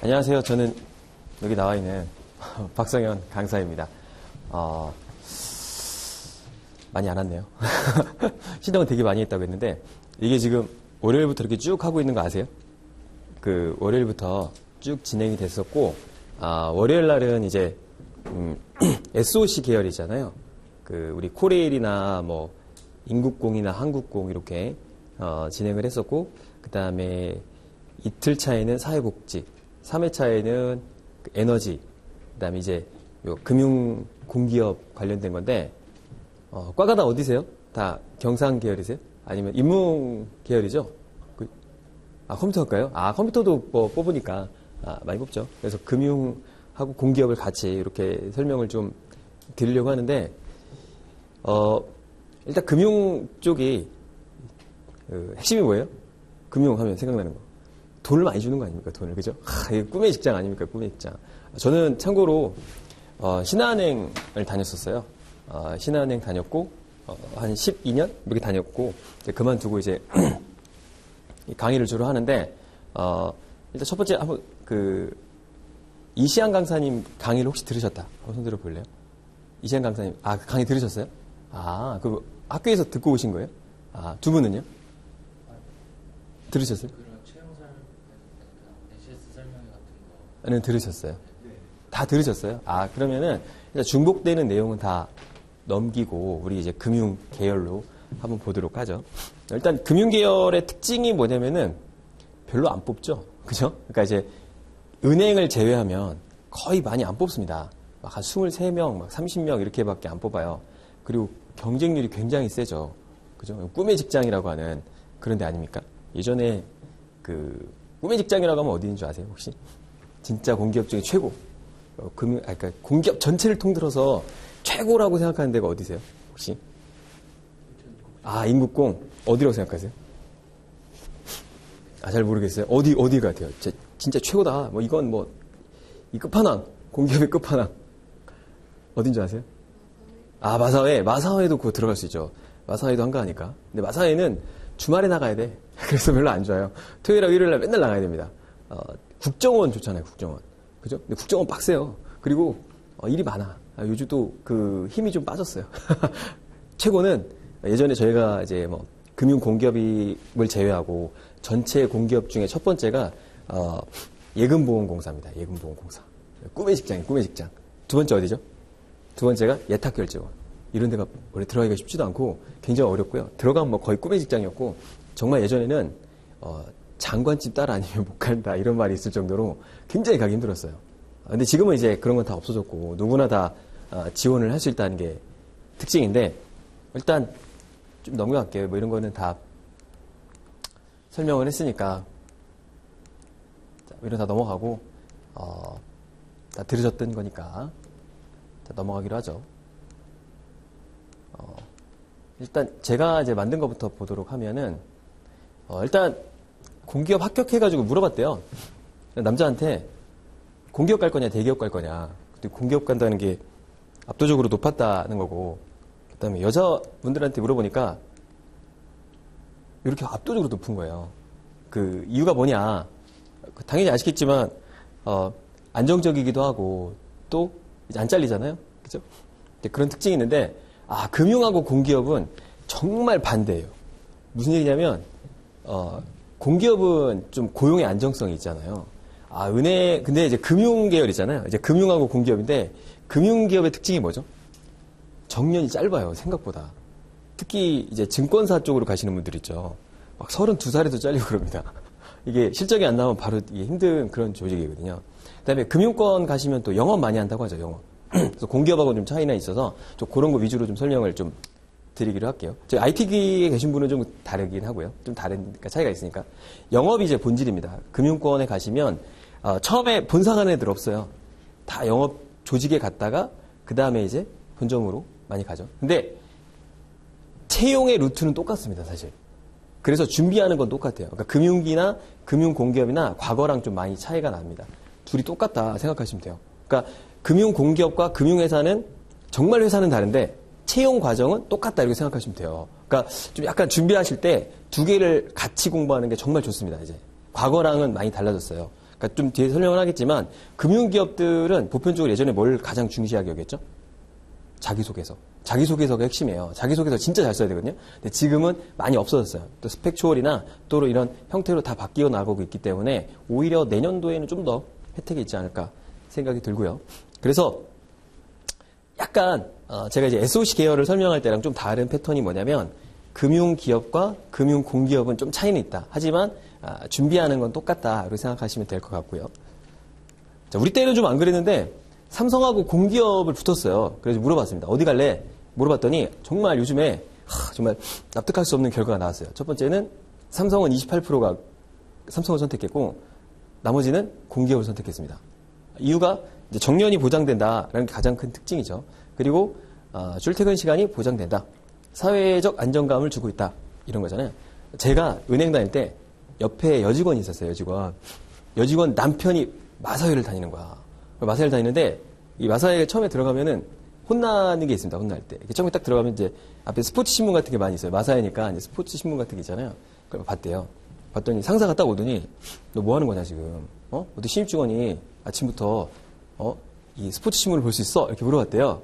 안녕하세요. 저는 여기 나와 있는 박성현 강사입니다. 많이 안 왔네요. 신청을 되게 많이 했다고 했는데 이게 지금 월요일부터 이렇게 쭉 하고 있는 거 아세요? 그 월요일부터 쭉 진행이 됐었고 월요일 날은 이제 SOC 계열이잖아요. 그 우리 코레일이나 뭐 인국공이나 한국공 이렇게 진행을 했었고 그 다음에 이틀 차에는 사회복지, 3회차에는 에너지, 그 다음에 이제 요 금융 공기업 관련된 건데 과가 다 어디세요? 다 경상 계열이세요? 아니면 인문 계열이죠? 컴퓨터일까요? 컴퓨터도 뭐 뽑으니까 많이 뽑죠. 그래서 금융하고 공기업을 같이 이렇게 설명을 좀 드리려고 하는데 일단 금융 쪽이 핵심이 뭐예요? 금융하면 생각나는 거. 돈을 많이 주는 거 아닙니까? 돈을. 그죠? 이게 꿈의 직장 아닙니까? 꿈의 직장. 저는 참고로 신한은행을 다녔었어요. 신한은행 다녔고 한 12년 이렇게 다녔고 이제 그만두고 이제 강의를 주로 하는데 일단 첫 번째 한번 이시안 강사님 강의를 혹시 들으셨다? 한번 손 들어 볼래요? 이시안 강사님 그 강의 들으셨어요? 그 학교에서 듣고 오신 거예요? 두 분은요? 들으셨어요? 는 들으셨어요? 다 들으셨어요? 그러면은 일단 중복되는 내용은 다 넘기고 우리 이제 금융 계열로 한번 보도록 하죠. 일단 금융 계열의 특징이 뭐냐면은 별로 안 뽑죠. 그죠? 그러니까 이제 은행을 제외하면 거의 많이 안 뽑습니다. 막 한 23명, 막 30명 이렇게밖에 안 뽑아요. 그리고 경쟁률이 굉장히 세죠. 그죠? 꿈의 직장이라고 하는 그런 데 아닙니까? 예전에 꿈의 직장이라고 하면 어디인 줄 아세요, 혹시? 진짜 공기업 중에 최고. 그러니까 공기업 전체를 통틀어서 최고라고 생각하는 데가 어디세요? 혹시? 인국공. 어디라고 생각하세요? 잘 모르겠어요. 어디 같아요? 진짜 최고다. 뭐 이건 뭐, 이 끝판왕. 공기업의 끝판왕. 어딘 줄 아세요? 마사회. 마사회도 그거 들어갈 수 있죠. 마사회도 한가하니까. 근데 마사회는 주말에 나가야 돼. 그래서 별로 안 좋아요. 토요일하고 일요일날 맨날 나가야 됩니다. 국정원 좋잖아요, 국정원. 그죠? 근데 국정원 빡세요. 그리고, 일이 많아. 요즘 또 힘이 좀 빠졌어요. 최고는 예전에 저희가 이제 뭐, 금융공기업을 제외하고 전체 공기업 중에 첫 번째가, 예금보험공사입니다. 예금보험공사. 꿈의 직장이에요, 꿈의 직장. 두 번째 어디죠? 두 번째가 예탁결제원. 이런 데가 원래 들어가기가 쉽지도 않고 굉장히 어렵고요. 들어가면 뭐 거의 꿈의 직장이었고, 정말 예전에는, 장관집 딸 아니면 못 간다 이런 말이 있을 정도로 굉장히 가기 힘들었어요. 근데 지금은 이제 그런 건 다 없어졌고 누구나 다 지원을 할 수 있다는 게 특징인데 일단 좀 넘어갈게요. 뭐 이런 거는 다 설명을 했으니까 이런 다 넘어가고 다 들으셨던 거니까 넘어가기로 하죠. 일단 제가 이제 만든 것부터 보도록 하면은 일단 공기업 합격해가지고 물어봤대요. 남자한테 공기업 갈 거냐 대기업 갈 거냐. 근데 공기업 간다는 게 압도적으로 높았다는 거고 그다음에 여자분들한테 물어보니까 이렇게 압도적으로 높은 거예요. 그 이유가 뭐냐. 당연히 아시겠지만 안정적이기도 하고 또 이제 안 잘리잖아요. 그죠? 그런 특징이 있는데 금융하고 공기업은 정말 반대예요. 무슨 얘기냐면 공기업은 좀 고용의 안정성이 있잖아요. 근데 이제 금융 계열이잖아요. 이제 금융하고 공기업인데, 금융기업의 특징이 뭐죠? 정년이 짧아요, 생각보다. 특히 이제 증권사 쪽으로 가시는 분들 있죠. 막 32살에도 잘리고 그럽니다. 이게 실적이 안 나오면 바로 이게 힘든 그런 조직이거든요. 그 다음에 금융권 가시면 또 영업 많이 한다고 하죠, 영업. 그래서 공기업하고 좀 차이나 있어서 좀 그런 거 위주로 좀 설명을 좀 드리기로 할게요. 저희 IT기에 계신 분은 좀 다르긴 하고요. 좀 다르니까 차이가 있으니까. 영업이 이제 본질입니다. 금융권에 가시면 처음에 본사간 애들 없어요. 다 영업 조직에 갔다가 그 다음에 이제 본점으로 많이 가죠. 근데 채용의 루트는 똑같습니다, 사실. 그래서 준비하는 건 똑같아요. 그러니까 금융기나 금융공기업이나 과거랑 좀 많이 차이가 납니다. 둘이 똑같다 생각하시면 돼요. 그러니까 금융공기업과 금융회사는 정말 회사는 다른데 채용 과정은 똑같다 이렇게 생각하시면 돼요. 그러니까 좀 약간 준비하실 때 두 개를 같이 공부하는 게 정말 좋습니다. 이제 과거랑은 많이 달라졌어요. 그러니까 좀 뒤에 설명을 하겠지만 금융기업들은 보편적으로 예전에 뭘 가장 중시하게 여겼죠? 자기소개서. 자기소개서가 핵심이에요. 자기소개서 진짜 잘 써야 되거든요. 근데 지금은 많이 없어졌어요. 또 스펙초월이나 또 이런 형태로 다 바뀌어 나가고 있기 때문에 오히려 내년도에는 좀 더 혜택이 있지 않을까 생각이 들고요. 그래서 약간 제가 이제 SOC 계열을 설명할 때랑 좀 다른 패턴이 뭐냐면 금융기업과 금융공기업은 좀 차이는 있다. 하지만 준비하는 건 똑같다. 이렇게 생각하시면 될 것 같고요. 자, 우리 때는 좀 안 그랬는데 삼성하고 공기업을 붙었어요. 그래서 물어봤습니다. 어디 갈래? 물어봤더니 정말 요즘에 정말 납득할 수 없는 결과가 나왔어요. 첫 번째는 삼성은 28%가 삼성을 선택했고 나머지는 공기업을 선택했습니다. 이유가 이제 정년이 보장된다라는 게 가장 큰 특징이죠. 그리고 출퇴근 시간이 보장된다. 사회적 안정감을 주고 있다. 이런 거잖아요. 제가 은행 다닐 때 옆에 여직원이 있었어요. 여직원 남편이 마사회를 다니는 거야. 마사회를 다니는데 이 마사회에 처음에 들어가면은 혼나는 게 있습니다. 혼날 때. 처음에 딱 들어가면 이제 앞에 스포츠 신문 같은 게 많이 있어요. 마사회니까 이제 스포츠 신문 같은 게 있잖아요. 그걸 봤대요. 봤더니 상사가 딱 오더니 너 뭐 하는 거냐 지금? 어디 신입 직원이 아침부터 이 스포츠 신문을 볼 수 있어? 이렇게 물어봤대요.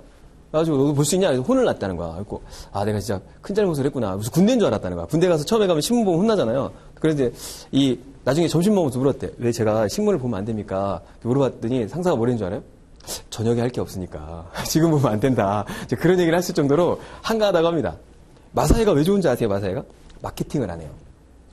그래가지고 너도 볼 수 있냐? 그래서 혼을 났다는 거야. 그래서 내가 진짜 큰 잘못을 했구나. 무슨 군대인 줄 알았다는 거야. 군대 가서 처음에 가면 신문 보면 혼나잖아요. 그런데 나중에 점심 먹으면서 물었대. 왜 제가 신문을 보면 안 됩니까? 물어봤더니 상사가 뭐라는 줄 알아요? 저녁에 할 게 없으니까 지금 보면 안 된다. 이제 그런 얘기를 했을 정도로 한가하다고 합니다. 마사회가 왜 좋은지 아세요? 마사회가? 마케팅을 안 해요.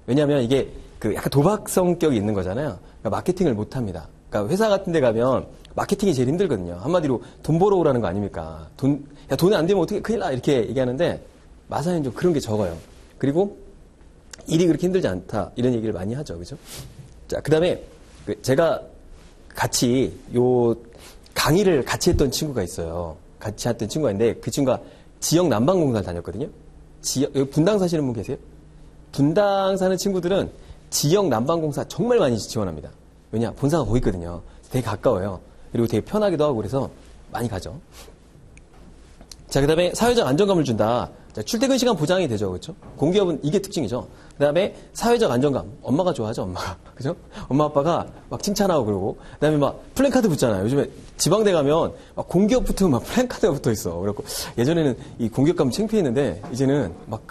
왜냐하면 이게 약간 도박 성격이 있는 거잖아요. 그러니까 마케팅을 못 합니다. 그러니까 회사 같은 데 가면 마케팅이 제일 힘들거든요. 한마디로 돈 벌어오라는 거 아닙니까? 돈이 안 되면 어떻게 큰일 나 이렇게 얘기하는데 마사회는 좀 그런 게 적어요. 그리고 일이 그렇게 힘들지 않다 이런 얘기를 많이 하죠. 그죠? 자, 그 다음에 제가 같이 강의를 같이 했던 친구가 있어요. 같이 했던 친구가 있는데 그 친구가 지역 난방공사를 다녔거든요. 여기 분당 사시는 분 계세요? 분당 사는 친구들은 지역 난방공사 정말 많이 지원합니다. 왜냐? 본사가 거기 있거든요. 되게 가까워요. 그리고 되게 편하기도 하고 그래서 많이 가죠. 자, 그 다음에 사회적 안정감을 준다. 자, 출퇴근 시간 보장이 되죠. 그렇죠? 공기업은 이게 특징이죠. 그 다음에 사회적 안정감. 엄마가 좋아하죠, 엄마가. 그죠? 엄마, 아빠가 막 칭찬하고 그러고. 그 다음에 막 플랜카드 붙잖아요. 요즘에 지방대 가면 막 공기업 붙으면 막 플랜카드가 붙어 있어. 그래갖고 예전에는 이 공기업 가면 창피했는데 이제는 막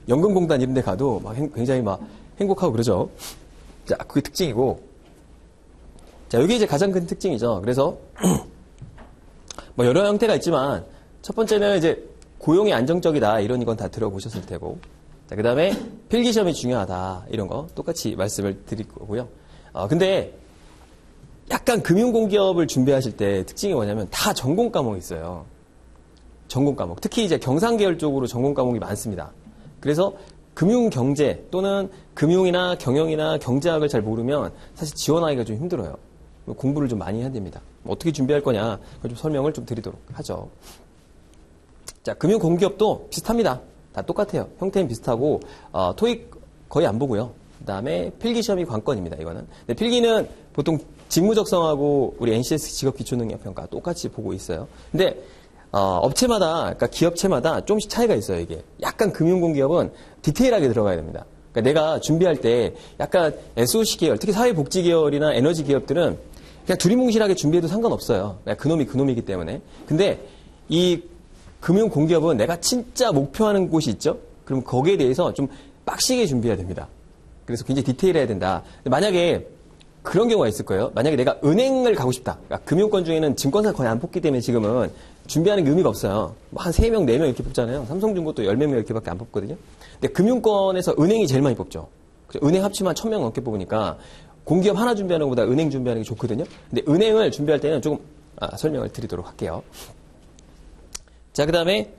연금공단 이런 데 가도 막 굉장히 막 행복하고 그러죠. 자, 그게 특징이고. 자, 여기 이제 가장 큰 특징이죠. 그래서 뭐 여러 형태가 있지만 첫 번째는 이제 고용이 안정적이다. 이런 건 다 들어보셨을 테고. 자, 그 다음에 필기시험이 중요하다. 이런 거 똑같이 말씀을 드릴 거고요. 근데 약간 금융공기업을 준비하실 때 특징이 뭐냐면 다 전공 과목이 있어요. 전공 과목. 특히 이제 경상계열 쪽으로 전공 과목이 많습니다. 그래서 금융경제 또는 금융이나 경영이나 경제학을 잘 모르면 사실 지원하기가 좀 힘들어요. 공부를 좀 많이 해야 됩니다. 어떻게 준비할 거냐, 그걸 좀 설명을 좀 드리도록 하죠. 자, 금융공기업도 비슷합니다. 다 똑같아요. 형태는 비슷하고, 토익 거의 안 보고요. 그 다음에 필기시험이 관건입니다, 이거는. 근데 필기는 보통 직무적성하고 우리 NCS 직업기초능력평가 똑같이 보고 있어요. 근데, 업체마다, 그러니까 기업체마다 조금씩 차이가 있어요, 이게. 약간 금융공기업은 디테일하게 들어가야 됩니다. 그러니까 내가 준비할 때 약간 SOC 계열, 특히 사회복지 계열이나 에너지 기업들은 그냥 두리뭉실하게 준비해도 상관없어요. 그놈이기 때문에. 근데 이 금융공기업은 내가 진짜 목표하는 곳이 있죠? 그럼 거기에 대해서 좀 빡시게 준비해야 됩니다. 그래서 굉장히 디테일해야 된다. 만약에 그런 경우가 있을 거예요. 만약에 내가 은행을 가고 싶다. 그러니까 금융권 중에는 증권사 거의 안 뽑기 때문에 지금은 준비하는 게 의미가 없어요. 뭐 한 3명, 4명 이렇게 뽑잖아요. 삼성중공도 10명 이렇게밖에 안 뽑거든요. 근데 금융권에서 은행이 제일 많이 뽑죠. 은행 합치면 1000명 넘게 뽑으니까 공기업 하나 준비하는 것보다 은행 준비하는 게 좋거든요. 근데 은행을 준비할 때는 조금 설명을 드리도록 할게요. 자, 그 다음에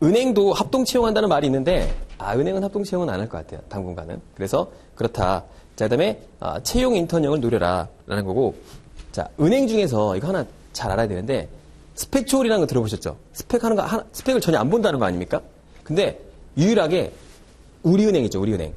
은행도 합동 채용한다는 말이 있는데 은행은 합동 채용은 안 할 것 같아요. 당분간은. 그래서 그렇다. 자, 그 다음에 채용 인턴형을 노려라 라는 거고, 자, 은행 중에서 이거 하나 잘 알아야 되는데 스펙초월이라는 거 들어보셨죠? 스펙을 전혀 안 본다는 거 아닙니까? 근데 유일하게 우리은행 있죠, 우리은행.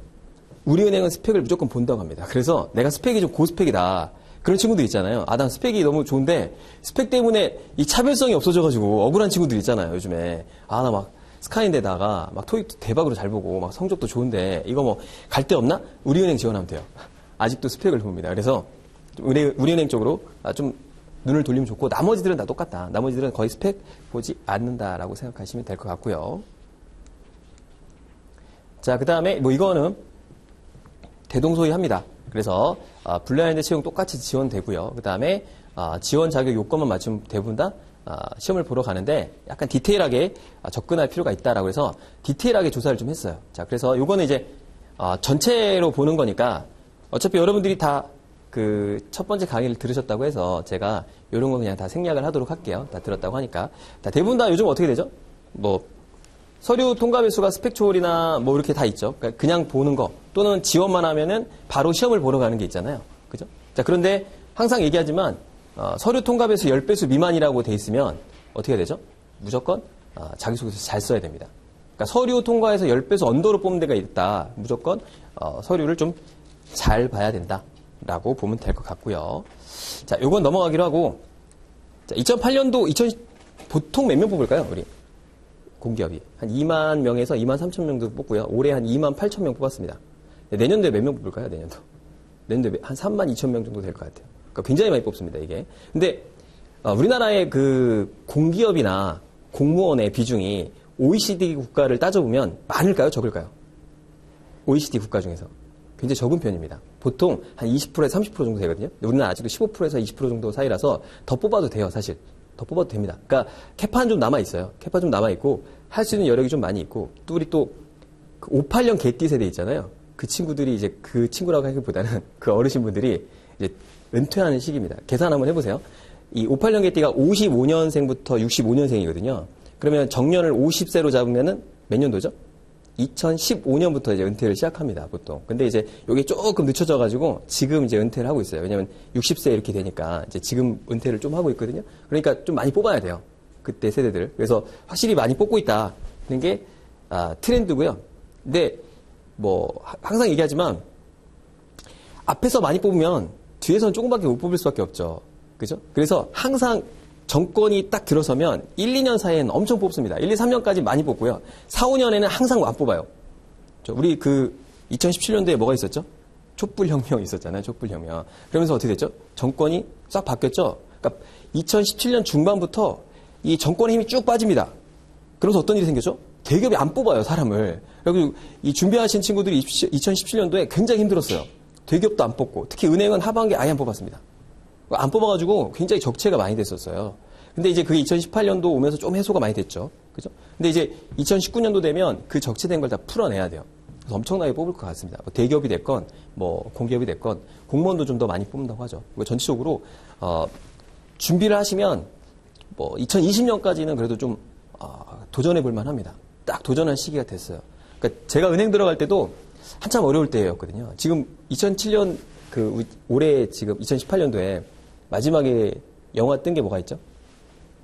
우리은행은 스펙을 무조건 본다고 합니다. 그래서 내가 스펙이 좀 고스펙이다. 그런 친구들 있잖아요. 난 스펙이 너무 좋은데 스펙 때문에 이 차별성이 없어져가지고 억울한 친구들 있잖아요, 요즘에. 나 막 스카이인데다가 막 토익도 대박으로 잘 보고 막 성적도 좋은데 이거 뭐 갈 데 없나? 우리은행 지원하면 돼요. 아직도 스펙을 봅니다. 그래서 우리은행 쪽으로 좀 눈을 돌리면 좋고, 나머지들은 다 똑같다. 나머지들은 거의 스펙 보지 않는다라고 생각하시면 될 것 같고요. 자, 그 다음에 뭐 이거는 대동소이합니다. 그래서 블라인드 채용 똑같이 지원되고요. 그 다음에 지원 자격 요건만 맞추면 대부분 다 시험을 보러 가는데 약간 디테일하게 접근할 필요가 있다라고 해서 디테일하게 조사를 좀 했어요. 자, 그래서 요거는 이제 전체로 보는 거니까 어차피 여러분들이 다 그 첫 번째 강의를 들으셨다고 해서 제가 이런 거 그냥 다 생략을 하도록 할게요. 다 들었다고 하니까. 대부분 다 요즘 어떻게 되죠? 뭐 서류 통과 배수가 스펙 초월이나 뭐 이렇게 다 있죠. 그러니까 그냥 보는 거 또는 지원만 하면은 바로 시험을 보러 가는 게 있잖아요. 그죠? 자, 그런데 항상 얘기하지만 서류 통과 배수 10배수 미만이라고 돼 있으면 어떻게 되죠? 무조건 자기소개서 잘 써야 됩니다. 그러니까 서류 통과해서 10배수 언더로 뽑는 데가 있다. 무조건 서류를 좀 잘 봐야 된다라고 보면 될 것 같고요. 자, 요건 넘어가기로 하고, 자, 2008년도 보통 몇 명 뽑을까요? 우리 공기업이 한 2만 명에서 2만 3천 명 정도 뽑고요. 올해 한 2만 8천 명 뽑았습니다. 내년도에 몇 명 뽑을까요? 내년도에 한 3만 2천 명 정도 될 것 같아요. 그러니까 굉장히 많이 뽑습니다, 이게. 근데 우리나라의 그 공기업이나 공무원의 비중이 OECD 국가를 따져보면 많을까요? 적을까요? OECD 국가 중에서 굉장히 적은 편입니다. 보통 한 20%에서 30% 정도 되거든요. 우리나라 아직도 15%에서 20% 정도 사이라서 더 뽑아도 돼요, 사실. 더 뽑아도 됩니다. 그러니까 캐파는 좀 남아있어요. 캐파 좀 남아있고 할 수 있는 여력이 좀 많이 있고, 또 우리 또 58년 개띠 세대 있잖아요. 그 친구들이 이제 그 친구라고 하기보다는 그 어르신분들이 이제 은퇴하는 시기입니다. 계산 한번 해보세요. 이 58년 개띠가 55년생부터 65년생이거든요. 그러면 정년을 50세로 잡으면은 몇 년도죠? 2015년부터 이제 은퇴를 시작합니다, 보통. 근데 이제 여기 조금 늦춰져가지고 지금 이제 은퇴를 하고 있어요. 왜냐면 60세 이렇게 되니까 이제 지금 은퇴를 좀 하고 있거든요. 그러니까 좀 많이 뽑아야 돼요. 그때 세대들. 그래서 확실히 많이 뽑고 있다는 게 트렌드고요. 근데 뭐 항상 얘기하지만 앞에서 많이 뽑으면 뒤에서는 조금밖에 못 뽑을 수밖에 없죠. 그죠? 그래서 항상 정권이 딱 들어서면 1, 2년 사이에는 엄청 뽑습니다. 1, 2, 3년까지 많이 뽑고요. 4, 5년에는 항상 안 뽑아요. 우리 그 2017년도에 뭐가 있었죠? 촛불혁명 있었잖아요. 촛불혁명. 그러면서 어떻게 됐죠? 정권이 싹 바뀌었죠? 그러니까 2017년 중반부터 이 정권의 힘이 쭉 빠집니다. 그러면서 어떤 일이 생겼죠? 대기업이 안 뽑아요, 사람을. 그리고 이 준비하신 친구들이 2017년도에 굉장히 힘들었어요. 대기업도 안 뽑고, 특히 은행은 하반기에 아예 안 뽑았습니다. 안 뽑아가지고 굉장히 적체가 많이 됐었어요. 근데 이제 그게 2018년도 오면서 좀 해소가 많이 됐죠. 그죠? 근데 이제 2019년도 되면 그 적체된 걸 다 풀어내야 돼요. 그래서 엄청나게 뽑을 것 같습니다. 뭐 대기업이 됐건, 뭐 공기업이 됐건, 공무원도 좀 더 많이 뽑는다고 하죠. 전체적으로, 준비를 하시면, 뭐 2020년까지는 그래도 좀, 도전해 볼 만합니다. 딱 도전할 시기가 됐어요. 그러니까 제가 은행 들어갈 때도 한참 어려울 때였거든요. 지금 2007년, 올해 지금 2018년도에 마지막에 영화 뜬 게 뭐가 있죠?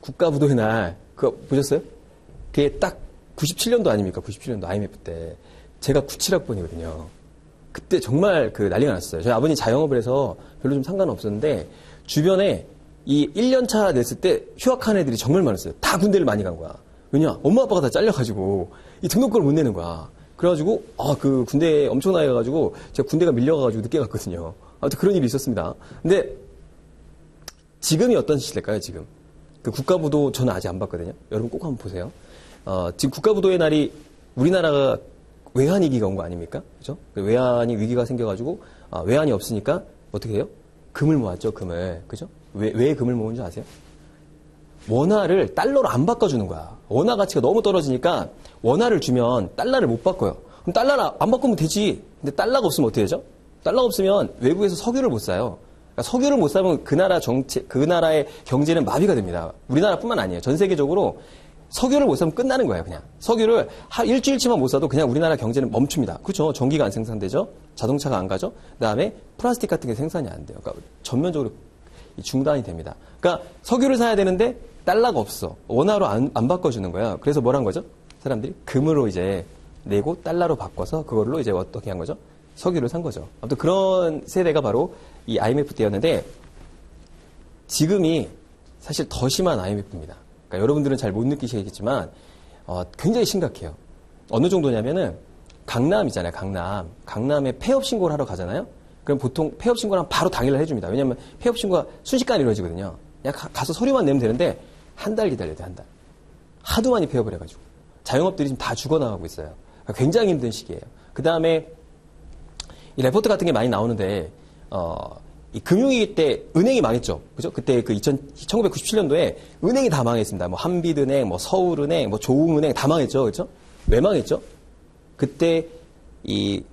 국가부도의 날. 그거 보셨어요? 그게 딱 97년도 아닙니까? 97년도 IMF 때. 제가 97학번이거든요. 그때 정말 난리가 났어요. 저희 아버님 자영업을 해서 별로 좀 상관없었는데, 주변에 이 1년차 냈을 때 휴학한 애들이 정말 많았어요. 다 군대를 많이 간 거야. 왜냐? 엄마 아빠가 다 잘려가지고, 이 등록금을 못 내는 거야. 그래가지고, 그 군대에 엄청나게 가가지고, 제가 군대가 밀려가가지고 늦게 갔거든요. 아무튼 그런 일이 있었습니다. 근데, 지금이 어떤 시대일까요, 지금? 그 국가부도 저는 아직 안 봤거든요. 여러분 꼭 한번 보세요. 지금 국가부도의 날이 우리나라가 외환위기가 온 거 아닙니까? 그죠? 외환이 위기가 생겨가지고, 외환이 없으니까 어떻게 해요? 금을 모았죠, 금을. 그죠? 왜 금을 모은 줄 아세요? 원화를 달러로 안 바꿔주는 거야. 원화 가치가 너무 떨어지니까 원화를 주면 달러를 못 바꿔요. 그럼 달러를 안 바꾸면 되지. 근데 달러가 없으면 어떻게 되죠? 달러가 없으면 외국에서 석유를 못 사요. 그러니까 석유를 못 사면 그 나라의 경제는 마비가 됩니다. 우리나라뿐만 아니에요. 전 세계적으로 석유를 못 사면 끝나는 거예요, 그냥. 석유를 일주일치만 못 사도 그냥 우리나라 경제는 멈춥니다. 그렇죠? 전기가 안 생산되죠? 자동차가 안 가죠? 그다음에 플라스틱 같은 게 생산이 안 돼요. 그러니까 전면적으로 중단이 됩니다. 그러니까 석유를 사야 되는데 달러가 없어. 원화로 안 바꿔주는 거야. 그래서 뭘 한 거죠? 사람들이 금으로 이제 내고 달러로 바꿔서 그걸로 이제 어떻게 한 거죠? 석유를 산 거죠. 아무튼 그런 세대가 바로 이 IMF 때였는데 지금이 사실 더 심한 IMF입니다. 그러니까 여러분들은 잘 못 느끼시겠지만 굉장히 심각해요. 어느 정도냐면은 강남 있잖아요. 강남에 폐업 신고를 하러 가잖아요. 그럼 보통 폐업 신고는 바로 당일날 해줍니다. 왜냐하면 폐업 신고가 순식간에 이루어지거든요. 그냥 가서 서류만 내면 되는데 한 달 기다려야 돼, 한 달. 하도 많이 폐업을 해가지고. 자영업들이 지금 다 죽어나가고 있어요. 그러니까 굉장히 힘든 시기예요. 그 다음에 이 레포트 같은 게 많이 나오는데, 이 금융위기 때 은행이 망했죠. 그죠? 그때 그 1997년도에 은행이 다 망했습니다. 뭐 한빛은행, 뭐 서울은행, 뭐 조흥은행 다 망했죠. 그죠? 왜 망했죠? 그때 이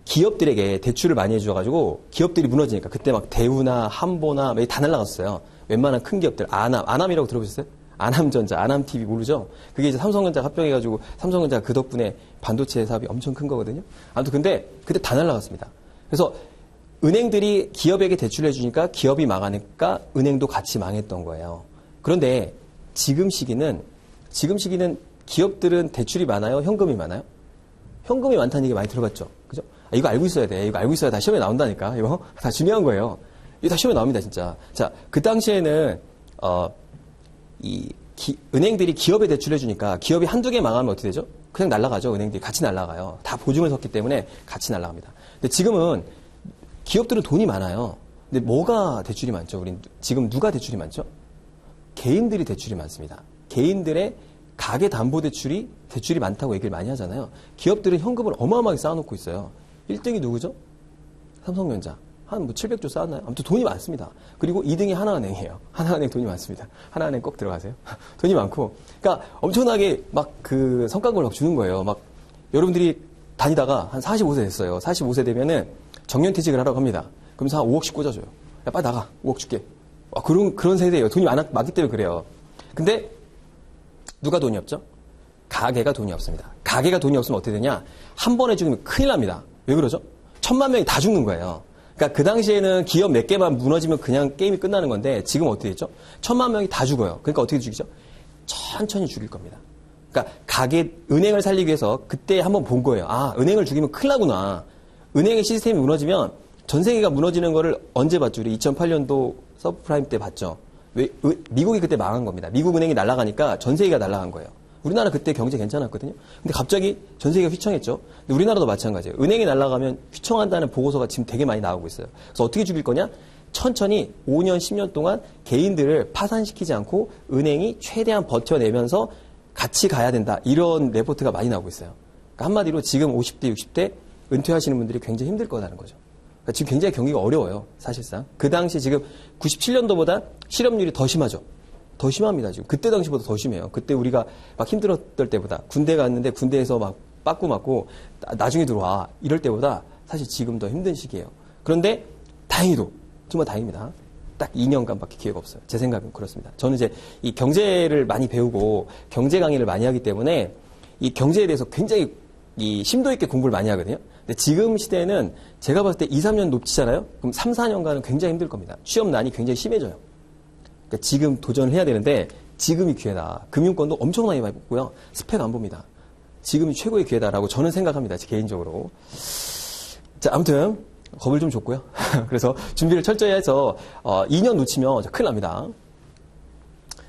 기업들에게 대출을 많이 해줘가지고 기업들이 무너지니까 그때 막 대우나 한보나 다 날라갔어요. 웬만한 큰 기업들. 아남이라고 들어보셨어요? 아남전자, 아남TV 모르죠? 그게 이제 삼성전자 합병해가지고 삼성전자가 그 덕분에 반도체 사업이 엄청 큰 거거든요. 아무튼 근데 그때 다 날라갔습니다. 그래서 은행들이 기업에게 대출을 해주니까 기업이 망하니까 은행도 같이 망했던 거예요. 그런데 지금 시기는 기업들은 대출이 많아요? 현금이 많아요? 현금이 많다는 얘기 많이 들어봤죠? 그죠? 이거 알고 있어야 돼. 이거 알고 있어야 다 시험에 나온다니까. 이거 다 중요한 거예요. 이거 다 시험에 나옵니다, 진짜. 자, 그 당시에는, 은행들이 기업에 대출해 주니까 기업이 한두 개 망하면 어떻게 되죠? 그냥 날아가죠. 은행들이 같이 날아가요. 다 보증을 섰기 때문에 같이 날아갑니다. 근데 지금은 기업들은 돈이 많아요. 근데 뭐가 대출이 많죠? 지금 누가 대출이 많죠? 개인들이 대출이 많습니다. 개인들의 가계담보대출이 많다고 얘기를 많이 하잖아요. 기업들은 현금을 어마어마하게 쌓아놓고 있어요. 1등이 누구죠? 삼성전자. 한 700조 쌓았나요? 아무튼 돈이 많습니다. 그리고 2등이 하나은행이에요. 하나은행 돈이 많습니다. 하나은행 꼭 들어가세요. 돈이 많고. 그러니까 엄청나게 막 그 성과급을 막 주는 거예요. 막 여러분들이 다니다가 한 45세 됐어요. 45세 되면은 정년퇴직을 하라고 합니다. 그러면서 한 5억씩 꽂아줘요. 야, 빨리 나가. 5억 줄게. 그런 세대예요. 돈이 많기 때문에 그래요. 근데 누가 돈이 없죠? 가게가 돈이 없습니다. 가게가 돈이 없으면 어떻게 되냐? 한 번에 죽으면 큰일 납니다. 왜 그러죠? 1,000만 명이 다 죽는 거예요. 그러니까 그 당시에는 기업 몇 개만 무너지면 그냥 게임이 끝나는 건데 지금 어떻게 됐죠? 1,000만 명이 다 죽어요. 그러니까 어떻게 죽이죠? 천천히 죽일 겁니다. 그러니까 은행을 살리기 위해서 그때 한번 본 거예요. 아, 은행을 죽이면 큰일 나구나. 은행의 시스템이 무너지면 전 세계가 무너지는 거를 언제 봤죠? 우리 2008년도 서브프라임 때 봤죠. 미국이 그때 망한 겁니다. 미국 은행이 날아가니까 전 세계가 날아간 거예요. 우리나라 그때 경제 괜찮았거든요. 근데 갑자기 전 세계가 휘청했죠. 근데 우리나라도 마찬가지예요. 은행이 날아가면 휘청한다는 보고서가 지금 되게 많이 나오고 있어요. 그래서 어떻게 죽일 거냐? 천천히 5년, 10년 동안 개인들을 파산시키지 않고 은행이 최대한 버텨내면서 같이 가야 된다. 이런 레포트가 많이 나오고 있어요. 그러니까 한마디로 지금 50대, 60대 은퇴하시는 분들이 굉장히 힘들 거라는 거죠. 그러니까 지금 굉장히 경기가 어려워요. 사실상. 그 당시 지금 97년도보다 실업률이 더 심하죠. 더 심합니다, 지금. 그때 당시보다 더 심해요. 그때 우리가 막 힘들었던 때보다. 군대 갔는데 군대에서 막 빠꾸 맞고 나중에 들어와. 이럴 때보다 사실 지금 더 힘든 시기예요. 그런데 다행히도, 정말 다행입니다. 딱 2년간밖에 기회가 없어요. 제 생각은 그렇습니다. 저는 이제 이 경제를 많이 배우고 경제 강의를 많이 하기 때문에 이 경제에 대해서 굉장히 이 심도 있게 공부를 많이 하거든요. 근데 지금 시대에는 제가 봤을 때 2, 3년 놓치잖아요? 그럼 3, 4년간은 굉장히 힘들 겁니다. 취업난이 굉장히 심해져요. 그러니까 지금 도전을 해야 되는데 지금이 기회다. 금융권도 엄청나게 많이 뽑고요. 스펙 안 봅니다. 지금이 최고의 기회다라고 저는 생각합니다. 개인적으로. 자, 아무튼 겁을 좀 줬고요. 그래서 준비를 철저히 해서 2년 놓치면 큰일 납니다.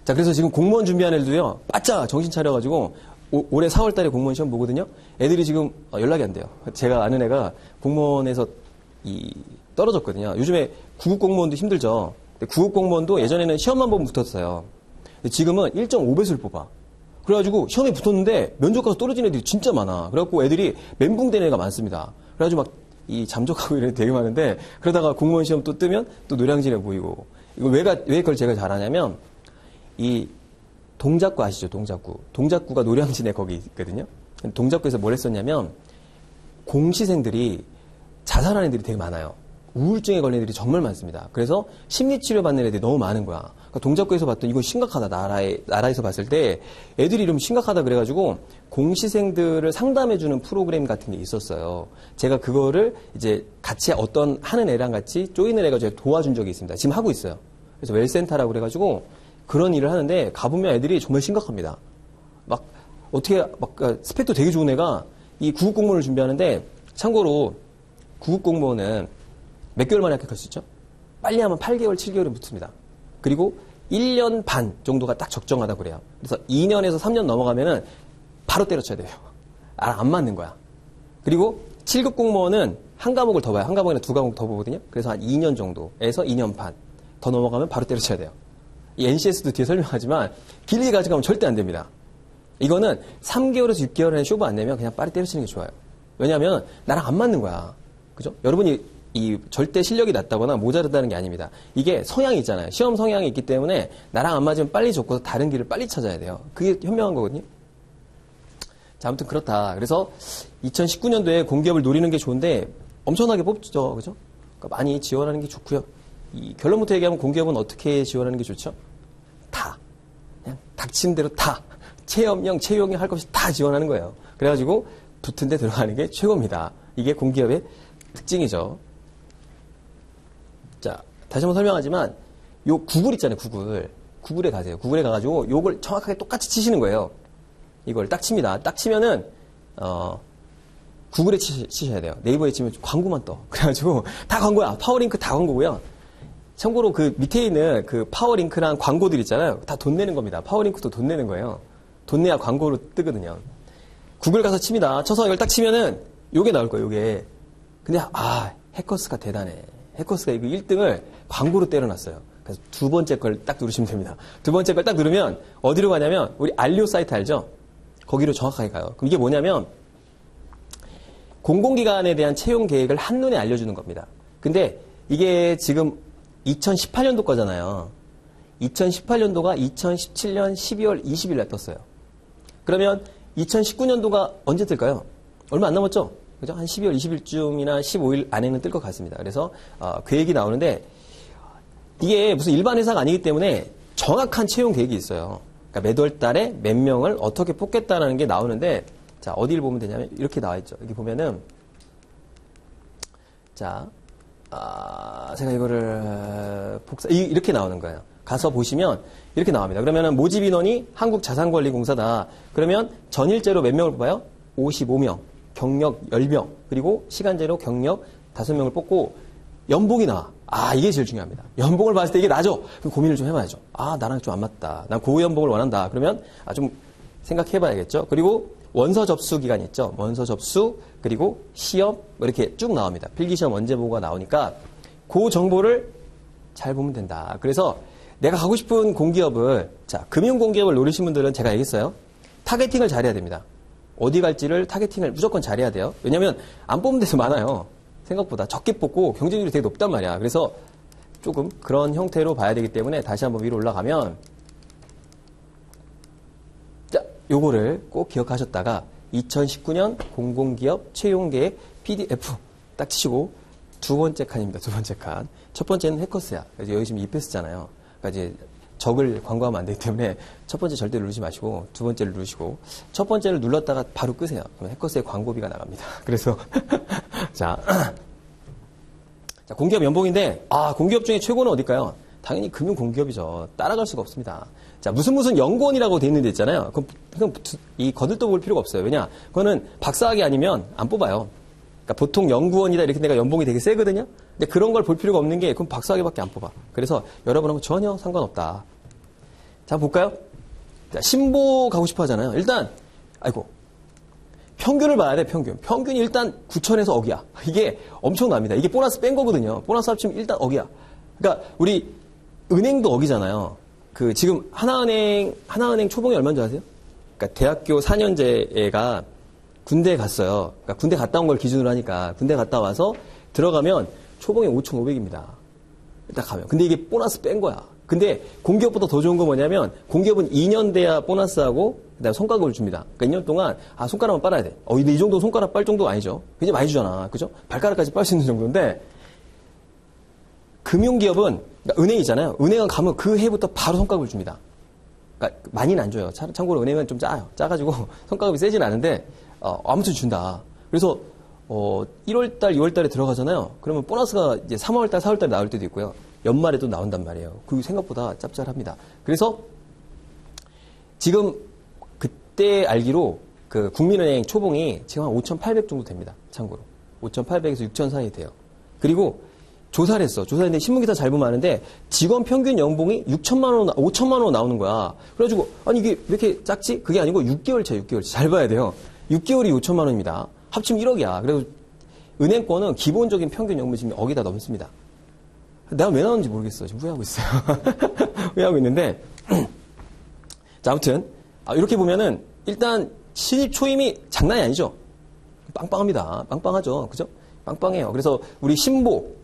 자, 그래서 지금 공무원 준비하는 애들도요. 바짝 정신 차려가지고 올해 4월 달에 공무원 시험 보거든요. 애들이 지금 연락이 안 돼요. 제가 아는 애가 공무원에서 떨어졌거든요. 요즘에 구급 공무원도 힘들죠. 구급 공무원도 예전에는 시험만 보면 붙었어요. 근데 지금은 1.5배수를 뽑아. 그래가지고 시험에 붙었는데 면접 가서 떨어진 애들이 진짜 많아. 그래갖고 애들이 멘붕된 애가 많습니다. 그래가지고 막 잠적하고 이런 애 되게 많은데 그러다가 공무원 시험 또 뜨면 또 노량진에 보이고. 이거 왜 그걸 제가 잘하냐면 이 동작구 아시죠? 동작구. 동작구가 노량진에 거기 있거든요. 동작구에서 뭘 했었냐면 공시생들이 자살하는 애들이 되게 많아요. 우울증에 걸린 애들이 정말 많습니다. 그래서 심리치료 받는 애들이 너무 많은 거야. 그러니까 동작구에서 봤더니 이거 심각하다. 나라에서 봤을 때 애들이 이러면 심각하다 그래가지고 공시생들을 상담해주는 프로그램 같은 게 있었어요. 제가 그거를 이제 같이 어떤 하는 애랑 같이 조인을 해가지고 도와준 적이 있습니다. 지금 하고 있어요. 그래서 웰센터라고 그래가지고 그런 일을 하는데 가보면 애들이 정말 심각합니다. 막 어떻게 스펙도 되게 좋은 애가 이 구급 공무원을 준비하는데 참고로 구급 공무원은 몇 개월 만에 합격할 수 있죠? 빨리 하면 8개월, 7개월은 붙습니다. 그리고 1년 반 정도가 딱 적정하다고 그래요. 그래서 2년에서 3년 넘어가면은 바로 때려쳐야 돼요. 안 맞는 거야. 그리고 7급 공무원은 한 과목을 더 봐요. 한 과목이나 두 과목 더 보거든요. 그래서 한 2년 정도에서 2년 반 더 넘어가면 바로 때려쳐야 돼요. 이 NCS도 뒤에 설명하지만 길게 가져가면 절대 안 됩니다. 이거는 3개월에서 6개월 안에 쇼부 안 내면 그냥 빨리 때려치는 게 좋아요. 왜냐하면 나랑 안 맞는 거야. 그죠? 여러분이 이 절대 실력이 낮다거나 모자르다는 게 아닙니다. 이게 성향이 있잖아요. 시험 성향이 있기 때문에 나랑 안 맞으면 빨리 접고서 다른 길을 빨리 찾아야 돼요. 그게 현명한 거거든요. 자, 아무튼 그렇다. 그래서 2019년도에 공기업을 노리는 게 좋은데 엄청나게 뽑죠. 그죠? 그러니까 많이 지원하는 게 좋고요. 이 결론부터 얘기하면 공기업은 어떻게 지원하는 게 좋죠? 다. 그냥 닥치는 대로 다. 체험형, 채용형 할 것 없이 다 지원하는 거예요. 그래가지고 붙은 데 들어가는 게 최고입니다. 이게 공기업의 특징이죠. 자, 다시 한번 설명하지만 요 구글 있잖아요. 구글에 가세요. 구글에 가가지고 요걸 정확하게 똑같이 치시는 거예요. 이걸 딱 칩니다. 딱 치면은 구글에 치셔야 돼요. 네이버에 치면 광고만 떠. 그래가지고 다 광고야. 파워링크 다 광고고요. 참고로 그 밑에 있는 그 파워링크랑 광고들 있잖아요. 다 돈 내는 겁니다. 파워링크도 돈 내는 거예요. 돈 내야 광고로 뜨거든요. 구글 가서 칩니다. 쳐서 이걸 딱 치면은 요게 나올 거예요. 요게. 근데 해커스가 대단해. 해커스가 이거 1등을 광고로 때려놨어요. 그래서 두 번째 걸 딱 누르시면 됩니다. 두 번째 걸 딱 누르면 어디로 가냐면 우리 알리오 사이트 알죠? 거기로 정확하게 가요. 그럼 이게 뭐냐면 공공기관에 대한 채용 계획을 한눈에 알려주는 겁니다. 근데 이게 지금 2018년도 거잖아요. 2018년도가 2017년 12월 20일 날 떴어요. 그러면 2019년도가 언제 뜰까요? 얼마 안 남았죠? 그죠? 한 12월 20일쯤이나 15일 안에는 뜰 것 같습니다. 그래서 계획이 나오는데 이게 무슨 일반 회사가 아니기 때문에 정확한 채용 계획이 있어요. 그러니까 몇 월 달에 몇 명을 어떻게 뽑겠다라는 게 나오는데 자, 어디를 보면 되냐면 이렇게 나와 있죠. 여기 보면은 자, 제가 이거를 이렇게 나오는 거예요. 가서 보시면 이렇게 나옵니다. 그러면은 모집 인원이 한국자산관리공사다. 그러면 전일제로 몇 명을 뽑아요? 55명, 경력 10명, 그리고 시간제로 경력 5명을 뽑고 연봉이 나와. 이게 제일 중요합니다. 연봉을 봤을 때 이게 나죠? 그럼 고민을 좀 해봐야죠. 나랑 좀 안 맞다. 난 고연봉을 원한다. 그러면 좀 생각해봐야겠죠. 그리고 원서 접수 기간이 있죠. 원서 접수, 그리고 시험, 이렇게 쭉 나옵니다. 필기시험 언제 보고가 나오니까 그 정보를 잘 보면 된다. 그래서 내가 가고 싶은 공기업을, 자, 금융공기업을 노리신 분들은 제가 얘기했어요. 타겟팅을 잘해야 됩니다. 어디 갈지를 타겟팅을 무조건 잘해야 돼요. 왜냐면 안 뽑는 데서 많아요. 생각보다 적게 뽑고 경쟁률이 되게 높단 말이야. 그래서 조금 그런 형태로 봐야 되기 때문에 다시 한번 위로 올라가면 자, 요거를 꼭 기억하셨다가 2019년 공공기업 채용계획 PDF 딱 치시고 두 번째 칸입니다. 두 번째 칸. 첫 번째는 해커스야. 여기 지금 이패스잖아요. 그러니까 이제 적을 광고하면 안 되기 때문에 첫 번째 절대 누르지 마시고 두 번째를 누르시고 첫 번째를 눌렀다가 바로 끄세요. 그러면 해커스의 광고비가 나갑니다. 그래서 자, 공기업 연봉인데 공기업 중에 최고는 어딜까요? 당연히 금융공기업이죠. 따라갈 수가 없습니다. 자, 무슨 연구원이라고 돼 있는 데 있잖아요. 그럼 이 거들떠 볼 필요가 없어요. 왜냐? 그거는 박사학위 아니면 안 뽑아요. 그러니까 보통 연구원이다 이렇게 내가 연봉이 되게 세거든요. 근데 그런 걸 볼 필요가 없는 게 그럼 박사학위밖에 안 뽑아. 그래서 여러분하고 전혀 상관없다. 자, 볼까요? 자, 신보 가고 싶어 하잖아요. 일단 평균을 봐야 돼, 평균. 평균이 일단 9천에서 억이야. 이게 엄청납니다. 이게 보너스 뺀 거거든요. 보너스 합치면 일단 억이야. 그러니까 우리 은행도 억이잖아요. 지금 하나은행 초봉이 얼마인 줄 아세요? 그러니까 대학교 4년제 애가 군대에 갔어요. 그러니까 군대 갔다 온 걸 기준으로 하니까 군대 갔다 와서 들어가면 초봉이 5,500입니다. 일단 가면. 근데 이게 보너스 뺀 거야. 근데 공기업보다 더 좋은 건 뭐냐면 공기업은 2년 돼야 보너스하고 그다음에 손가락을 줍니다. 그러니까 2년 동안 손가락만 빨아야 돼. 근데 이 정도 손가락 빨 정도가 아니죠. 굉장히 많이 주잖아. 그죠? 발가락까지 빨 수 있는 정도인데 금융기업은 그러니까 은행이잖아요. 은행은 가면 그 해부터 바로 손가락을 줍니다. 그러니까 많이는 안 줘요. 참고로 은행은 좀 짜요. 짜가지고 손가락이 세진 않은데 아무튼 준다. 그래서 1월달, 2월달에 들어가잖아요. 그러면 보너스가 이제 3월달, 4월달에 나올 때도 있고요. 연말에도 나온단 말이에요. 그 생각보다 짭짤합니다. 그래서 지금 그때 알기로 그 국민은행 초봉이 지금 한 5,800 정도 됩니다. 참고로 5,800에서 6,000 사이 돼요. 그리고 조사를 했어. 조사했는데 신문기사 잘 보면 아는데 직원 평균 연봉이 6천만 원, 5천만 원 나오는 거야. 그래가지고 이게 왜 이렇게 작지? 그게 아니고 6개월차. 잘 봐야 돼요. 6개월이 5천만 원입니다. 합치면 1억이야. 그래서 은행권은 기본적인 평균 연금이 지금 여기다 넘습니다. 내가 왜 나오는지 모르겠어. 지금 후회하고 있어요. 후회하고 있는데. 자, 아무튼, 이렇게 보면은, 일단, 신입 초임이 장난이 아니죠? 빵빵합니다. 빵빵하죠. 그죠? 빵빵해요. 그래서 우리 신보,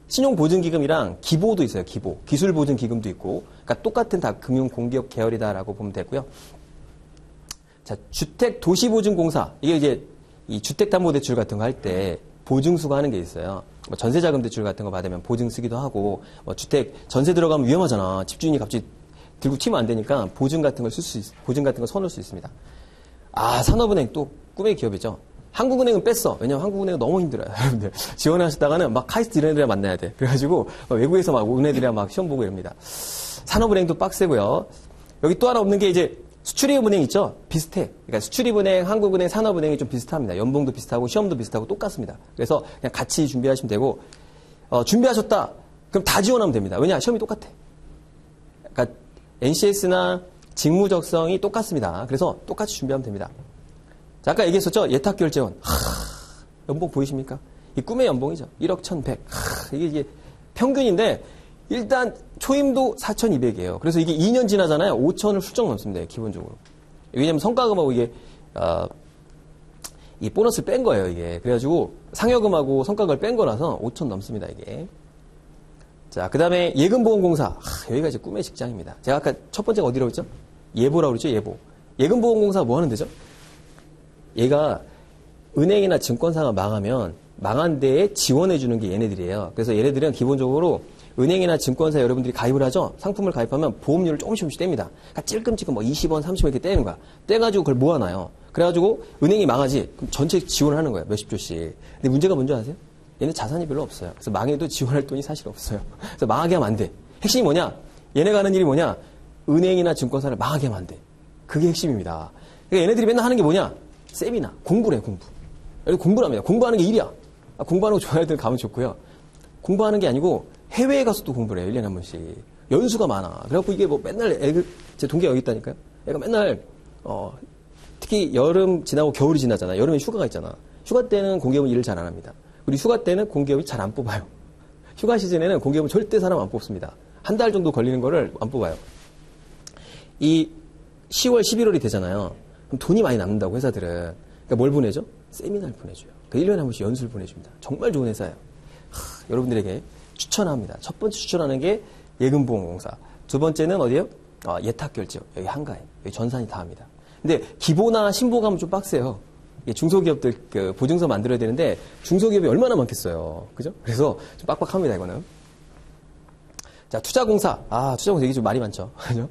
신용보증기금이랑 기보도 있어요. 기보. 기술보증기금도 있고. 그러니까 똑같은 다 금융공기업 계열이다라고 보면 되고요. 자, 주택도시보증공사. 이게 이제 이 주택담보대출 같은 거 할 때 보증수가 하는 게 있어요. 뭐 전세자금 대출 같은 거 받으면 보증 쓰기도 하고, 뭐 주택, 전세 들어가면 위험하잖아. 집주인이 갑자기 들고 튀면 안 되니까 보증 같은 걸 보증 같은 걸 서놓을 수 있습니다. 산업은행 또 꿈의 기업이죠. 한국은행은 뺐어. 왜냐면 한국은행은 너무 힘들어요. 여러분들. 지원하셨다가는 막 카이스트 이런 애들이랑 만나야 돼. 그래가지고 외국에서 막 온 애들이랑 막 시험 보고 이럽니다. 산업은행도 빡세고요. 여기 또 하나 없는 게 이제 수출입은행 있죠? 비슷해. 그러니까 수출입은행, 한국은행, 산업은행이 좀 비슷합니다. 연봉도 비슷하고 시험도 비슷하고 똑같습니다. 그래서 그냥 같이 준비하시면 되고, 준비하셨다. 그럼 다 지원하면 됩니다. 왜냐? 시험이 똑같아. 그러니까 NCS나 직무적성이 똑같습니다. 그래서 똑같이 준비하면 됩니다. 자, 아까 얘기했었죠? 예탁결제원. 연봉 보이십니까? 이 꿈의 연봉이죠. 1억 1,100. 이게 평균인데, 일단 초임도 4,200이에요. 그래서 이게 2년 지나잖아요. 5,000을 훌쩍 넘습니다. 기본적으로. 왜냐면 성과금하고 이게 이 보너스를 뺀 거예요. 이게. 그래가지고 상여금하고 성과금을 뺀 거라서 5,000 넘습니다. 이게. 자, 그 다음에 예금보험공사. 여기가 이제 꿈의 직장입니다. 제가 아까 첫 번째가 어디라고 했죠? 예보라고 그랬죠? 예보. 예금보험공사 뭐 하는 데죠? 얘가 은행이나 증권사가 망하면 망한 데에 지원해 주는 게 얘네들이에요. 그래서 얘네들은 기본적으로 은행이나 증권사 여러분들이 가입을 하죠? 상품을 가입하면 보험료를 조금씩 뗍니다. 그러니까 찔끔찔끔 뭐 20원, 30원 이렇게 떼는 거야. 떼가지고 그걸 모아놔요. 그래가지고 은행이 망하지? 그럼 전체 지원을 하는 거예요. 몇십 조씩. 근데 문제가 뭔지 아세요? 얘는 자산이 별로 없어요. 그래서 망해도 지원할 돈이 사실 없어요. 그래서 망하게 하면 안 돼. 핵심이 뭐냐? 얘네가 하는 일이 뭐냐? 은행이나 증권사를 망하게 하면 안 돼. 그게 핵심입니다. 그러니까 얘네들이 맨날 하는 게 뭐냐? 세미나. 공부를 해, 공부. 여기 공부를 합니다. 공부하는 게 일이야. 공부하는 거 좋아하는 애들 가면 좋고요. 공부하는 게 아니고 해외에 가서 또 공부를 해요. 1년에 한 번씩. 연수가 많아. 그래갖고 이게 뭐 맨날 제 동기가 여기 있다니까요. 애가 맨날, 특히 여름 지나고 겨울이 지나잖아. 여름에 휴가가 있잖아. 휴가 때는 공기업은 일을 잘 안 합니다. 우리 휴가 때는 공기업이 잘 안 뽑아요. 휴가 시즌에는 공기업은 절대 사람 안 뽑습니다. 한 달 정도 걸리는 거를 안 뽑아요. 이 10월, 11월이 되잖아요. 그럼 돈이 많이 남는다고 회사들은. 그러니까 뭘 보내죠? 세미나를 보내줘요. 그 1년에 한 번씩 연수를 보내줍니다. 정말 좋은 회사예요. 여러분들에게 추천합니다. 첫 번째 추천하는 게 예금보험공사. 두 번째는 어디예요? 예탁결제요. 여기 한가해. 여기 전산이 다 합니다. 근데 기보나 신보 가면 좀 빡세요. 중소기업들 그 보증서 만들어야 되는데 중소기업이 얼마나 많겠어요. 그죠? 그래서 좀 빡빡합니다, 이거는. 자, 투자공사. 투자공사 얘기 좀 말이 많죠. 그죠?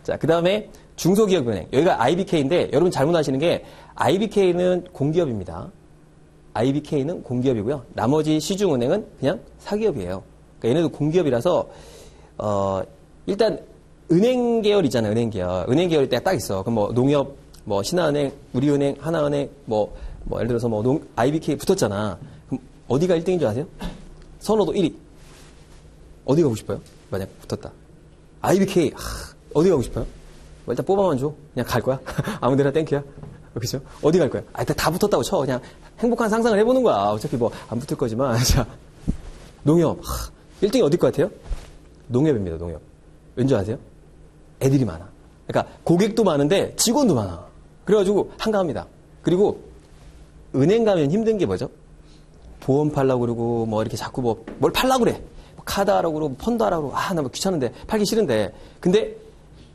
자, 그 다음에 중소기업은행. 여기가 IBK인데 여러분 잘못 아시는 게 IBK는 공기업입니다. IBK는 공기업이고요. 나머지 시중은행은 그냥 사기업이에요. 그러니까 얘네도 공기업이라서 일단 은행 계열 있잖아요. 은행 계열. 은행 계열이 딱 있어. 그럼 뭐 농협, 뭐 신한은행, 우리은행, 하나은행, 뭐 예를 들어서 뭐 IBK 붙었잖아. 그럼 어디가 1등인 줄 아세요? 선호도 1위. 어디 가고 싶어요? 만약 붙었다. IBK. 어디 가고 싶어요? 뭐 일단 뽑아만 줘. 그냥 갈 거야? 아무 데나 땡큐야. 그렇죠? 어디 갈 거야? 일단 다 붙었다고 쳐. 그냥 행복한 상상을 해보는 거야. 어차피 뭐 안 붙을 거지만. 자, 농협. 1등이 어딜 것 같아요? 농협입니다. 농협. 왠지 아세요? 애들이 많아. 그러니까 고객도 많은데 직원도 많아. 그래가지고 한가합니다. 그리고 은행 가면 힘든 게 뭐죠? 보험 팔라고 그러고 뭐 이렇게 자꾸 뭘 팔라고 그래. 뭐 카드 하라고 그러고 펀드 하라고 그러고 나 뭐 귀찮은데 팔기 싫은데. 근데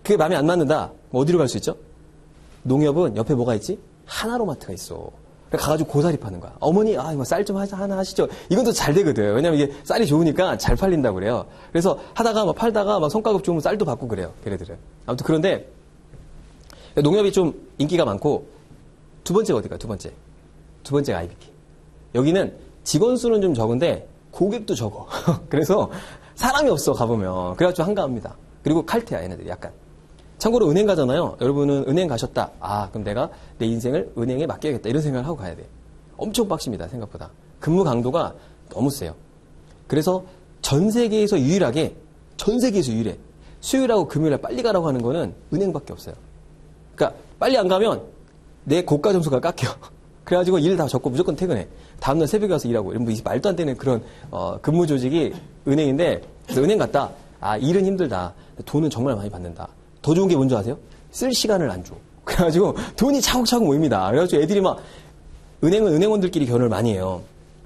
그게 마음에 안 맞는다. 뭐 어디로 갈 수 있죠? 농협은 옆에 뭐가 있지? 하나로마트가 있어. 가가지고 고사리 파는 거야. 어머니, 이거 쌀 좀 하나 하시죠. 이건 또 잘 되거든. 왜냐면 이게 쌀이 좋으니까 잘 팔린다고 그래요. 그래서 하다가 막 팔다가 막 성과급 좋으면 쌀도 받고 그래요. 걔네들은. 아무튼 그런데 농협이 좀 인기가 많고 두 번째가 어디가? 두 번째가 IBK. 여기는 직원 수는 좀 적은데 고객도 적어. 그래서 사람이 없어 가보면. 그래가지고 한가합니다. 그리고 칼퇴야 얘네들이 약간. 참고로 은행 가잖아요. 여러분은 은행 가셨다. 그럼 내가 내 인생을 은행에 맡겨야겠다. 이런 생각을 하고 가야 돼. 엄청 빡십니다. 생각보다. 근무 강도가 너무 세요. 그래서 전 세계에서 유일해. 수요일하고 금요일에 빨리 가라고 하는 거는 은행밖에 없어요. 그러니까 빨리 안 가면 내 고가 점수가 깎여. 그래가지고 일 다 접고 무조건 퇴근해. 다음날 새벽에 와서 일하고. 이런 뭐 말도 안 되는 그런, 근무 조직이 은행인데, 그래서 은행 갔다. 아, 일은 힘들다. 돈은 정말 많이 받는다. 더 좋은 게 뭔지 아세요? 쓸 시간을 안 줘. 그래가지고 돈이 차곡차곡 모입니다. 그래가지고 애들이 막, 은행은 은행원들끼리 결혼을 많이 해요.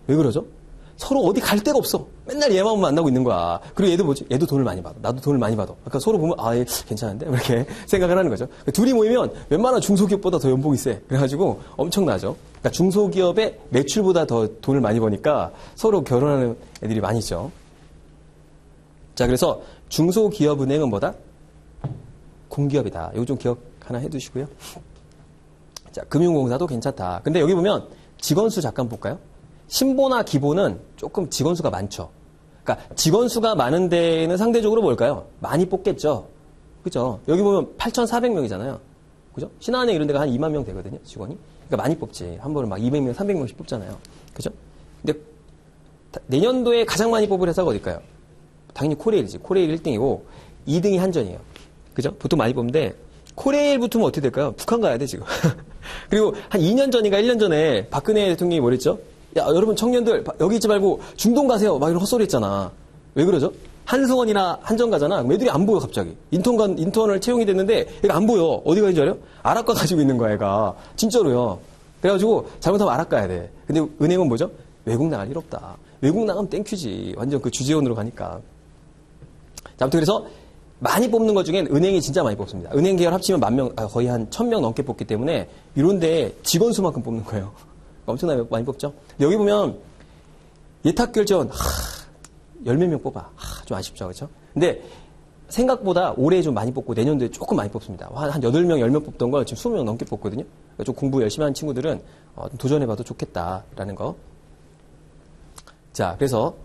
왜 그러죠? 서로 어디 갈 데가 없어. 맨날 얘만 만나고 있는 거야. 그리고 얘도 뭐지? 얘도 돈을 많이 받아. 나도 돈을 많이 받아. 그러니까 서로 보면, 아, 얘 괜찮은데? 이렇게 생각을 하는 거죠. 둘이 모이면 웬만한 중소기업보다 더 연봉이 세. 그래가지고 엄청나죠. 그러니까 중소기업의 매출보다 더 돈을 많이 버니까 서로 결혼하는 애들이 많이 있죠. 자, 그래서 중소기업은행은 뭐다? 공기업이다. 이거 좀 기억 하나 해두시고요. 자, 금융공사도 괜찮다. 근데 여기 보면 직원 수 잠깐 볼까요? 신보나 기보는 조금 직원 수가 많죠. 그러니까 직원 수가 많은 데는 상대적으로 뭘까요? 많이 뽑겠죠. 그죠? 여기 보면 8,400명이잖아요. 그죠? 신한은행 이런 데가 한 2만 명 되거든요, 직원이. 그러니까 많이 뽑지. 한 번에 막 200명, 300명씩 뽑잖아요. 그죠? 근데 내년도에 가장 많이 뽑을 회사가 어딜까요? 당연히 코레일이지. 코레일 1등이고 2등이 한전이에요. 그죠? 보통 많이 뽑는데 코레일 붙으면 어떻게 될까요? 북한 가야 돼, 지금. 그리고 한 2년 전인가 1년 전에 박근혜 대통령이 뭐랬죠? 야, 여러분 청년들 여기 있지 말고 중동 가세요. 막 이런 헛소리 했잖아. 왜 그러죠? 한승원이나 한전 가잖아. 애들이 안 보여 갑자기. 인턴을 채용이 됐는데 얘가 안 보여. 어디 가는 줄 알아요? 아랍가 가지고 있는 거야, 얘가. 진짜로요. 그래가지고 잘못하면 아랍 가야 돼. 근데 은행은 뭐죠? 외국 나갈 일 없다. 외국 나가면 땡큐지. 완전 그 주재원으로 가니까. 자, 아무튼 그래서 많이 뽑는 것 중엔 은행이 진짜 많이 뽑습니다. 은행 계열 합치면 10,000명, 거의 한 1,000명 넘게 뽑기 때문에 이런데 직원 수만큼 뽑는 거예요. 엄청나게 많이 뽑죠. 근데 여기 보면 예탁결제원 10몇 명 뽑아. 좀 아쉽죠, 그렇죠? 근데 생각보다 올해 좀 많이 뽑고 내년도에 조금 많이 뽑습니다. 한 8명, 10명 뽑던 걸 지금 20명 넘게 뽑거든요. 그러니까 좀 공부 열심히 하는 친구들은 좀 도전해봐도 좋겠다라는 거. 자, 그래서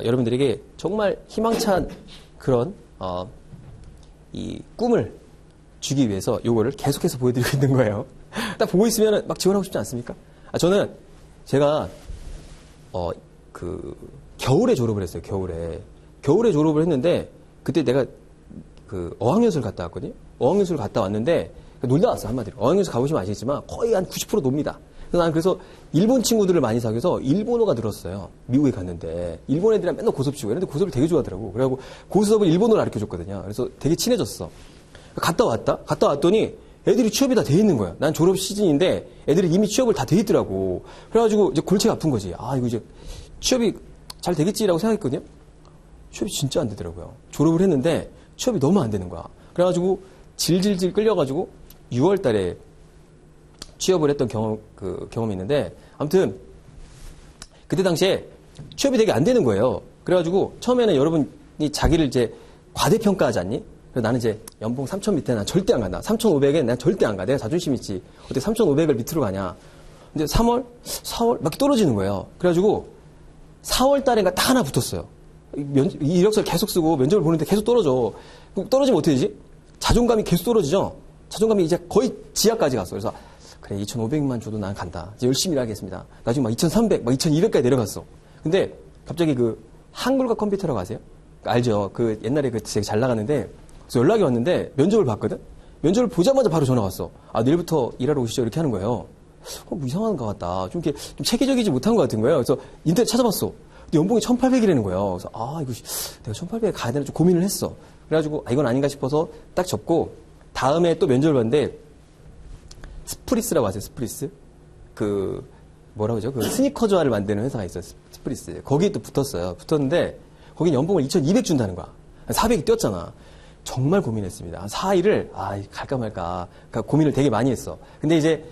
여러분들에게 정말 희망찬 그런 이 꿈을 주기 위해서 요거를 계속해서 보여드리고 있는 거예요. 딱 보고 있으면 막 지원하고 싶지 않습니까? 저는 제가 겨울에 졸업을 했어요. 겨울에 졸업을 했는데 그때 내가 그 어학연수를 갔다 왔거든요. 어학연수를 갔다 왔는데 놀다 왔어, 한마디로. 어학연수 가보시면 아시겠지만 거의 한 90% 놉니다. 그래서 일본 친구들을 많이 사귀어서 일본어가 늘었어요. 미국에 갔는데 일본 애들이랑 맨날 고섭 치고 이런데 고섭을 되게 좋아하더라고. 그래갖고 고섭을 일본어를 가르쳐줬거든요. 그래서 되게 친해졌어. 갔다 왔더니 애들이 취업이 다 돼 있는 거야. 난 졸업 시즌인데 애들이 이미 취업을 다 돼 있더라고. 그래가지고 이제 골치가 아픈 거지. 이거 이제 취업이 잘 되겠지라고 생각했거든요. 취업이 진짜 안 되더라고요. 졸업을 했는데 취업이 너무 안 되는 거야. 그래가지고 질질질 끌려가지고 6월 달에 취업을 했던 경험이 있는데, 아무튼, 그때 당시에 취업이 되게 안 되는 거예요. 그래가지고, 처음에는 여러분이 자기를 이제 과대평가하지 않니? 그래서 나는 이제 연봉 3,000 밑에 난 절대 안 간다. 3,500엔 난 절대 안 가. 내가 자존심 있지. 어떻게 3,500을 밑으로 가냐. 근데 3월, 4월 막 떨어지는 거예요. 그래가지고, 4월 달인가 딱 하나 붙었어요. 이력서를 계속 쓰고 면접을 보는데 계속 떨어져. 그럼 떨어지면 어떻게 되지? 자존감이 계속 떨어지죠? 자존감이 이제 거의 지하까지 갔어. 그래서, 그래, 2,500만 줘도 난 간다. 이제 열심히 일하겠습니다. 나중에 막 2,300, 막 2,200까지 내려갔어. 근데 갑자기 한글과 컴퓨터라고 아세요? 알죠? 옛날에 되게 잘 나갔는데, 그래서 연락이 왔는데 면접을 봤거든? 면접을 보자마자 바로 전화 왔어. 내일부터 일하러 오시죠. 이렇게 하는 거예요. 뭐 이상한 것 같다. 좀 체계적이지 못한 것 같은 거예요. 그래서 인터넷 찾아봤어. 근데 연봉이 1,800이라는 거예요. 그래서 이거 내가 1,800에 가야 되나 좀 고민을 했어. 그래가지고 이건 아닌가 싶어서 딱 접고 다음에 또 면접을 봤는데 스프리스라고 아세요? 스프리스? 뭐라고 하죠? 스니커즈화를 만드는 회사가 있어요. 스프리스. 거기에 또 붙었어요. 붙었는데, 거긴 연봉을 2,200 준다는 거야. 400이 뛰었잖아. 정말 고민했습니다. 한 4일을, 갈까 말까. 그러니까 고민을 되게 많이 했어. 근데 이제,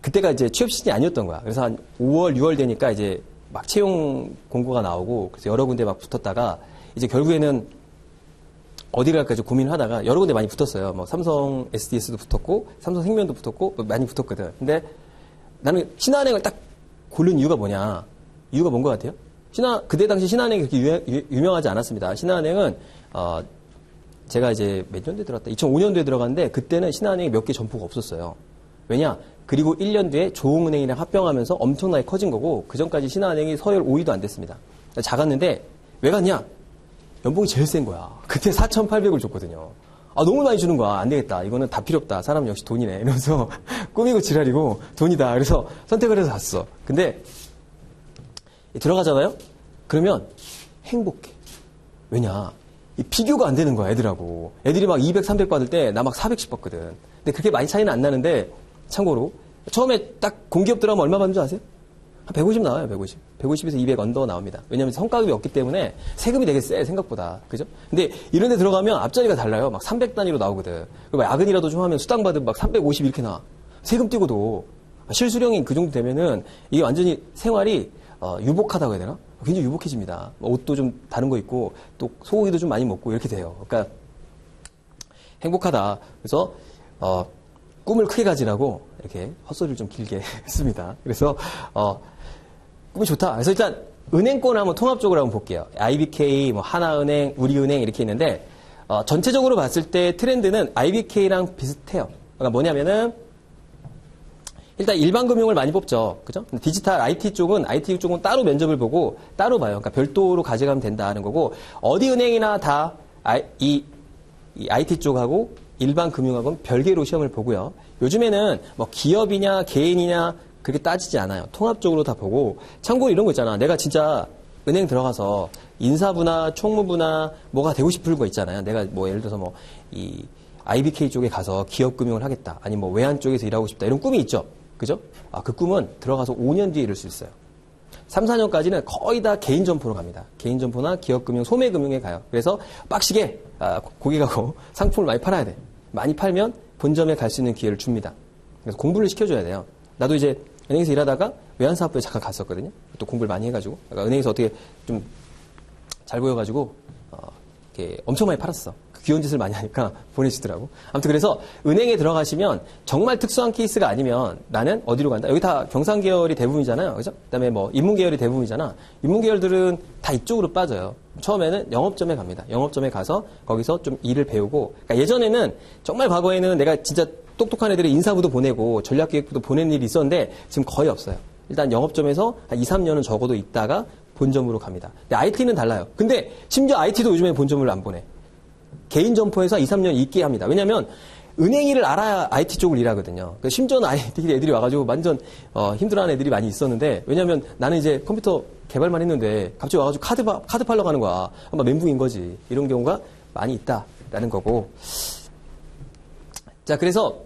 그때가 이제 취업 시즌이 아니었던 거야. 그래서 한 5월, 6월 되니까 이제 막 채용 공고가 나오고, 그래서 여러 군데 막 붙었다가, 이제 결국에는 어디 갈까 좀 고민을 하다가 여러 군데 많이 붙었어요. 뭐 삼성 SDS도 붙었고 삼성생명도 붙었고 많이 붙었거든. 근데 나는 신한은행을 딱 고른 이유가 뭐냐? 이유가 뭔 것 같아요? 그때 당시 신한은행이 그렇게 유명하지 않았습니다. 신한은행은 제가 이제 몇 년도에 들어갔다? 2005년도에 들어갔는데 그때는 신한은행이 몇 개 점포가 없었어요. 왜냐? 그리고 1년 뒤에 조흥은행이랑 합병하면서 엄청나게 커진 거고 그 전까지 신한은행이 서열 5위도 안 됐습니다. 작았는데 왜 갔냐? 연봉이 제일 센 거야. 그때 4,800을 줬거든요. 너무 많이 주는 거야. 안 되겠다. 이거는 다 필요 없다. 사람 역시 돈이네. 이러면서 꾸미고 지랄이고 돈이다. 그래서 선택을 해서 샀어. 근데 들어가잖아요? 그러면 행복해. 왜냐? 이 비교가 안 되는 거야, 애들하고. 애들이 막 200, 300 받을 때 나 막 400씩 받거든. 근데 그렇게 많이 차이는 안 나는데 참고로 처음에 딱 공기업 들어가면 얼마 받는 줄 아세요? 한 150 나와요, 150. 150에서 200 언더 나옵니다. 왜냐면 성과급이 없기 때문에 세금이 되게 세, 생각보다. 그죠? 근데 이런 데 들어가면 앞자리가 달라요. 막 300 단위로 나오거든. 그리고 야근이라도 좀 하면 수당 받으면 막 350 이렇게 나와. 세금 띄고도. 실수령이 그 정도 되면은 이게 완전히 생활이 유복하다고 해야 되나? 굉장히 유복해집니다. 옷도 좀 다른 거 입고 또 소고기도 좀 많이 먹고 이렇게 돼요. 그러니까 행복하다. 그래서 꿈을 크게 가지라고 이렇게 헛소리를 좀 길게 했습니다. 그래서 꿈이 좋다. 그래서 일단 은행권을 한번 통합적으로 한번 볼게요. IBK, 뭐 하나은행, 우리은행 이렇게 있는데 전체적으로 봤을 때 트렌드는 IBK랑 비슷해요. 그러니까 뭐냐면은 일단 일반 금융을 많이 뽑죠. 그죠? 디지털 IT 쪽은 따로 면접을 보고 따로 봐요. 그러니까 별도로 가져가면 된다는 거고 어디 은행이나 다 이 IT 쪽하고 일반 금융하고는 별개로 시험을 보고요. 요즘에는 뭐 기업이냐 개인이냐 그렇게 따지지 않아요. 통합적으로 다 보고 참고로 이런 거 있잖아. 내가 진짜 은행 들어가서 인사부나 총무부나 뭐가 되고 싶은 거 있잖아요. 내가 뭐 예를 들어서 뭐 이 IBK 쪽에 가서 기업 금융을 하겠다. 아니 뭐 외환 쪽에서 일하고 싶다. 이런 꿈이 있죠. 그죠? 그 꿈은 들어가서 5년 뒤에 이룰 수 있어요. 3, 4년까지는 거의 다 개인 점포로 갑니다. 개인 점포나 기업 금융, 소매 금융에 가요. 그래서 빡시게 고객하고 상품을 많이 팔아야 돼. 많이 팔면 본점에 갈 수 있는 기회를 줍니다. 그래서 공부를 시켜줘야 돼요. 나도 이제 은행에서 일하다가 외환사업부에 잠깐 갔었거든요. 또 공부를 많이 해가지고. 그러니까 은행에서 어떻게 좀 잘 보여가지고, 이렇게 엄청 많이 팔았어. 귀여운 짓을 많이 하니까 보내주더라고. 아무튼 그래서 은행에 들어가시면 정말 특수한 케이스가 아니면 나는 어디로 간다? 여기 다 경상 계열이 대부분이잖아요. 그죠? 그 다음에 뭐 인문 계열이 대부분이잖아. 인문 계열들은 다 이쪽으로 빠져요. 처음에는 영업점에 갑니다. 영업점에 가서 거기서 좀 일을 배우고. 그러니까 예전에는 정말 과거에는 내가 진짜 똑똑한 애들이 인사부도 보내고 전략기획부도 보낸 일이 있었는데 지금 거의 없어요. 일단 영업점에서 한 2, 3년은 적어도 있다가 본점으로 갑니다. 근데 IT는 달라요. 근데 심지어 IT도 요즘에 본점을 안 보내. 개인 점포에서 2, 3년 있게 합니다. 왜냐하면 은행 일을 알아야 IT 쪽을 일하거든요. 그러니까 심지어는 IT 애들이 와가지고 완전 힘들어하는 애들이 많이 있었는데 왜냐하면 나는 이제 컴퓨터 개발만 했는데 갑자기 와가지고 카드 팔러 가는 거야. 아마 멘붕인 거지. 이런 경우가 많이 있다라는 거고. 자, 그래서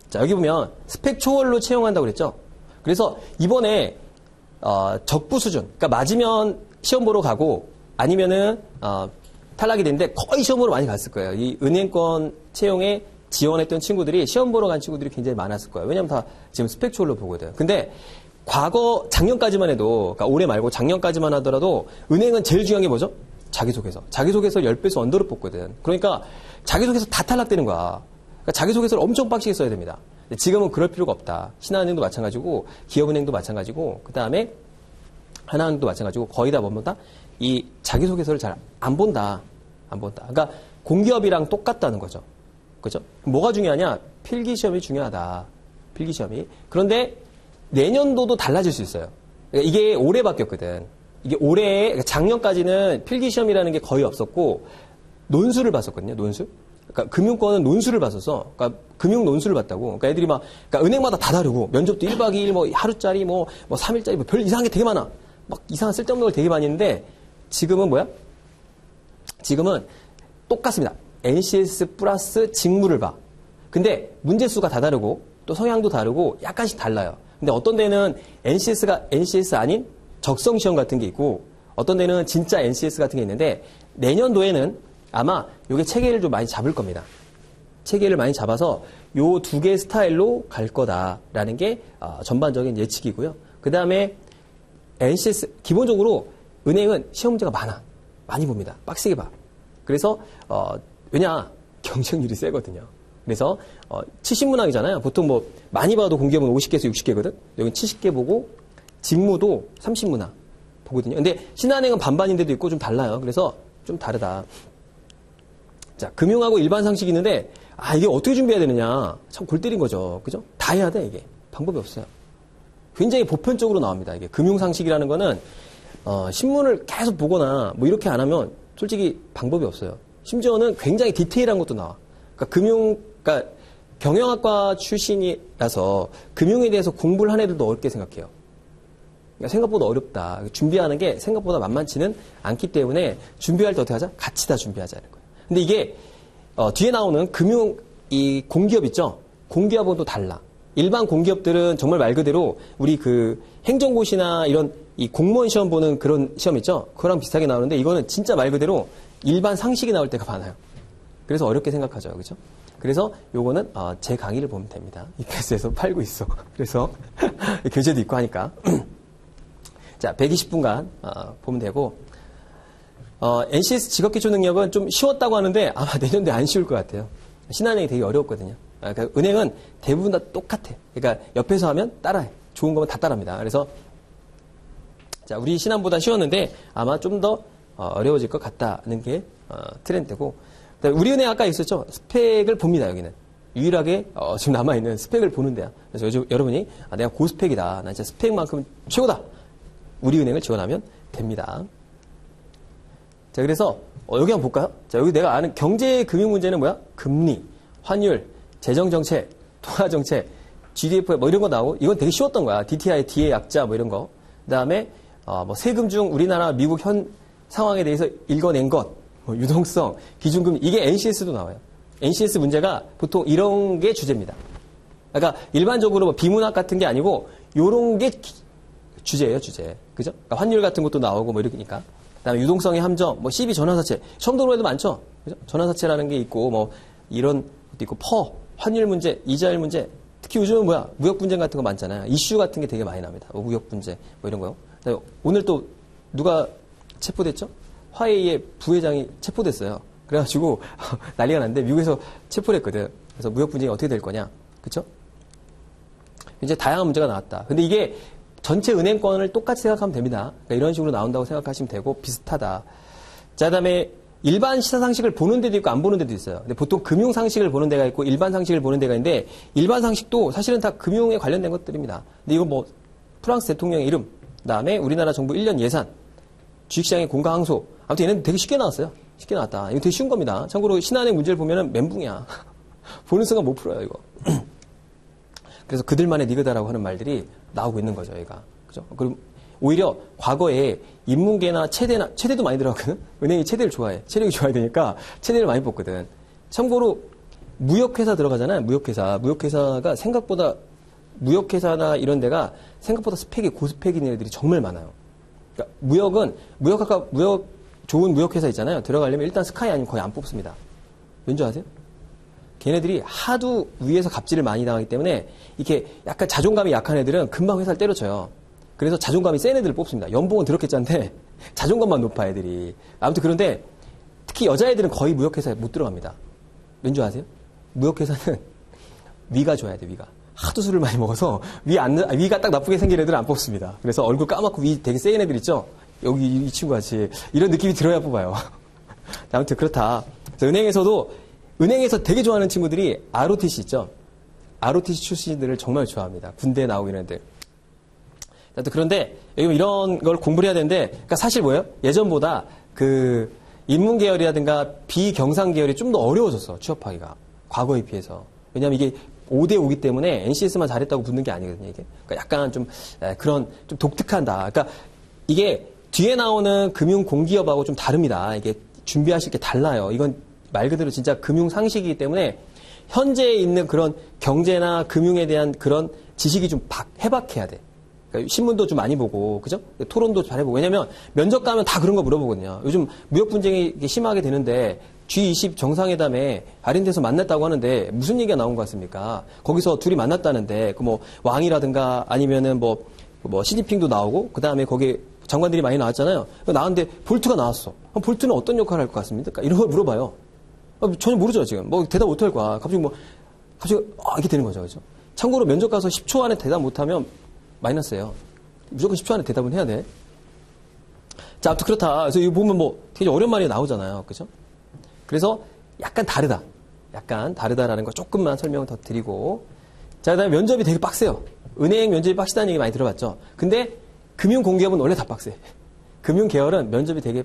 자 여기 보면 스펙 초월로 채용한다고 그랬죠. 그래서 이번에 적부 수준, 그러니까 맞으면 시험 보러 가고 아니면은 탈락이 됐는데 거의 시험 보러 많이 갔을 거예요. 이 은행권 채용에 지원했던 친구들이 시험 보러 간 친구들이 굉장히 많았을 거예요. 왜냐면 다 지금 스펙 초월로 보거든. 근데 과거 작년까지만 해도, 그러니까 올해 말고 작년까지만 하더라도 은행은 제일 중요한 게 뭐죠? 자기소개서. 자기소개서 10배수 언더로 뽑거든. 그러니까 자기소개서 다 탈락되는 거야. 그러니까 자기소개서를 엄청 빡시게 써야 됩니다. 지금은 그럴 필요가 없다. 신한은행도 마찬가지고 기업은행도 마찬가지고 그 다음에 하나은행도 마찬가지고 거의 다 뭐다? 이 자기소개서를 잘 안 본다. 안 본다. 그러니까 공기업이랑 똑같다는 거죠. 그죠? 뭐가 중요하냐? 필기시험이 중요하다. 필기시험이. 그런데 내년도도 달라질 수 있어요. 그러니까 이게 올해 바뀌었거든. 이게 올해, 그러니까 작년까지는 필기시험이라는 게 거의 없었고 논술을 봤었거든요. 논술. 그러니까 금융권은 논술을 봤었어. 그러니까 금융 논술을 봤다고. 그러니까 애들이 막, 그러니까 은행마다 다 다르고 면접도 1박 2일 뭐 하루짜리 뭐 3일짜리 뭐 별 이상한 게 되게 많아. 막 이상한 쓸데없는 걸 되게 많이 했는데 지금은 뭐야? 지금은 똑같습니다. NCS 플러스 직무를 봐. 근데 문제수가 다 다르고 또 성향도 다르고 약간씩 달라요. 근데 어떤 데는 NCS가 NCS 아닌 적성 시험 같은 게 있고 어떤 데는 진짜 NCS 같은 게 있는데 내년도에는 아마 요게 체계를 좀 많이 잡을 겁니다. 체계를 많이 잡아서 요 두 개의 스타일로 갈 거다라는 게 전반적인 예측이고요. 그 다음에 NCS 기본적으로 은행은 시험 문제가 많이 봅니다. 빡세게 봐. 그래서 왜냐 경쟁률이 세거든요. 그래서 70문항이잖아요. 보통 뭐 많이 봐도 공기업은 50개에서 60개거든. 여기 70개 보고 직무도 30문항 보거든요. 근데 신한은행은 반반인데도 있고 좀 달라요. 그래서 좀 다르다. 자, 금융하고 일반 상식이 있는데 이게 어떻게 준비해야 되느냐. 참 골 때린 거죠. 그죠? 다 해야 돼, 이게. 방법이 없어요. 굉장히 보편적으로 나옵니다. 이게 금융 상식이라는 거는 신문을 계속 보거나 뭐 이렇게 안 하면 솔직히 방법이 없어요. 심지어는 굉장히 디테일한 것도 나와. 그러니까 경영학과 출신이라서 금융에 대해서 공부를 한 애들도 어렵게 생각해요. 그러니까 생각보다 어렵다. 준비하는 게 생각보다 만만치는 않기 때문에 준비할 때 어떻게 하자? 같이 다 준비하자는 거예요. 근데 이게 뒤에 나오는 이 공기업 있죠? 공기업은 또 달라. 일반 공기업들은 정말 말 그대로 우리 그 행정고시나 이런 이 공무원 시험 보는 그런 시험 있죠? 그거랑 비슷하게 나오는데 이거는 진짜 말 그대로 일반 상식이 나올 때가 많아요. 그래서 어렵게 생각하죠. 그죠? 그래서 요거는 제 강의를 보면 됩니다. 이패스에서 팔고 있어. 그래서 교재도 있고 하니까. 자, 120분간 보면 되고 NCS 직업기초능력은 좀 쉬웠다고 하는데 아마 내년도에 안 쉬울 것 같아요. 신한은행이 되게 어려웠거든요. 그러니까 은행은 대부분 다 똑같아. 그러니까 옆에서 하면 따라해. 좋은 거면 다 따라합니다. 그래서 자, 우리 신한보다 쉬웠는데 아마 좀 더 어려워질 것 같다는 게 트렌드고. 우리은행 아까 있었죠. 스펙을 봅니다. 여기는 유일하게 지금 남아있는 스펙을 보는 데야. 그래서 요즘 여러분이 내가 고스펙이다. 나 진짜 스펙만큼 최고다. 우리은행을 지원하면 됩니다. 자, 그래서 여기 한번 볼까요? 자, 여기 내가 아는 경제 금융 문제는 뭐야? 금리, 환율, 재정정책, 통화정책, GDP 뭐 이런 거 나오고 이건 되게 쉬웠던 거야. DTI, DA 약자 뭐 이런 거. 그다음에 뭐 세금 중 우리나라 미국 현 상황에 대해서 읽어낸 것, 뭐 유동성, 기준금 이게 NCS도 나와요. NCS 문제가 보통 이런 게 주제입니다. 그러니까 일반적으로 뭐 비문학 같은 게 아니고 요런 게 주제예요, 주제. 그죠? 그러니까 환율 같은 것도 나오고 뭐 이러니까. 그다음에 유동성의 함정, 뭐 CB 전환사채. 처음 들어본 애도 많죠? 그죠? 전환사채라는 게 있고 뭐 이런 것도 있고 환율 문제, 이자율 문제. 특히 요즘은 뭐야? 무역 분쟁 같은 거 많잖아요. 이슈 같은 게 되게 많이 납니다. 뭐 무역 분쟁 뭐 이런 거요. 오늘 또 누가 체포됐죠? 화웨이의 부회장이 체포됐어요. 그래가지고 난리가 났는데 미국에서 체포를 했거든. 그래서 무역 분쟁이 어떻게 될 거냐, 그렇죠? 이제 다양한 문제가 나왔다. 근데 이게 전체 은행권을 똑같이 생각하면 됩니다. 그러니까 이런 식으로 나온다고 생각하시면 되고 비슷하다. 자, 그다음에 일반 시사 상식을 보는 데도 있고 안 보는 데도 있어요. 근데 보통 금융 상식을 보는 데가 있고 일반 상식을 보는 데가 있는데 일반 상식도 사실은 다 금융에 관련된 것들입니다. 근데 이거 뭐 프랑스 대통령의 이름, 그다음에 우리나라 정부 1년 예산, 주식시장의 공가 항소. 아무튼 얘는 되게 쉽게 나왔어요. 쉽게 나왔다. 이거 되게 쉬운 겁니다. 참고로 신한은행 문제를 보면은 멘붕이야. 보는 순간 못 풀어요, 이거. 그래서 그들만의 리그다라고 하는 말들이 나오고 있는 거죠, 얘가. 그죠? 그리고 오히려 과거에 인문계나 체대도 많이 들어가거든? 은행이 체대를 좋아해. 체력이 좋아야 되니까 체대를 많이 뽑거든. 참고로 무역회사 들어가잖아요, 무역회사. 무역회사가 생각보다, 무역회사나 이런 데가 생각보다 스펙이 고스펙인 애들이 정말 많아요. 그러니까 무역 좋은 무역회사 있잖아요. 들어가려면 일단 스카이 아니면 거의 안 뽑습니다. 왠지 아세요? 걔네들이 하도 위에서 갑질을 많이 당하기 때문에 이렇게 약간 자존감이 약한 애들은 금방 회사를 때려쳐요. 그래서 자존감이 센 애들을 뽑습니다. 연봉은 더럽게 짠데 자존감만 높아 애들이. 아무튼 그런데 특히 여자애들은 거의 무역회사에 못 들어갑니다. 왠지 아세요? 무역회사는 위가 좋아야 돼, 위가. 하도 술을 많이 먹어서 위가 딱 나쁘게 생긴 애들은 안 뽑습니다. 그래서 얼굴 까맣고 위 되게 센 애들 있죠? 여기 이 친구 같이. 이런 느낌이 들어야 뽑아요. 아무튼 그렇다. 그래서 은행에서 되게 좋아하는 친구들이 ROTC 있죠? ROTC 출신들을 정말 좋아합니다. 군대에 나오고 이런 애들. 그런데 이런 걸 공부를 해야 되는데, 그러니까 사실 뭐예요? 예전보다 그 인문 계열이라든가 비경상 계열이 좀 더 어려워졌어, 취업하기가. 과거에 비해서. 왜냐하면 이게 5대5기 때문에 NCS만 잘했다고 붙는 게 아니거든요, 이게. 그러니까 약간 좀 그런 좀 독특한다. 그러니까 이게 뒤에 나오는 금융 공기업하고 좀 다릅니다. 이게 준비하실 게 달라요. 이건 말 그대로 진짜 금융 상식이기 때문에 현재에 있는 그런 경제나 금융에 대한 그런 지식이 좀 해박해야 돼. 그러니까 신문도 좀 많이 보고, 그죠? 토론도 잘 해보고. 왜냐면 면접 가면 다 그런 거 물어보거든요. 요즘 무역 분쟁이 심하게 되는데 G20 정상회담에 발인돼서 만났다고 하는데 무슨 얘기가 나온 것 같습니까? 거기서 둘이 만났다는데 그 뭐 왕이라든가 아니면은 뭐 시진핑도 나오고 그 다음에 거기 장관들이 많이 나왔잖아요. 나왔는데 볼트가 나왔어. 그럼 볼트는 어떤 역할을 할 것 같습니까? 이런 걸 물어봐요. 전혀 모르죠, 지금. 뭐 대답 못 할 거야. 갑자기 이렇게 되는 거죠, 그죠? 참고로 면접 가서 10초 안에 대답 못하면 마이너스예요. 무조건 10초 안에 대답은 해야 돼. 자, 아무튼 그렇다. 그래서 이거 보면 되게 어려운 말이 나오잖아요. 그죠? 그래서 약간 다르다. 약간 다르다라는 거 조금만 설명을 더 드리고. 자, 그 다음에 면접이 되게 빡세요. 은행 면접이 빡시다는 얘기 많이 들어봤죠? 근데 금융공기업은 원래 다 빡세. 금융계열은 면접이 되게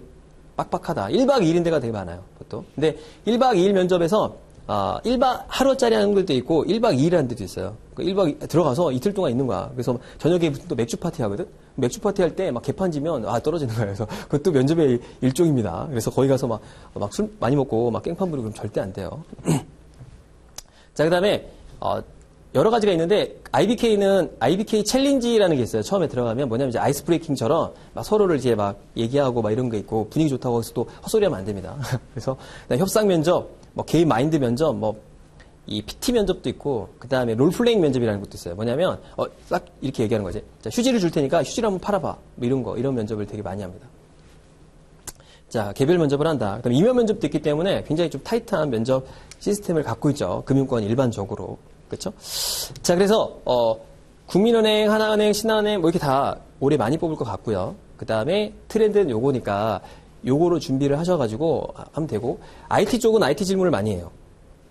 빡빡하다. 1박 2일인 데가 되게 많아요, 보통. 근데 1박 2일 면접에서 하루짜리 하는 것도 있고 1박 2일 하는 데도 있어요. 1박 들어가서 이틀 동안 있는 거야. 그래서 저녁에 또 맥주 파티 하거든? 맥주 파티 할 때 막 개판지면 떨어지는 거예요. 그래서 그것도 면접의 일종입니다. 그래서 거기 가서 막 술 많이 먹고 막 깽판 부리고 그러면 절대 안 돼요. 자, 그 다음에, 여러 가지가 있는데, IBK 챌린지라는 게 있어요. 처음에 들어가면 뭐냐면 이제 아이스 브레이킹처럼 막 서로를 이제 막 얘기하고 막 이런 게 있고 분위기 좋다고 해서 또 헛소리하면 안 됩니다. 그래서 협상 면접, 뭐 개인 마인드 면접, 뭐 이 PT 면접도 있고, 그 다음에 롤플레잉 면접이라는 것도 있어요. 뭐냐면, 딱 이렇게 얘기하는 거지. 자, 휴지를 줄 테니까 휴지를 한번 팔아봐. 뭐 이런 면접을 되게 많이 합니다. 자, 개별 면접을 한다. 그 다음에 임용 면접도 있기 때문에 굉장히 좀 타이트한 면접 시스템을 갖고 있죠. 금융권 일반적으로. 그렇죠? 자, 그래서 국민은행, 하나은행, 신한은행 뭐 이렇게 다 올해 많이 뽑을 것 같고요. 그 다음에 트렌드는 요거니까 요거로 준비를 하셔가지고 하면 되고, IT 쪽은 IT 질문을 많이 해요.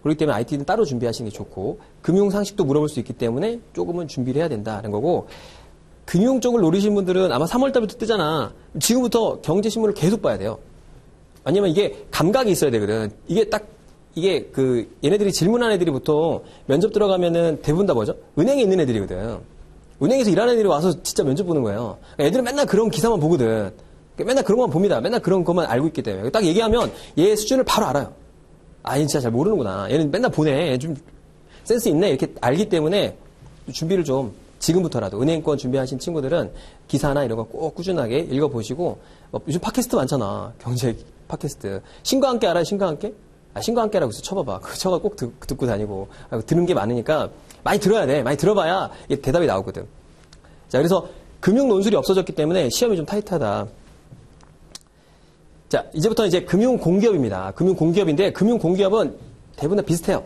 그렇기 때문에 IT는 따로 준비하시는 게 좋고, 금융 상식도 물어볼 수 있기 때문에 조금은 준비를 해야 된다는 거고, 금융 쪽을 노리신 분들은 아마 3월달부터 뜨잖아. 지금부터 경제신문을 계속 봐야 돼요. 왜냐면 이게 감각이 있어야 되거든. 얘네들이 질문한 애들이 보통 면접 들어가면은 대부분 다 뭐죠? 은행에 있는 애들이거든. 은행에서 일하는 애들이 와서 진짜 면접 보는 거예요. 애들은 맨날 그런 기사만 보거든. 맨날 그런 것만 봅니다. 맨날 그런 것만 알고 있기 때문에. 딱 얘기하면 얘 수준을 바로 알아요. 얘는 진짜 잘 모르는구나. 얘는 맨날 보네. 얘 좀 센스 있네. 이렇게 알기 때문에 준비를 좀 지금부터라도 은행권 준비하신 친구들은 기사나 이런 거 꼭 꾸준하게 읽어보시고, 요즘 팟캐스트 많잖아. 경제 팟캐스트. 신과 함께 알아요? 신과 함께? 신과 함께라고 해서 쳐봐봐. 그 쳐가 꼭 듣고 다니고. 들은 게 많으니까 많이 들어야 돼. 많이 들어봐야 대답이 나오거든. 자, 그래서 금융 논술이 없어졌기 때문에 시험이 좀 타이트하다. 자, 이제부터 이제 금융공기업입니다. 금융공기업인데, 금융공기업은 대부분 다 비슷해요.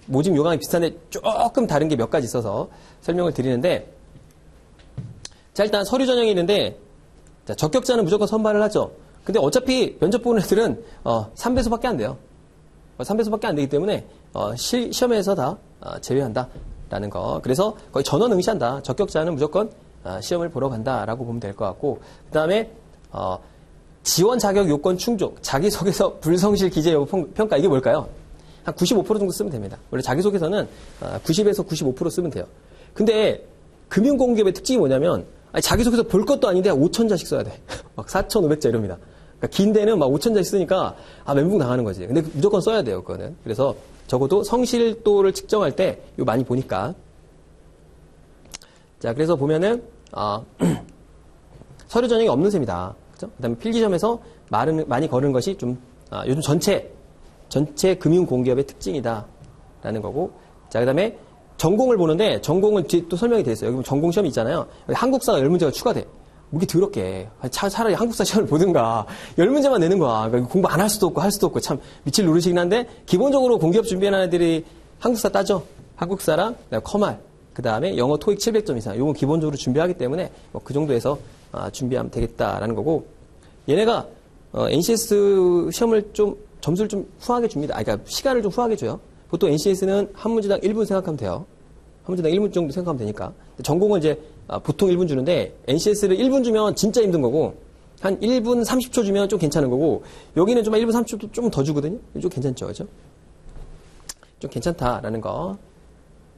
모집 요강이 비슷한데 조금 다른 게 몇 가지 있어서 설명을 드리는데, 자, 일단 서류 전형이 있는데, 자, 적격자는 무조건 선발을 하죠. 근데 어차피 면접 보는 애들은 3배수밖에 안 돼요. 3배수밖에 안 되기 때문에 시험에서 다 제외한다라는 거. 그래서 거의 전원 응시한다. 적격자는 무조건 시험을 보러 간다라고 보면 될 것 같고, 그 다음에 지원 자격 요건 충족, 자기소개서 불성실 기재 여부 평가, 이게 뭘까요? 한 95% 정도 쓰면 됩니다. 원래 자기소개서는 90에서 95% 쓰면 돼요. 근데 금융공기업의 특징이 뭐냐면, 자기소개서 볼 것도 아닌데 5,000자씩 써야 돼. 막 4,500자 이럽니다. 그러니까 긴 데는 막 5,000자씩 쓰니까 멘붕 당하는 거지. 근데 무조건 써야 돼요, 그거는. 그래서 적어도 성실도를 측정할 때 이거 많이 보니까. 자, 그래서 보면은 서류 전형이 없는 셈이다. 그죠? 그다음에 필기시험에서 많이 거는 것이 좀 요즘 전체 금융공기업의 특징이다라는 거고. 자, 그다음에 전공을 보는데, 전공은 뒤에 또 설명이 돼 있어요. 여기 전공 시험이 있잖아요. 여기 한국사가 10문제가 추가돼. 이게 더럽게. 차라리 한국사 시험을 보든가 10문제만 내는 거야. 그러니까 공부 안 할 수도 없고 할 수도 없고 참 미칠 노릇이긴 한데, 기본적으로 공기업 준비하는 애들이 한국사 따죠. 한국사랑 커말, 그 다음에 영어 토익 700점 이상, 이건 기본적으로 준비하기 때문에 그 정도에서 준비하면 되겠다라는 거고, 얘네가 NCS 시험을 좀 점수를 좀 후하게 줍니다. 그러니까 시간을 좀 후하게 줘요. 보통 NCS는 한 문제당 1분 생각하면 돼요. 한 문제당 1분 정도 생각하면 되니까. 전공은 이제 보통 1분 주는데, NCS를 1분 주면 진짜 힘든 거고, 한 1분 30초 주면 좀 괜찮은 거고, 여기는 좀 1분 30초 좀 더 주거든요. 좀 괜찮죠, 그죠? 좀 괜찮다라는 거.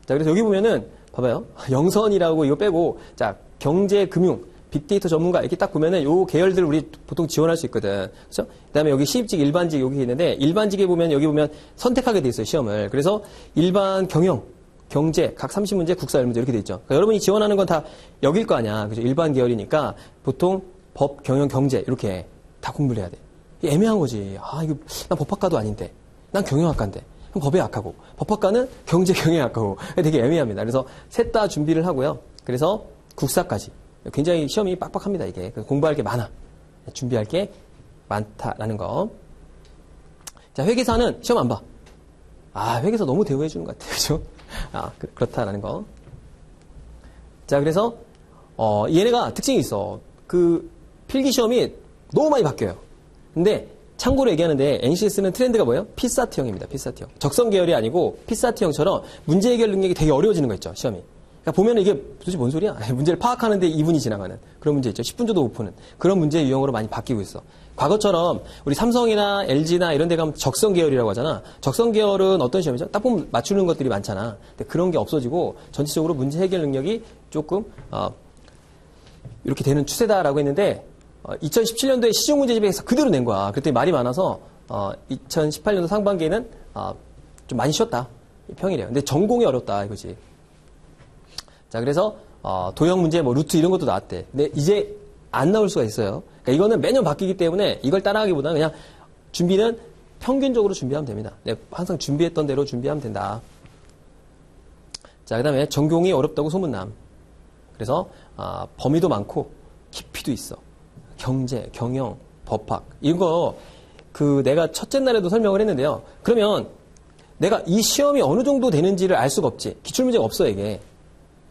자, 그래서 여기 보면은 봐봐요. 영선이라고 이거 빼고, 자, 경제, 금융, 빅데이터 전문가 이렇게 딱 보면은 요 계열들 우리 보통 지원할 수 있거든. 그렇죠? 그다음에 여기 시입직, 일반직 여기 있는데, 일반직에 보면 여기 보면 선택하게 돼 있어요, 시험을. 그래서 일반 경영, 경제 각 30문제, 국사 10문제 이렇게 돼 있죠. 그러니까 여러분이 지원하는 건 다 여길 거 아니야. 그죠? 일반 계열이니까 보통 법, 경영, 경제 이렇게 다 공부를 해야 돼. 이게 애매한 거지. 이거 난 법학과도 아닌데, 난 경영학과인데. 그럼 법에 약하고, 법학과는 경제, 경영에 약하고. 되게 애매합니다. 그래서 셋 다 준비를 하고요. 그래서 국사까지. 굉장히 시험이 빡빡합니다, 이게. 공부할 게 많아. 준비할 게 많다라는 거. 자, 회계사는 시험 안 봐. 회계사 너무 대우해주는 것 같아요. 그죠? 그렇다라는 거. 자, 그래서, 얘네가 특징이 있어. 필기 시험이 너무 많이 바뀌어요. 근데, 참고로 얘기하는데, NCS는 트렌드가 뭐예요? 피사트형입니다, 피사트형. 적성 계열이 아니고, 피사트형처럼 문제 해결 능력이 되게 어려워지는 거 있죠, 시험이. 그러니까 보면은 이게 도대체 뭔 소리야? 문제를 파악하는데 2분이 지나가는 그런 문제 있죠. 10분 정도 못 푸는 그런 문제 유형으로 많이 바뀌고 있어. 과거처럼 우리 삼성이나 LG나 이런 데 가면 적성 계열이라고 하잖아. 적성 계열은 어떤 시험이죠? 딱 보면 맞추는 것들이 많잖아. 근데 그런 게 없어지고 전체적으로 문제 해결 능력이 조금 이렇게 되는 추세다라고 했는데 2017년도에 시중문제집에서 그대로 낸 거야. 그랬더니 말이 많아서 2018년도 상반기에는 좀 많이 쉬었다. 평이래요. 근데 전공이 어렵다 이거지. 자, 그래서 도형 문제, 뭐 루트 이런 것도 나왔대. 근데 이제 안 나올 수가 있어요. 그러니까 이거는 매년 바뀌기 때문에 이걸 따라가기보다는 그냥 준비는 평균적으로 준비하면 됩니다. 네, 항상 준비했던 대로 준비하면 된다. 자, 그다음에 전공이 어렵다고 소문남. 그래서 범위도 많고 깊이도 있어. 경제, 경영, 법학 이거 내가 첫째 날에도 설명을 했는데요. 그러면 내가 이 시험이 어느 정도 되는지를 알 수가 없지. 기출문제가 없어 이게.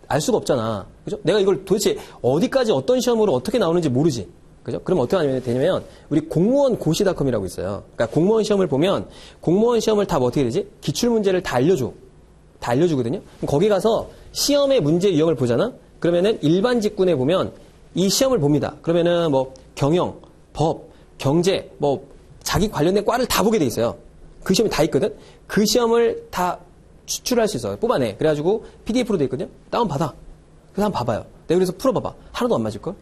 알 수가 없잖아. 그죠? 내가 이걸 도대체 어디까지 어떤 시험으로 어떻게 나오는지 모르지. 그죠? 그럼 어떻게 하면 되냐면 우리 공무원 고시닷컴이라고 있어요. 그러니까 공무원 시험을 보면 공무원 시험을 다 뭐 어떻게 되지? 기출문제를 다 알려줘. 다 알려주거든요. 그럼 거기 가서 시험의 문제 유형을 보잖아. 그러면은 일반 직군에 보면 이 시험을 봅니다. 그러면은 뭐 경영, 법, 경제, 뭐 자기 관련된 과를 다 보게 돼 있어요. 그 시험이 다 있거든. 그 시험을 다 추출할 수 있어요. 뽑아내. 그래가지고 PDF로 돼 있거든요. 다운받아. 그래서 한번 봐봐요. 내가 그래서 풀어봐봐. 하나도 안 맞을걸?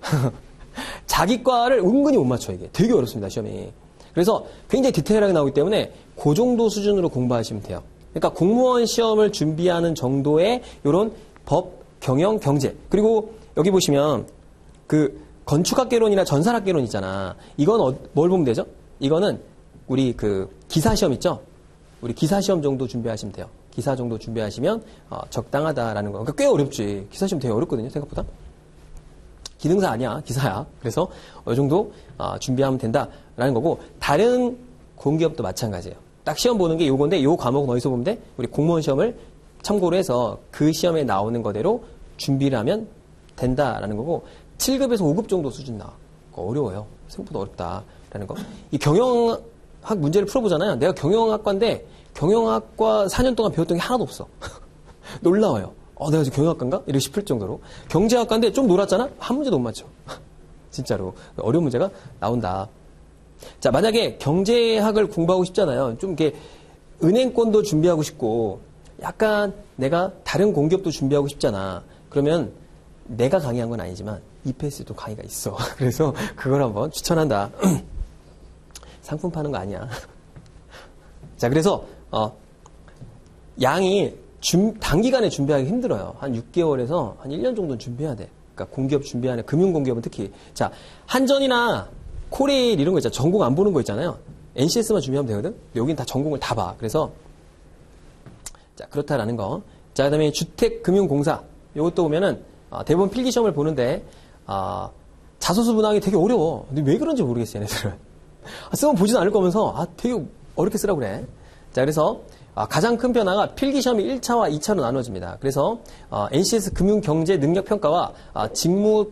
자기 과를 은근히 못 맞춰 이게. 되게 어렵습니다. 시험이. 그래서 굉장히 디테일하게 나오기 때문에 그 정도 수준으로 공부하시면 돼요. 그러니까 공무원 시험을 준비하는 정도의 이런 법, 경영, 경제. 그리고 여기 보시면 그 건축학개론이나 전산학개론 있잖아. 이건 뭘 보면 되죠? 이거는 우리 그 기사시험 있죠? 우리 기사시험 정도 준비하시면 돼요. 기사 정도 준비하시면 적당하다라는 거. 그러니까 꽤 어렵지. 기사시험 되게 어렵거든요. 생각보다. 기능사 아니야. 기사야. 그래서 이 정도 준비하면 된다라는 거고 다른 공기업도 마찬가지예요. 딱 시험 보는 게 요건데 요 과목은 어디서 보면 돼? 우리 공무원 시험을 참고로 해서 그 시험에 나오는 거대로 준비를 하면 된다라는 거고 7급에서 5급 정도 수준 나와. 어려워요. 생각보다 어렵다라는 거. 이 경영학 문제를 풀어보잖아요. 내가 경영학과인데 경영학과 4년 동안 배웠던 게 하나도 없어. 놀라워요. 내가 지금 경영학과인가? 이렇게 싶을 정도로. 경제학과인데 좀 놀았잖아? 한 문제도 못 맞춰. 진짜로. 어려운 문제가 나온다. 자, 만약에 경제학을 공부하고 싶잖아요. 좀 이렇게 은행권도 준비하고 싶고 약간 내가 다른 공기업도 준비하고 싶잖아. 그러면 내가 강의한 건 아니지만 EPS도 강의가 있어. 그래서 그걸 한번 추천한다. 상품 파는 거 아니야. 자, 그래서 양이 단기간에 준비하기 힘들어요. 한 6개월에서 한 1년 정도는 준비해야 돼. 그러니까 공기업 준비하는 금융공기업은 특히. 자, 한전이나 코레일 이런 거 있잖아. 전공 안 보는 거 있잖아요. NCS만 준비하면 되거든. 여긴 다 전공을 다 봐. 그래서 자, 그렇다라는 거. 자, 그다음에 주택금융공사. 이것도 보면은 대부분 필기시험을 보는데 자소서 문항이 되게 어려워. 근데 왜 그런지 모르겠어요, 얘네들은. 쓰면 보지도 않을 거면서 되게 어렵게 쓰라고 그래. 자, 그래서 가장 큰 변화가 필기시험이 1차와 2차로 나눠집니다. 그래서 NCS 금융경제능력평가와 직무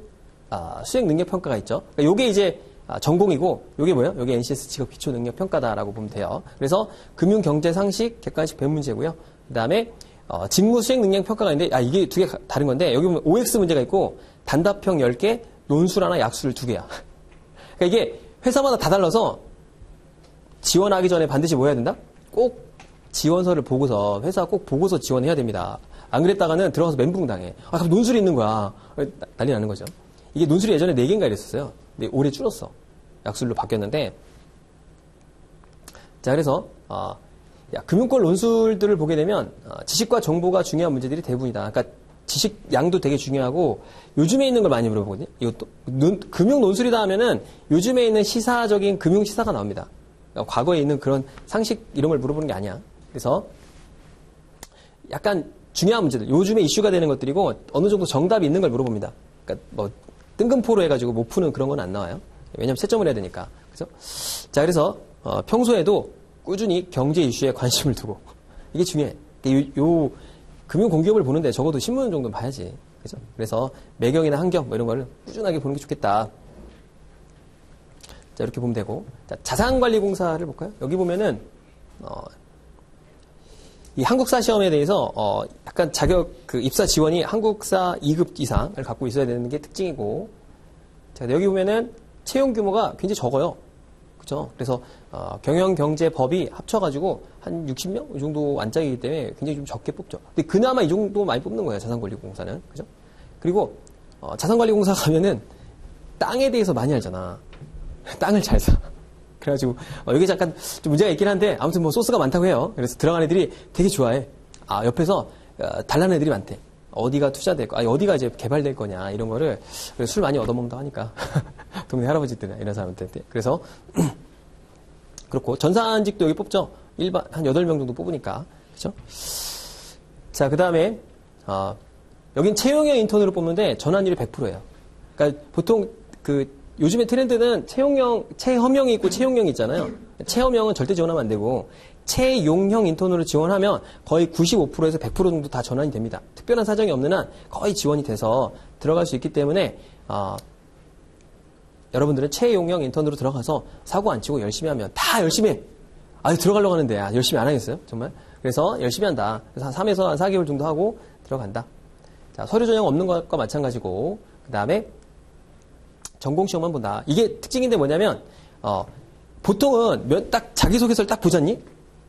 수행능력평가가 있죠. 그러니까 요게 이제 전공이고 요게 뭐예요? 요게 NCS 직업기초능력평가다라고 보면 돼요. 그래서 금융경제상식 객관식 배문제고요. 그 다음에 직무 수행능력평가가 있는데 이게 두 개 다른 건데 여기 보면 OX 문제가 있고 단답형 10개, 논술 하나, 약술 2개야. 그러니까 이게 회사마다 다 달라서 지원하기 전에 반드시 뭐 해야 된다? 꼭 지원서를 보고서 회사 꼭 보고서 지원해야 됩니다. 안 그랬다가는 들어가서 멘붕 당해. 그럼 논술이 있는 거야. 난리 나는 거죠. 이게 논술이 예전에 4개인가 이랬었어요. 근데 올해 줄었어. 약술로 바뀌었는데 자, 그래서 금융권 논술들을 보게 되면 지식과 정보가 중요한 문제들이 대부분이다. 그러니까 지식 양도 되게 중요하고 요즘에 있는 걸 많이 물어보거든요. 이것도 금융 논술이다 하면은 요즘에 있는 시사적인 금융 시사가 나옵니다. 그러니까 과거에 있는 그런 상식 이런 걸 물어보는 게 아니야. 그래서 약간 중요한 문제들, 요즘에 이슈가 되는 것들이고 어느 정도 정답이 있는 걸 물어봅니다. 그러니까 뭐 뜬금포로 해가지고 못 푸는 그런 건 안 나와요. 왜냐면 채점을 해야 되니까. 그죠? 자, 그래서 평소에도 꾸준히 경제 이슈에 관심을 두고 이게 중요해. 요 금융공기업을 보는데 적어도 신문 정도는 봐야지. 그죠? 그래서 매경이나 한경 뭐 이런 거를 꾸준하게 보는 게 좋겠다. 자, 이렇게 보면 되고. 자, 자산관리공사를 볼까요? 여기 보면은 이 한국사 시험에 대해서 약간 자격 그 입사 지원이 한국사 2급 이상을 갖고 있어야 되는 게 특징이고, 자, 여기 보면은 채용 규모가 굉장히 적어요. 그죠? 그래서 경영, 경제, 법이 합쳐가지고 한 60명 이 정도 안짝이기 때문에 굉장히 좀 적게 뽑죠. 근데 그나마 이 정도 많이 뽑는 거예요. 자산관리공사는. 그죠? 그리고 자산관리공사 가면은 땅에 대해서 많이 알잖아. 땅을 잘 사. 그래가지고 여기 잠깐 좀 문제가 있긴 한데 아무튼 뭐 소스가 많다고 해요. 그래서 들어간 애들이 되게 좋아해. 옆에서 달라는 애들이 많대. 어디가 투자될 거, 어디가 이제 개발될 거냐 이런 거를 술 많이 얻어먹는다고 하니까 동네 할아버지들 이런 사람한테. 그래서 그렇고 전산직도 여기 뽑죠. 일반 한 8명 정도 뽑으니까. 그렇죠? 자, 그다음에 여긴 채용형 인턴으로 뽑는데 전환율이 100%예요. 그러니까 보통 요즘에 트렌드는 체험형이 있고 채용형이 있잖아요. 체험형은 절대 지원하면 안 되고 채용형 인턴으로 지원하면 거의 95%에서 100% 정도 다 전환이 됩니다. 특별한 사정이 없는 한 거의 지원이 돼서 들어갈 수 있기 때문에 여러분들은 채용형 인턴으로 들어가서 사고 안 치고 열심히 하면 다 열심히 해. 들어가려고 하는데 열심히 안 하겠어요? 정말? 그래서 열심히 한다. 그래서 한 3에서 한 4개월 정도 하고 들어간다. 자, 서류 전형 없는 것과 마찬가지고 그 다음에 전공 시험만 본다. 이게 특징인데 뭐냐면 보통은 딱 자기소개서를 딱 보잖니?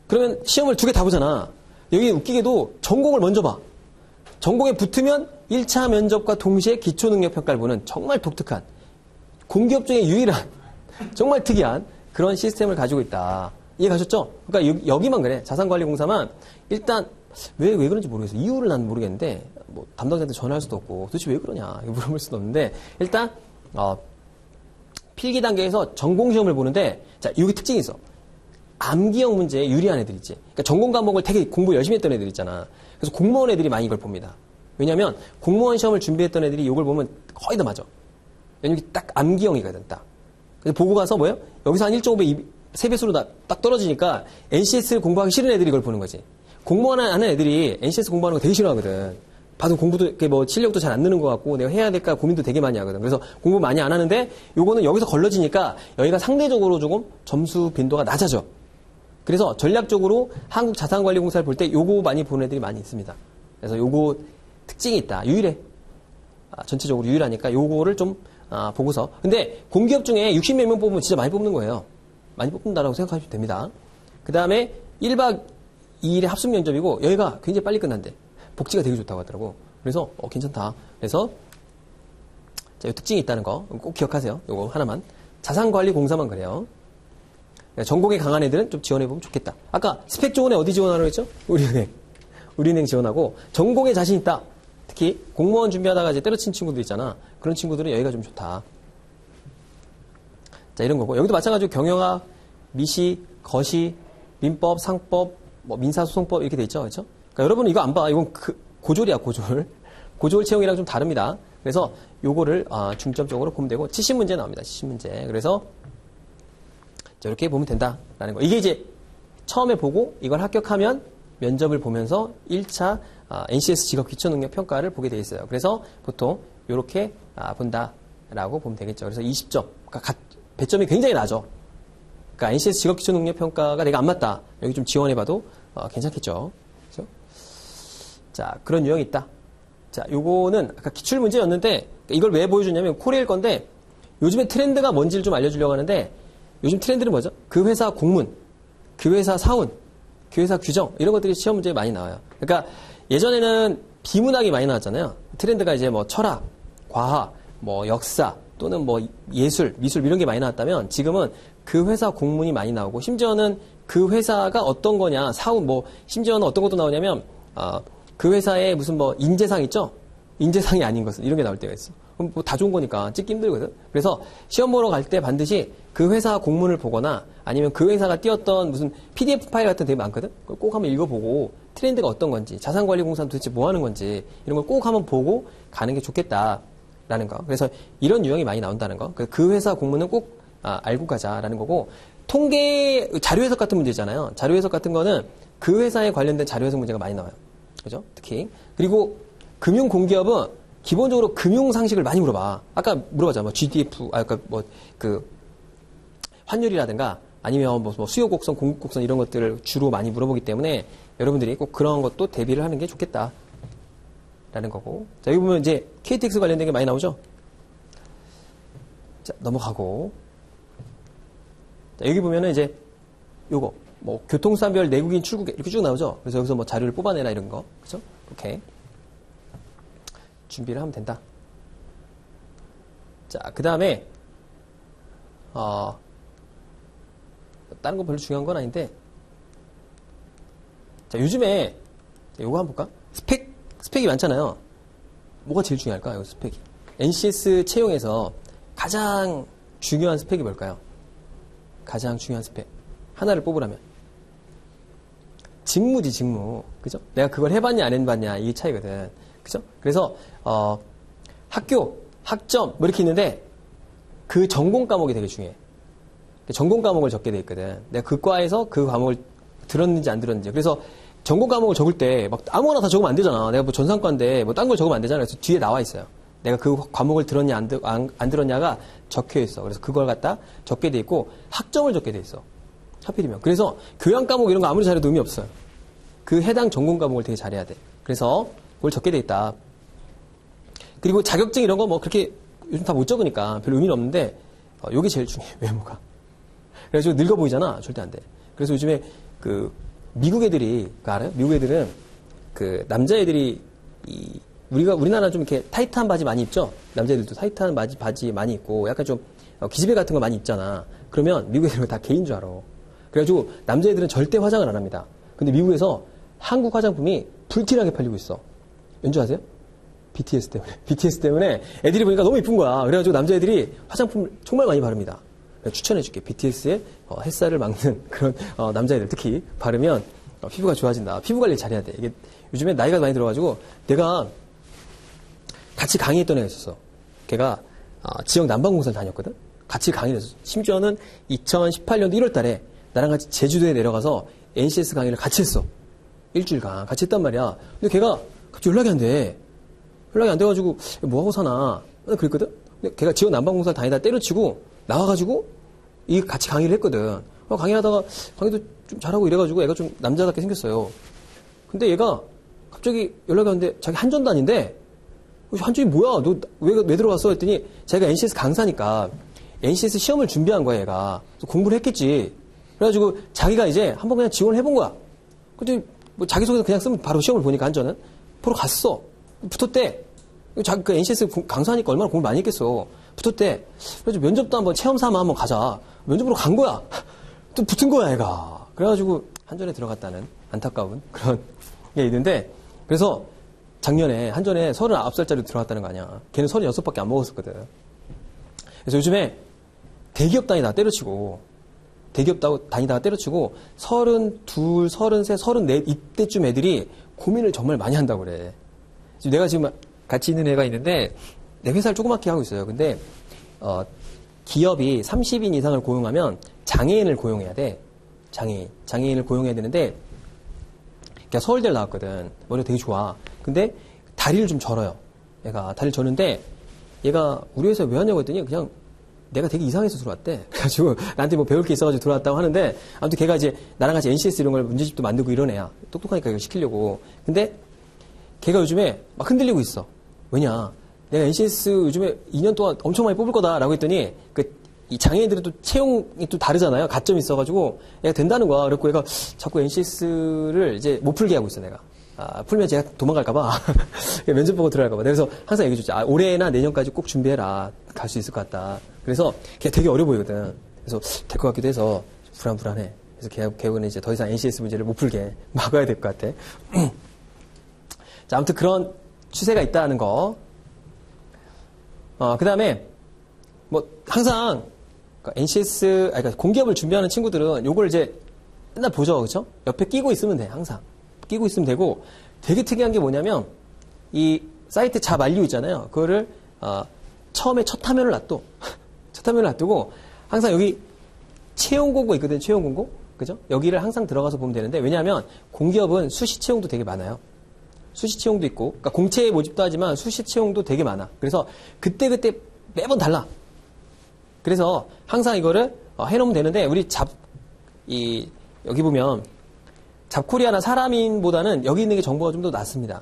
그러면 시험을 2개 다 보잖아. 여기 웃기게도 전공을 먼저 봐. 전공에 붙으면 1차 면접과 동시에 기초능력평가를 보는 정말 독특한 공기업 중에 유일한 정말 특이한 그런 시스템을 가지고 있다. 이해 가셨죠? 그러니까 여기만 그래. 자산관리공사만 일단 왜 그런지 모르겠어요. 이유를 난 모르겠는데 뭐 담당자한테 전화할 수도 없고 도대체 왜 그러냐 물어볼 수도 없는데 일단 필기 단계에서 전공시험을 보는데 자, 여기 특징이 있어. 암기형 문제에 유리한 애들 있지. 그러니까 전공 과목을 되게 공부 열심히 했던 애들 있잖아. 그래서 공무원 애들이 많이 이걸 봅니다. 왜냐면 공무원 시험을 준비했던 애들이 이걸 보면 거의 다 맞아. 왜냐면 딱 암기형이거든, 딱. 그래서 보고 가서 뭐예요? 여기서 한 1.5배, 3배수로 딱 떨어지니까 NCS를 공부하기 싫은 애들이 이걸 보는 거지. 공무원 하는 애들이 NCS 공부하는 거 되게 싫어하거든. 봐도 공부도, 뭐, 실력도 잘 안 느는 것 같고, 내가 해야 될까 고민도 되게 많이 하거든. 그래서 공부 많이 안 하는데, 요거는 여기서 걸러지니까, 여기가 상대적으로 조금 점수 빈도가 낮아져. 그래서 전략적으로 한국 자산관리공사를 볼 때 요거 많이 보는 애들이 많이 있습니다. 그래서 요거 특징이 있다. 유일해. 전체적으로 유일하니까 요거를 좀, 보고서. 근데 공기업 중에 60몇 명 뽑으면 진짜 많이 뽑는 거예요. 많이 뽑는다라고 생각하시면 됩니다. 그 다음에 1박 2일의 합숙 면접이고, 여기가 굉장히 빨리 끝난대. 복지가 되게 좋다고 하더라고. 그래서 괜찮다. 그래서 자, 이 특징이 있다는 거 꼭 기억하세요. 요거 하나만. 자산관리공사만 그래요. 전공에 강한 애들은 좀 지원해보면 좋겠다. 아까 스펙 좋은 애 어디 지원하라고 했죠? 우리은행 지원하고 전공에 자신 있다. 특히 공무원 준비하다가 이제 때려친 친구들 있잖아. 그런 친구들은 여기가 좀 좋다. 자, 이런 거고. 여기도 마찬가지로 경영학, 미시, 거시, 민법, 상법, 뭐 민사소송법 이렇게 돼 있죠. 그렇죠? 그러니까 여러분은 이거 안 봐. 이건 고졸이야, 고졸. 고졸 채용이랑 좀 다릅니다. 그래서 요거를 중점적으로 보면 되고 70문제 나옵니다. 70문제. 그래서 자, 이렇게 보면 된다라는 거. 이게 이제 처음에 보고 이걸 합격하면 면접을 보면서 1차 NCS 직업 기초능력 평가를 보게 돼 있어요. 그래서 보통 이렇게 본다라고 보면 되겠죠. 그래서 20점. 그러니까 배점이 굉장히 낮아. 그러니까 NCS 직업 기초능력 평가가 내가 안 맞다. 여기 좀 지원해봐도 괜찮겠죠. 그렇죠? 자, 그런 유형이 있다. 자, 요거는 아까 기출 문제였는데 이걸 왜 보여주냐면 코리일 건데 요즘에 트렌드가 뭔지를 좀 알려주려고 하는데 요즘 트렌드는 뭐죠? 그 회사 공문, 그 회사 사운, 그 회사 규정 이런 것들이 시험 문제에 많이 나와요. 그러니까 예전에는 비문학이 많이 나왔잖아요. 트렌드가 이제 뭐 철학, 과학, 뭐 역사 또는 뭐 예술, 미술 이런 게 많이 나왔다면 지금은 그 회사 공문이 많이 나오고 심지어는 그 회사가 어떤 거냐 사운 뭐 심지어는 어떤 것도 나오냐면 그 회사에 무슨 뭐 인재상 있죠? 인재상이 아닌 것은 이런 게 나올 때가 있어. 그럼 뭐 다 좋은 거니까 찍기 힘들거든. 그래서 시험 보러 갈 때 반드시 그 회사 공문을 보거나 아니면 그 회사가 띄웠던 무슨 PDF 파일 같은 데 되게 많거든. 그걸 꼭 한번 읽어보고 트렌드가 어떤 건지 자산관리공사는 도대체 뭐 하는 건지 이런 걸 꼭 한번 보고 가는 게 좋겠다라는 거. 그래서 이런 유형이 많이 나온다는 거. 그 회사 공문은 꼭 알고 가자라는 거고 통계 자료 해석 같은 문제 있잖아요. 자료 해석 같은 거는 그 회사에 관련된 자료 해석 문제가 많이 나와요. 그죠? 특히. 그리고 금융공기업은 기본적으로 금융 상식을 많이 물어봐. 아까 물어봤잖아. 뭐 GDF, 아까 뭐 그 환율이라든가 아니면 뭐 수요 곡선, 공급 곡선 이런 것들을 주로 많이 물어보기 때문에 여러분들이 꼭 그런 것도 대비를 하는 게 좋겠다. 라는 거고. 자, 여기 보면 이제 KTX 관련된 게 많이 나오죠? 자, 넘어가고. 자, 여기 보면은 이제 요거, 뭐, 교통수단별 내국인 출국 이렇게 쭉 나오죠? 그래서 여기서 뭐 자료를 뽑아내라 이런 거. 그죠? 오케이. 준비를 하면 된다. 자, 그 다음에, 다른 거 별로 중요한 건 아닌데, 자, 요즘에, 요거 한번 볼까? 스펙이 많잖아요. 뭐가 제일 중요할까요? 이 스펙이. NCS 채용에서 가장 중요한 스펙이 뭘까요? 가장 중요한 스펙. 하나를 뽑으라면. 직무지, 직무. 그죠? 내가 그걸 해봤냐, 안 해봤냐, 이 차이거든. 그죠? 그래서, 학교, 학점, 뭐 이렇게 있는데, 그 전공 과목이 되게 중요해. 전공 과목을 적게 돼 있거든. 내가 그 과에서 그 과목을 들었는지 안 들었는지. 그래서 전공 과목을 적을 때 막 아무거나 다 적으면 안 되잖아. 내가 뭐 전산과인데 뭐 딴 걸 적으면 안 되잖아. 그래서 뒤에 나와 있어요. 내가 그 과목을 들었냐 안 들었냐가 적혀 있어. 그래서 그걸 갖다 적게 돼 있고 학점을 적게 돼 있어. 하필이면. 그래서 교양 과목 이런 거 아무리 잘해도 의미 없어요. 그 해당 전공 과목을 되게 잘해야 돼. 그래서 그걸 적게 돼 있다. 그리고 자격증 이런 거 뭐 그렇게 요즘 다 못 적으니까 별 의미는 없는데 요게 제일 중요해. 외모가. 그래서 늙어 보이잖아. 절대 안 돼. 그래서 요즘에 그 미국 애들이, 알아요? 미국 애들은 그 남자애들이 우리나라 좀 이렇게 타이트한 바지 많이 입죠? 남자애들도 타이트한 바지 많이 입고 약간 좀 기지배 같은 거 많이 입잖아. 그러면 미국 애들은 다 개인 줄 알아. 그래가지고 남자애들은 절대 화장을 안 합니다. 근데 미국에서 한국 화장품이 불티나게 팔리고 있어. 왠지 아세요? BTS 때문에. BTS 때문에 애들이 보니까 너무 이쁜 거야. 그래가지고 남자애들이 화장품을 정말 많이 바릅니다. 추천해줄게. BTS의 햇살을 막는 그런 남자애들 특히 바르면 피부가 좋아진다. 피부 관리 잘해야 돼. 이게 요즘에 나이가 많이 들어가지고 내가 같이 강의했던 애가 있었어. 걔가 지역 난방공사를 다녔거든. 같이 강의를 했었어. 심지어는 2018년도 1월 달에 나랑 같이 제주도에 내려가서 NCS 강의를 같이 했어. 일주일간 같이 했단 말이야. 근데 걔가 갑자기 연락이 안 돼. 연락이 안 돼가지고 뭐하고 사나 그랬거든. 근데 걔가 지역 난방공사를 다니다 때려치고 나와가지고 이 같이 강의를 했거든. 강의하다가 강의도 좀 잘하고 이래가지고 애가 좀 남자답게 생겼어요. 근데 얘가 갑자기 연락이 왔는데 자기 한전단인데 한전이 뭐야? 너 왜 들어왔어? 했더니 자기가 NCS 강사니까 NCS 시험을 준비한 거야 얘가. 공부를 했겠지. 그래가지고 자기가 이제 한번 그냥 지원을 해본 거야. 근데 뭐 자기소개서 그냥 쓰면 바로 시험을 보니까 한전은 보러 갔어. 붙었대. 자기 그 NCS 강사니까 얼마나 공부를 많이 했겠어. 붙었대. 그래서 면접도 한번 체험 삼아 한번 가자. 면접으로 간 거야. 또 붙은 거야, 애가. 그래가지고 한전에 들어갔다는 안타까운 그런 게 있는데, 그래서 작년에 한전에 39살짜리 들어갔다는 거 아니야. 걔는 36밖에 안 먹었었거든. 그래서 요즘에 대기업 다니다가 때려치고 32, 33, 34 이때쯤 애들이 고민을 정말 많이 한다고 그래. 내가 지금 같이 있는 애가 있는데 내 회사를 조그맣게 하고 있어요. 근데 기업이 30인 이상을 고용하면 장애인을 고용해야 돼. 장애인을 고용해야 되는데 걔가 서울대를 나왔거든. 머리가 되게 좋아. 근데 다리를 좀 절어요. 얘가 다리를 저는데 얘가 우리 회사에 왜 왔냐고 했더니 그냥 내가 되게 이상해서 들어왔대. 그래가지고 나한테 뭐 배울 게 있어가지고 들어왔다고 하는데 아무튼 걔가 이제 나랑 같이 NCS 이런 걸 문제집도 만들고 이런 애야. 똑똑하니까 이거 시키려고. 근데 걔가 요즘에 막 흔들리고 있어. 왜냐? 내가 NCS 요즘에 2년 동안 엄청 많이 뽑을 거다라고 했더니 이 장애인들은 또 채용이 또 다르잖아요. 가점이 있어가지고 얘가 된다는 거야. 그래갖고 얘가 자꾸 NCS를 이제 못 풀게 하고 있어 내가. 풀면 제가 도망갈까봐 면접 보고 들어갈까봐. 그래서 항상 얘기해줬죠. 올해나 내년까지 꼭 준비해라. 갈 수 있을 것 같다. 그래서 걔가 되게 어려 보이거든. 그래서 될 것 같기도 해서 불안해. 그래서 걔는 이제 더 이상 NCS 문제를 못 풀게 막아야 될 것 같아. 자, 아무튼 그런 추세가 있다는 거. 그 다음에 뭐 항상 NCS, 그러니까 공기업을 준비하는 친구들은 요걸 이제 맨날 보죠, 그렇죠? 옆에 끼고 있으면 돼, 항상. 끼고 있으면 되고, 되게 특이한 게 뭐냐면, 이 사이트 잡 알류 있잖아요. 그거를, 처음에 첫 화면을 놔둬. 첫 화면을 놔두고, 항상 여기 채용 공고 있거든, 채용 공고. 그죠? 여기를 항상 들어가서 보면 되는데, 왜냐하면 공기업은 수시 채용도 되게 많아요. 수시 채용도 있고, 그러니까 공채 모집도 하지만 수시 채용도 되게 많아. 그래서 그때 매번 달라. 그래서 항상 이거를 해놓으면 되는데, 우리 여기 보면 잡코리아나 사람인보다는 여기 있는 게 정보가 좀 더 낫습니다.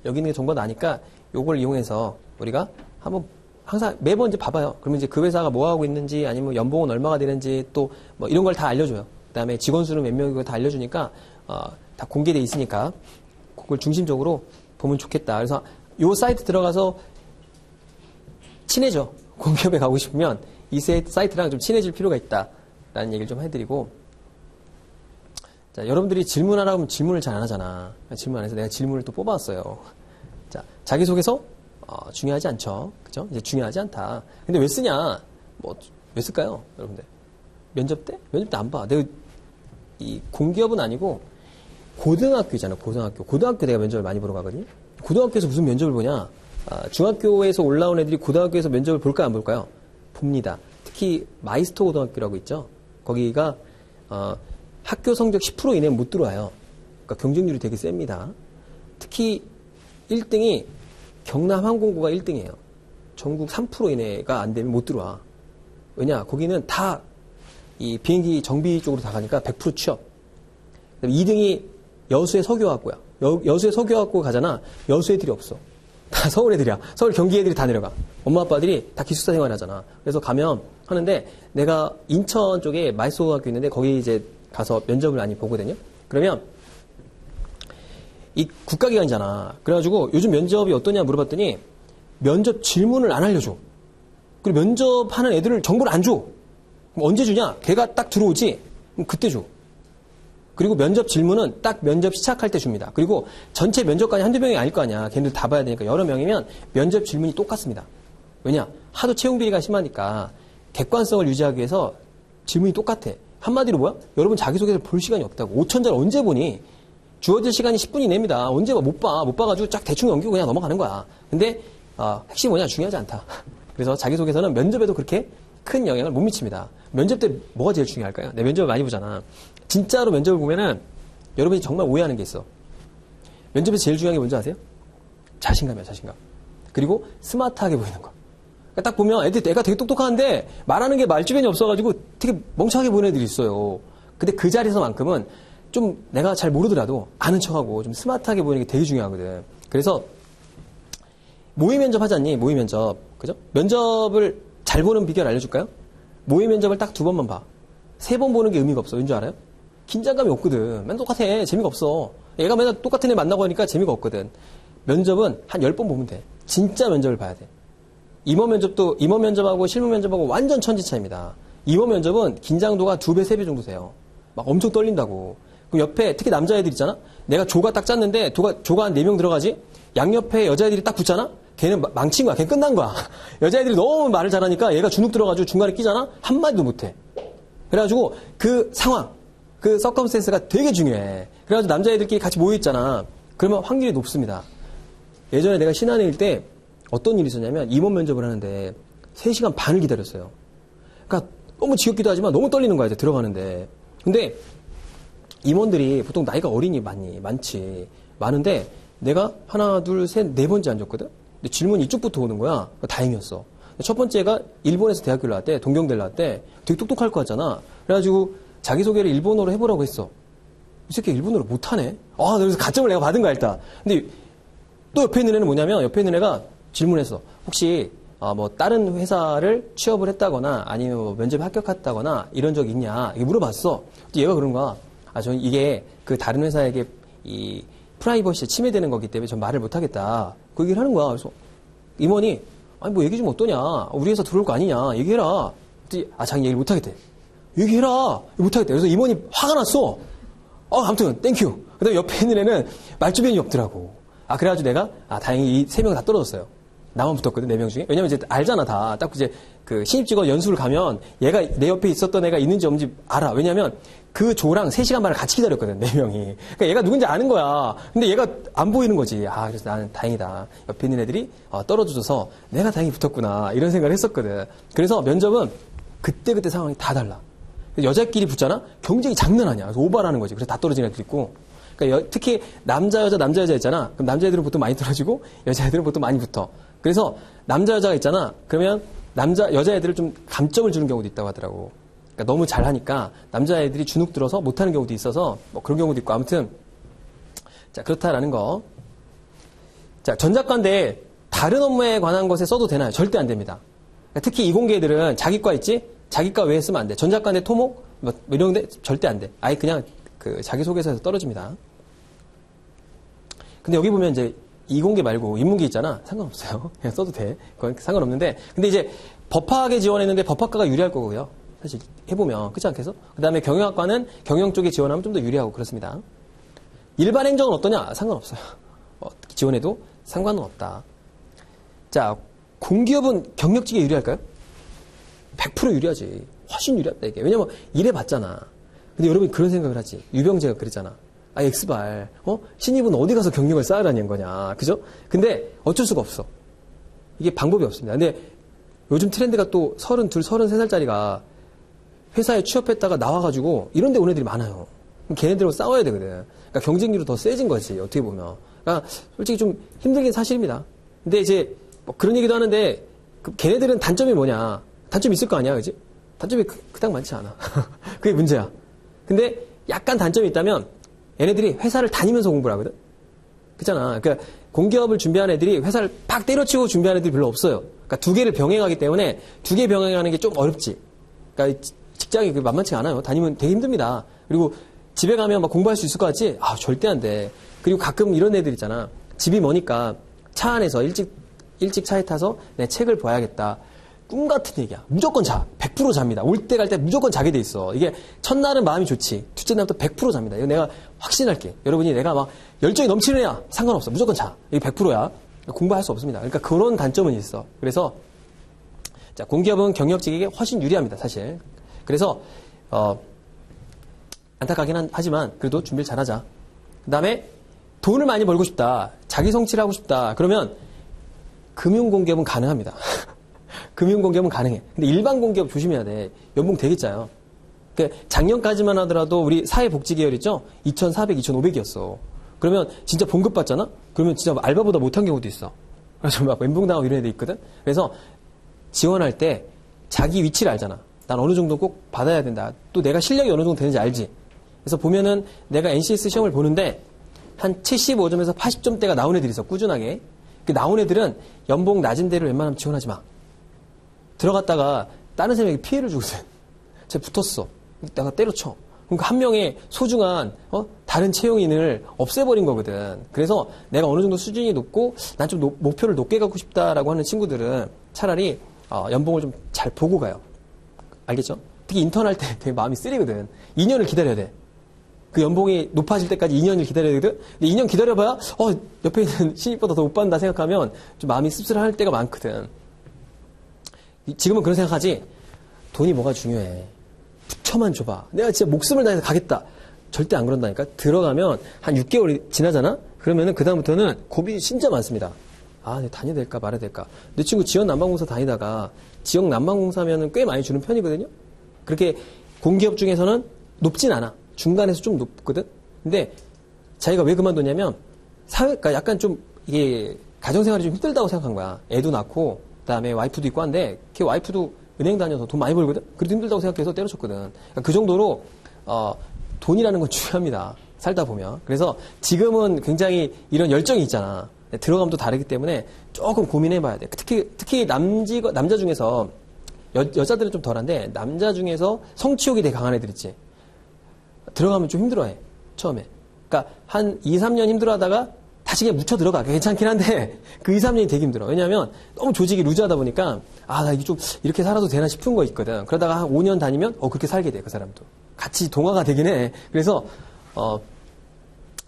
여기 있는 게 정보가 나니까 요걸 이용해서 우리가 한번 항상 매번 이제 봐봐요. 그러면 이제 그 회사가 뭐 하고 있는지 아니면 연봉은 얼마가 되는지 또 뭐 이런 걸 다 알려줘요. 그다음에 직원 수는 몇 명이고 다 알려주니까 다 공개돼 있으니까 그걸 중심적으로 보면 좋겠다. 그래서 요 사이트 들어가서 친해져. 공기업에 가고 싶으면 이 사이트랑 좀 친해질 필요가 있다라는 얘기를 좀 해드리고, 자, 여러분들이 질문하라고 하면 질문을 잘 안 하잖아. 질문 안 해서 내가 질문을 또 뽑아왔어요. 자, 자기소개서 중요하지 않죠. 그죠? 이제 중요하지 않다. 근데 왜 쓰냐? 뭐 왜 쓸까요, 여러분들? 면접 때? 면접 때 안 봐. 내가 이 공기업은 아니고 고등학교잖아. 고등학교 내가 면접을 많이 보러 가거든요. 고등학교에서 무슨 면접을 보냐? 중학교에서 올라온 애들이 고등학교에서 면접을 볼까요, 안 볼까요? 봅니다. 특히 마이스터 고등학교라고 있죠. 거기가 학교 성적 10% 이내면 못 들어와요. 그러니까 경쟁률이 되게 셉니다. 특히 1등이 경남항공고가 1등이에요. 전국 3% 이내가 안 되면 못 들어와. 왜냐? 거기는 다 이 비행기 정비 쪽으로 다 가니까 100% 취업. 2등이 여수의 서교학고야. 여수의 서교학고 가잖아. 여수 애들이 없어. 다 서울 애들이야. 서울 경기 애들이 다 내려가. 엄마 아빠들이 다 기숙사 생활하잖아. 그래서 가면 하는데 내가 인천 쪽에 마이스터 고등학교 있는데 거기 이제 가서 면접을 많이 보거든요. 그러면 이 국가기관이잖아. 그래가지고 요즘 면접이 어떠냐 물어봤더니 면접 질문을 안 알려줘. 그리고 면접하는 애들을 정보를 안 줘. 그럼 언제 주냐? 걔가 딱 들어오지? 그럼 그때 줘. 그리고 면접 질문은 딱 면접 시작할 때 줍니다. 그리고 전체 면접관이 한두 명이 아닐 거 아니야. 걔네들 다 봐야 되니까 여러 명이면 면접 질문이 똑같습니다. 왜냐? 하도 채용 비리가 심하니까 객관성을 유지하기 위해서 질문이 똑같아. 한마디로 뭐야? 여러분 자기소개를 볼 시간이 없다고. 5천자를 언제 보니? 주어질 시간이 10분이 이내입니다. 언제 봐? 못 봐. 못 봐가지고 쫙 대충 넘기고 그냥 넘어가는 거야. 근데 핵심이 뭐냐? 중요하지 않다. 그래서 자기소개서는 면접에도 그렇게 큰 영향을 못 미칩니다. 면접 때 뭐가 제일 중요할까요? 내 면접을 많이 보잖아. 진짜로 면접을 보면은 여러분이 정말 오해하는 게 있어. 면접에서 제일 중요한 게 뭔지 아세요? 자신감이야, 자신감. 그리고 스마트하게 보이는 거. 그러니까 딱 보면 애가 되게 똑똑한데 말하는 게 말주변이 없어가지고 되게 멍청하게 보이는 애들이 있어요. 근데 그 자리에서만큼은 좀 내가 잘 모르더라도 아는 척하고 좀 스마트하게 보이는 게 되게 중요하거든. 그래서 모의 면접 하잖니? 모의 면접. 그죠? 면접을 잘 보는 비결 알려줄까요? 모의 면접을 딱 2번만 봐. 3번 보는 게 의미가 없어. 왠지 알아요? 긴장감이 없거든. 맨날 똑같아. 재미가 없어. 얘가 맨날 똑같은 애 만나고 하니까 재미가 없거든. 면접은 한 10번 보면 돼. 진짜 면접을 봐야 돼. 임원 면접하고 실무 면접하고 완전 천지 차이입니다. 임원 면접은 긴장도가 2배, 3배 정도 돼요. 막 엄청 떨린다고. 그럼 옆에 특히 남자애들 있잖아? 내가 조가 딱 짰는데 조가 한 4명 들어가지? 양옆에 여자애들이 딱 붙잖아? 걔는 망친 거야. 걔는 끝난 거야. 여자애들이 너무 말을 잘하니까 얘가 주눅 들어가지고 중간에 끼잖아? 한마디도 못해. 그래가지고 그 상황, 그 서컴스탠스가 되게 중요해. 그래가지고 남자애들끼리 같이 모여있잖아. 그러면 확률이 높습니다. 예전에 내가 신한회일 때 어떤 일이 있었냐면 임원 면접을 하는데 3시간 반을 기다렸어요. 그러니까 너무 지겹기도 하지만 너무 떨리는 거야, 이제 들어가는데. 근데 임원들이 보통 나이가 어린이 많지. 많은데 내가 하나, 둘, 셋, 4번째 앉았거든? 근데 질문이 이쪽부터 오는 거야. 다행이었어. 첫 번째가 일본에서 대학교를 나왔대. 동경대를 나왔대. 되게 똑똑할 것 같잖아. 그래가지고 자기소개를 일본어로 해보라고 했어. 이 새끼 일본어를 못하네? 그래서 가점을 내가 받은 거야, 일단. 근데 또 옆에 있는 애는 뭐냐면, 옆에 있는 애가 질문했어. 혹시, 뭐, 다른 회사를 취업을 했다거나, 아니면 뭐 면접에 합격했다거나, 이런 적 있냐? 이게 물어봤어. 얘가 그런 거야. 저는 이게 그 다른 회사에게 이 프라이버시에 침해되는 거기 때문에 전 말을 못하겠다. 그 얘기를 하는 거야. 그래서 임원이, 아니, 뭐 얘기 좀 어떠냐? 우리 회사 들어올 거 아니냐? 얘기해라. 자기 얘기를 못하겠대. 얘기해라. 못하겠대. 그래서 임원이 화가 났어. 아무튼, 땡큐. 그 다음에 옆에 있는 애는 말주변이 없더라고. 그래가지고 내가, 다행히 이 3명 다 떨어졌어요. 나만 붙었거든, 4명 중에. 왜냐면 이제 알잖아, 다. 딱 이제 그 신입직원 연수를 가면 얘가 내 옆에 있었던 애가 있는지 없는지 알아. 왜냐면 그 조랑 3시간 반을 같이 기다렸거든, 4명이. 그러니까 얘가 누군지 아는 거야. 근데 얘가 안 보이는 거지. 그래서 나는 다행이다. 옆에 있는 애들이 떨어져서 내가 다행히 붙었구나. 이런 생각을 했었거든. 그래서 면접은 그때그때 상황이 다 달라. 여자끼리 붙잖아? 경쟁이 장난 아니야. 그래서 오바라는 거지. 그래서 다 떨어지는 애들 있고. 그러니까 특히 남자, 여자 있잖아. 그럼 남자애들은 보통 많이 떨어지고 여자애들은 보통 많이 붙어. 그래서 남자, 여자가 있잖아. 그러면 여자애들을 좀 감점을 주는 경우도 있다고 하더라고. 그러니까 너무 잘하니까 남자애들이 주눅 들어서 못하는 경우도 있어서 뭐 그런 경우도 있고 아무튼 자 그렇다라는 거. 자 전작과인데 다른 업무에 관한 것에 써도 되나요? 절대 안 됩니다. 그러니까 특히 이공계들은 자기과 있지 자기과 외에 쓰면 안 돼. 전작과인데 토목 뭐 이런 데 절대 안 돼. 아예 그냥 그 자기소개서에서 떨어집니다. 근데 여기 보면 이제 이공계 말고 인문계 있잖아. 상관없어요. 그냥 써도 돼. 그건 상관없는데. 근데 이제 법학에 지원했는데 법학과가 유리할 거고요. 사실 해보면. 그렇지 않겠어? 그 다음에 경영학과는 경영 쪽에 지원하면 좀 더 유리하고 그렇습니다. 일반 행정은 어떠냐? 상관없어요. 지원해도 상관은 없다. 자, 공기업은 경력직에 유리할까요? 100% 유리하지. 훨씬 유리하다 이게. 왜냐면 일해봤잖아. 근데 여러분 그런 생각을 하지. 유병재가 그랬잖아. 아, X발. 신입은 어디 가서 경력을 쌓으라는 거냐. 그죠? 근데 어쩔 수가 없어. 이게 방법이 없습니다. 근데 요즘 트렌드가 또 32, 33살짜리가 회사에 취업했다가 나와가지고 이런 데 온 애들이 많아요. 그럼 걔네들하고 싸워야 되거든. 그러니까 경쟁률이 더 세진 거지. 어떻게 보면. 그러니까 솔직히 좀 힘들긴 사실입니다. 근데 이제 뭐 그런 얘기도 하는데 걔네들은 단점이 뭐냐. 단점이 있을 거 아니야. 그지? 단점이 그닥 많지 않아. 그게 문제야. 근데 약간 단점이 있다면 얘네들이 회사를 다니면서 공부를 하거든? 그렇잖아. 그러니까 공기업을 준비하는 애들이 회사를 팍 때려치고 준비하는 애들이 별로 없어요. 그러니까 두 개를 병행하기 때문에 두 개 병행하는 게 좀 어렵지. 그러니까 직장이 만만치가 않아요. 다니면 되게 힘듭니다. 그리고 집에 가면 막 공부할 수 있을 것 같지? 아, 절대 안 돼. 그리고 가끔 이런 애들 있잖아. 집이 머니까 차 안에서 일찍 차에 타서 내 책을 봐야겠다. 꿈 같은 얘기야. 무조건 자. 100% 잡니다. 올 때 갈 때 무조건 자게 돼 있어. 이게 첫날은 마음이 좋지. 둘째 날부터 100% 잡니다. 이거 내가 확신할게. 여러분이 내가 막 열정이 넘치는 애야. 상관없어. 무조건 자. 이게 100%야. 공부할 수 없습니다. 그러니까 그런 단점은 있어. 그래서 자, 공기업은 경력직에게 훨씬 유리합니다. 사실. 그래서 안타깝긴 하지만 그래도 준비를 잘하자. 그 다음에 돈을 많이 벌고 싶다. 자기 성취를 하고 싶다. 그러면 금융공기업은 가능합니다. 금융공기업은 가능해. 근데 일반 공기업 조심해야 돼. 연봉 되게 짜요. 그러니까 작년까지만 하더라도 우리 사회복지 계열 있죠? 2,400, 2,500이었어. 그러면 진짜 봉급 받잖아? 그러면 진짜 알바보다 못한 경우도 있어. 그래서 막 멘붕당하고 이런 애들 있거든? 그래서 지원할 때 자기 위치를 알잖아. 난 어느 정도 꼭 받아야 된다. 또 내가 실력이 어느 정도 되는지 알지. 그래서 보면은 내가 NCS 시험을 보는데 한 75점에서 80점대가 나온 애들이 있어. 꾸준하게. 그 나온 애들은 연봉 낮은 데를 웬만하면 지원하지 마. 들어갔다가 다른 사람에게 피해를 주거든. 쟤 붙었어. 내가 때려쳐. 그러니까 한 명의 소중한 다른 채용인을 없애버린 거거든. 그래서 내가 어느 정도 수준이 높고 난 좀 목표를 높게 갖고 싶다라고 하는 친구들은 차라리 연봉을 좀 잘 보고 가요. 알겠죠? 특히 인턴 할 때 되게 마음이 쓰리거든. 2년을 기다려야 돼. 그 연봉이 높아질 때까지 2년을 기다려야 되거든. 근데 2년 기다려봐야 옆에 있는 신입보다 더 못 받는다 생각하면 좀 마음이 씁쓸할 때가 많거든. 지금은 그런 생각하지. 돈이 뭐가 중요해. 부처만 줘봐. 내가 진짜 목숨을 다해서 가겠다. 절대 안 그런다니까. 들어가면 한 6개월이 지나잖아? 그러면은 그다음부터는 고민이 진짜 많습니다. 아, 내가 다녀야 될까 말아야 될까. 내 친구 지역 난방공사 다니다가 지역 난방공사면은 꽤 많이 주는 편이거든요. 그렇게 공기업 중에서는 높진 않아. 중간에서 좀 높거든. 근데 자기가 왜 그만뒀냐면 사회가 약간 좀 이게 가정생활이 좀 힘들다고 생각한 거야. 애도 낳고 그다음에 와이프도 있고 한데 걔 와이프도 은행 다녀서 돈 많이 벌거든. 그래도 힘들다고 생각해서 때려쳤거든. 그러니까 그 정도로 돈이라는 건 중요합니다. 살다 보면. 그래서 지금은 굉장히 이런 열정이 있잖아. 들어가면 또 다르기 때문에 조금 고민해봐야 돼. 특히 남자 중에서 여자들은 좀 덜한데 남자 중에서 성취욕이 되게 강한 애들 있지. 들어가면 좀 힘들어해. 처음에. 그러니까 한 2, 3년 힘들어하다가 다시 그냥 묻혀 들어가. 괜찮긴 한데 그 2, 3년이 되게 힘들어. 왜냐하면 너무 조직이 루즈하다 보니까 나 이게 좀 이렇게 살아도 되나 싶은 거 있거든. 그러다가 한 5년 다니면 그렇게 살게 돼. 그 사람도. 같이 동화가 되긴 해. 그래서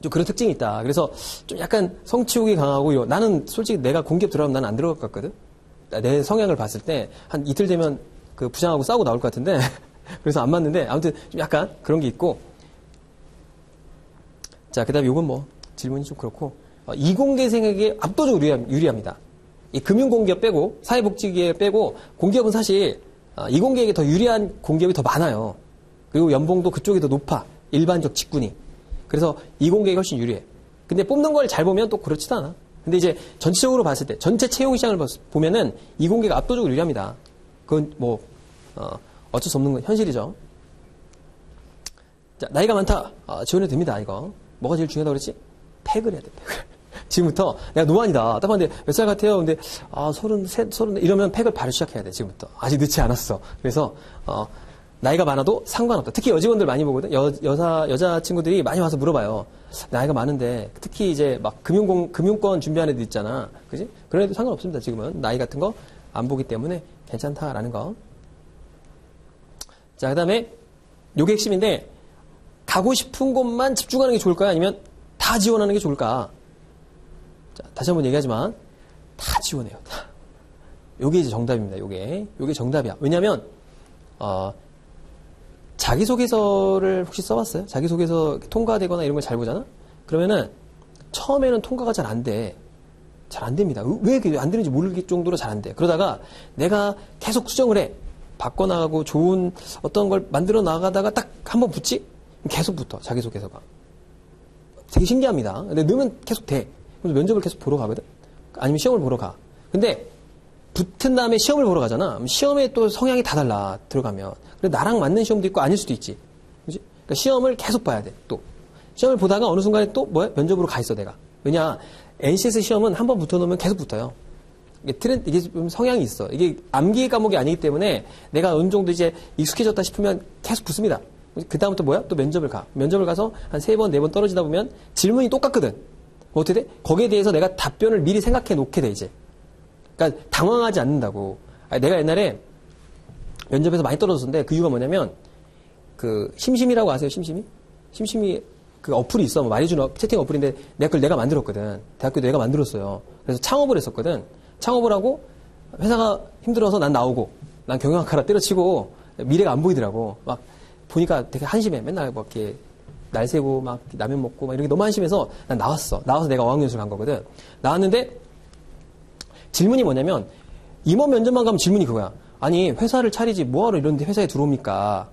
좀 그런 특징이 있다. 그래서 좀 약간 성취욕이 강하고 나는 솔직히 내가 공기업 들어가면 나는 안 들어갈 것 같거든. 내 성향을 봤을 때 한 이틀 되면 그 부장하고 싸우고 나올 것 같은데 그래서 안 맞는데 아무튼 좀 약간 그런 게 있고. 자, 그다음에 요건 뭐 질문이 좀 그렇고 이공계생에게 압도적으로 유리합니다. 이 금융공기업 빼고 사회복지계열 빼고 공기업은 사실 이공계에게 더 유리한 공기업이 더 많아요. 그리고 연봉도 그쪽이 더 높아. 일반적 직군이. 그래서 이공계가 훨씬 유리해. 근데 뽑는 걸 잘 보면 또 그렇지도 않아. 근데 이제 전체적으로 봤을 때 전체 채용 시장을 보면은 이공계가 압도적으로 유리합니다. 그건 뭐 어쩔 수 없는 건 현실이죠. 자, 나이가 많다. 지원해도 됩니다, 이거. 뭐가 제일 중요하다고 그랬지? 팩을 해야 돼, 팩을. 지금부터 내가 노안이다. 딱 봤는데 몇 살 같아요? 근데 33, 34 이러면 팩을 바로 시작해야 돼, 지금부터. 아직 늦지 않았어. 그래서 나이가 많아도 상관없다. 특히 여직원들 많이 보거든. 여자 친구들이 많이 와서 물어봐요. 나이가 많은데 특히 이제 막 금융권 준비하는 애들 있잖아. 그지? 그런 애들 상관없습니다. 지금은 나이 같은 거 안 보기 때문에 괜찮다라는 거. 자, 그다음에 요게 핵심인데 가고 싶은 곳만 집중하는 게 좋을까요? 아니면 다 지원하는 게 좋을까? 자, 다시 한번 얘기하지만 다 지원해요. 다. 요게 이제 정답입니다. 요게 정답이야. 왜냐면 자기소개서를 혹시 써봤어요? 자기소개서 통과되거나 이런 걸 잘 보잖아? 그러면은 처음에는 통과가 잘 안 돼. 잘 안 됩니다. 왜 안 되는지 모를 정도로 잘 안 돼. 그러다가 내가 계속 수정을 해. 바꿔나가고 좋은 어떤 걸 만들어 나가다가 딱 한번 붙지? 계속 붙어. 자기소개서가. 되게 신기합니다. 근데 넣으면 계속 돼. 그래서 면접을 계속 보러 가거든? 아니면 시험을 보러 가. 근데 붙은 다음에 시험을 보러 가잖아. 시험에 또 성향이 다 달라. 들어가면. 그래 나랑 맞는 시험도 있고 아닐 수도 있지. 그지? 그러니까 시험을 계속 봐야 돼. 또. 시험을 보다가 어느 순간에 또 면접으로 가 있어, 내가. 왜냐? NCS 시험은 한 번 붙어놓으면 계속 붙어요. 이게 좀 성향이 있어. 이게 암기 과목이 아니기 때문에 내가 어느 정도 이제 익숙해졌다 싶으면 계속 붙습니다. 그다음부터 또 면접을 가. 면접을 가서 한 3번, 4번 떨어지다 보면 질문이 똑같거든. 어떻게 돼? 거기에 대해서 내가 답변을 미리 생각해 놓게 돼, 이제. 그러니까 당황하지 않는다고. 내가 옛날에 면접에서 많이 떨어졌는데 그 이유가 뭐냐면 그 심심이라고 아세요? 심심이 그 어플이 있어. 말해주는 채팅 어플인데 내가 만들었거든. 대학교 내가 만들었어요. 그래서 창업을 했었거든. 창업을 하고 회사가 힘들어서 난 나오고 난 경영학과라 때려치고 미래가 안 보이더라고. 막 보니까 되게 한심해. 맨날 뭐 이렇게 날 새고 막 라면 먹고 막 이렇게 너무 한심해서 난 나왔어. 나와서 내가 어학연수를 간 거거든. 나왔는데 질문이 뭐냐면 임원 면접만 가면 질문이 그거야. 아니 회사를 차리지 뭐하러 이런 데 회사에 들어옵니까?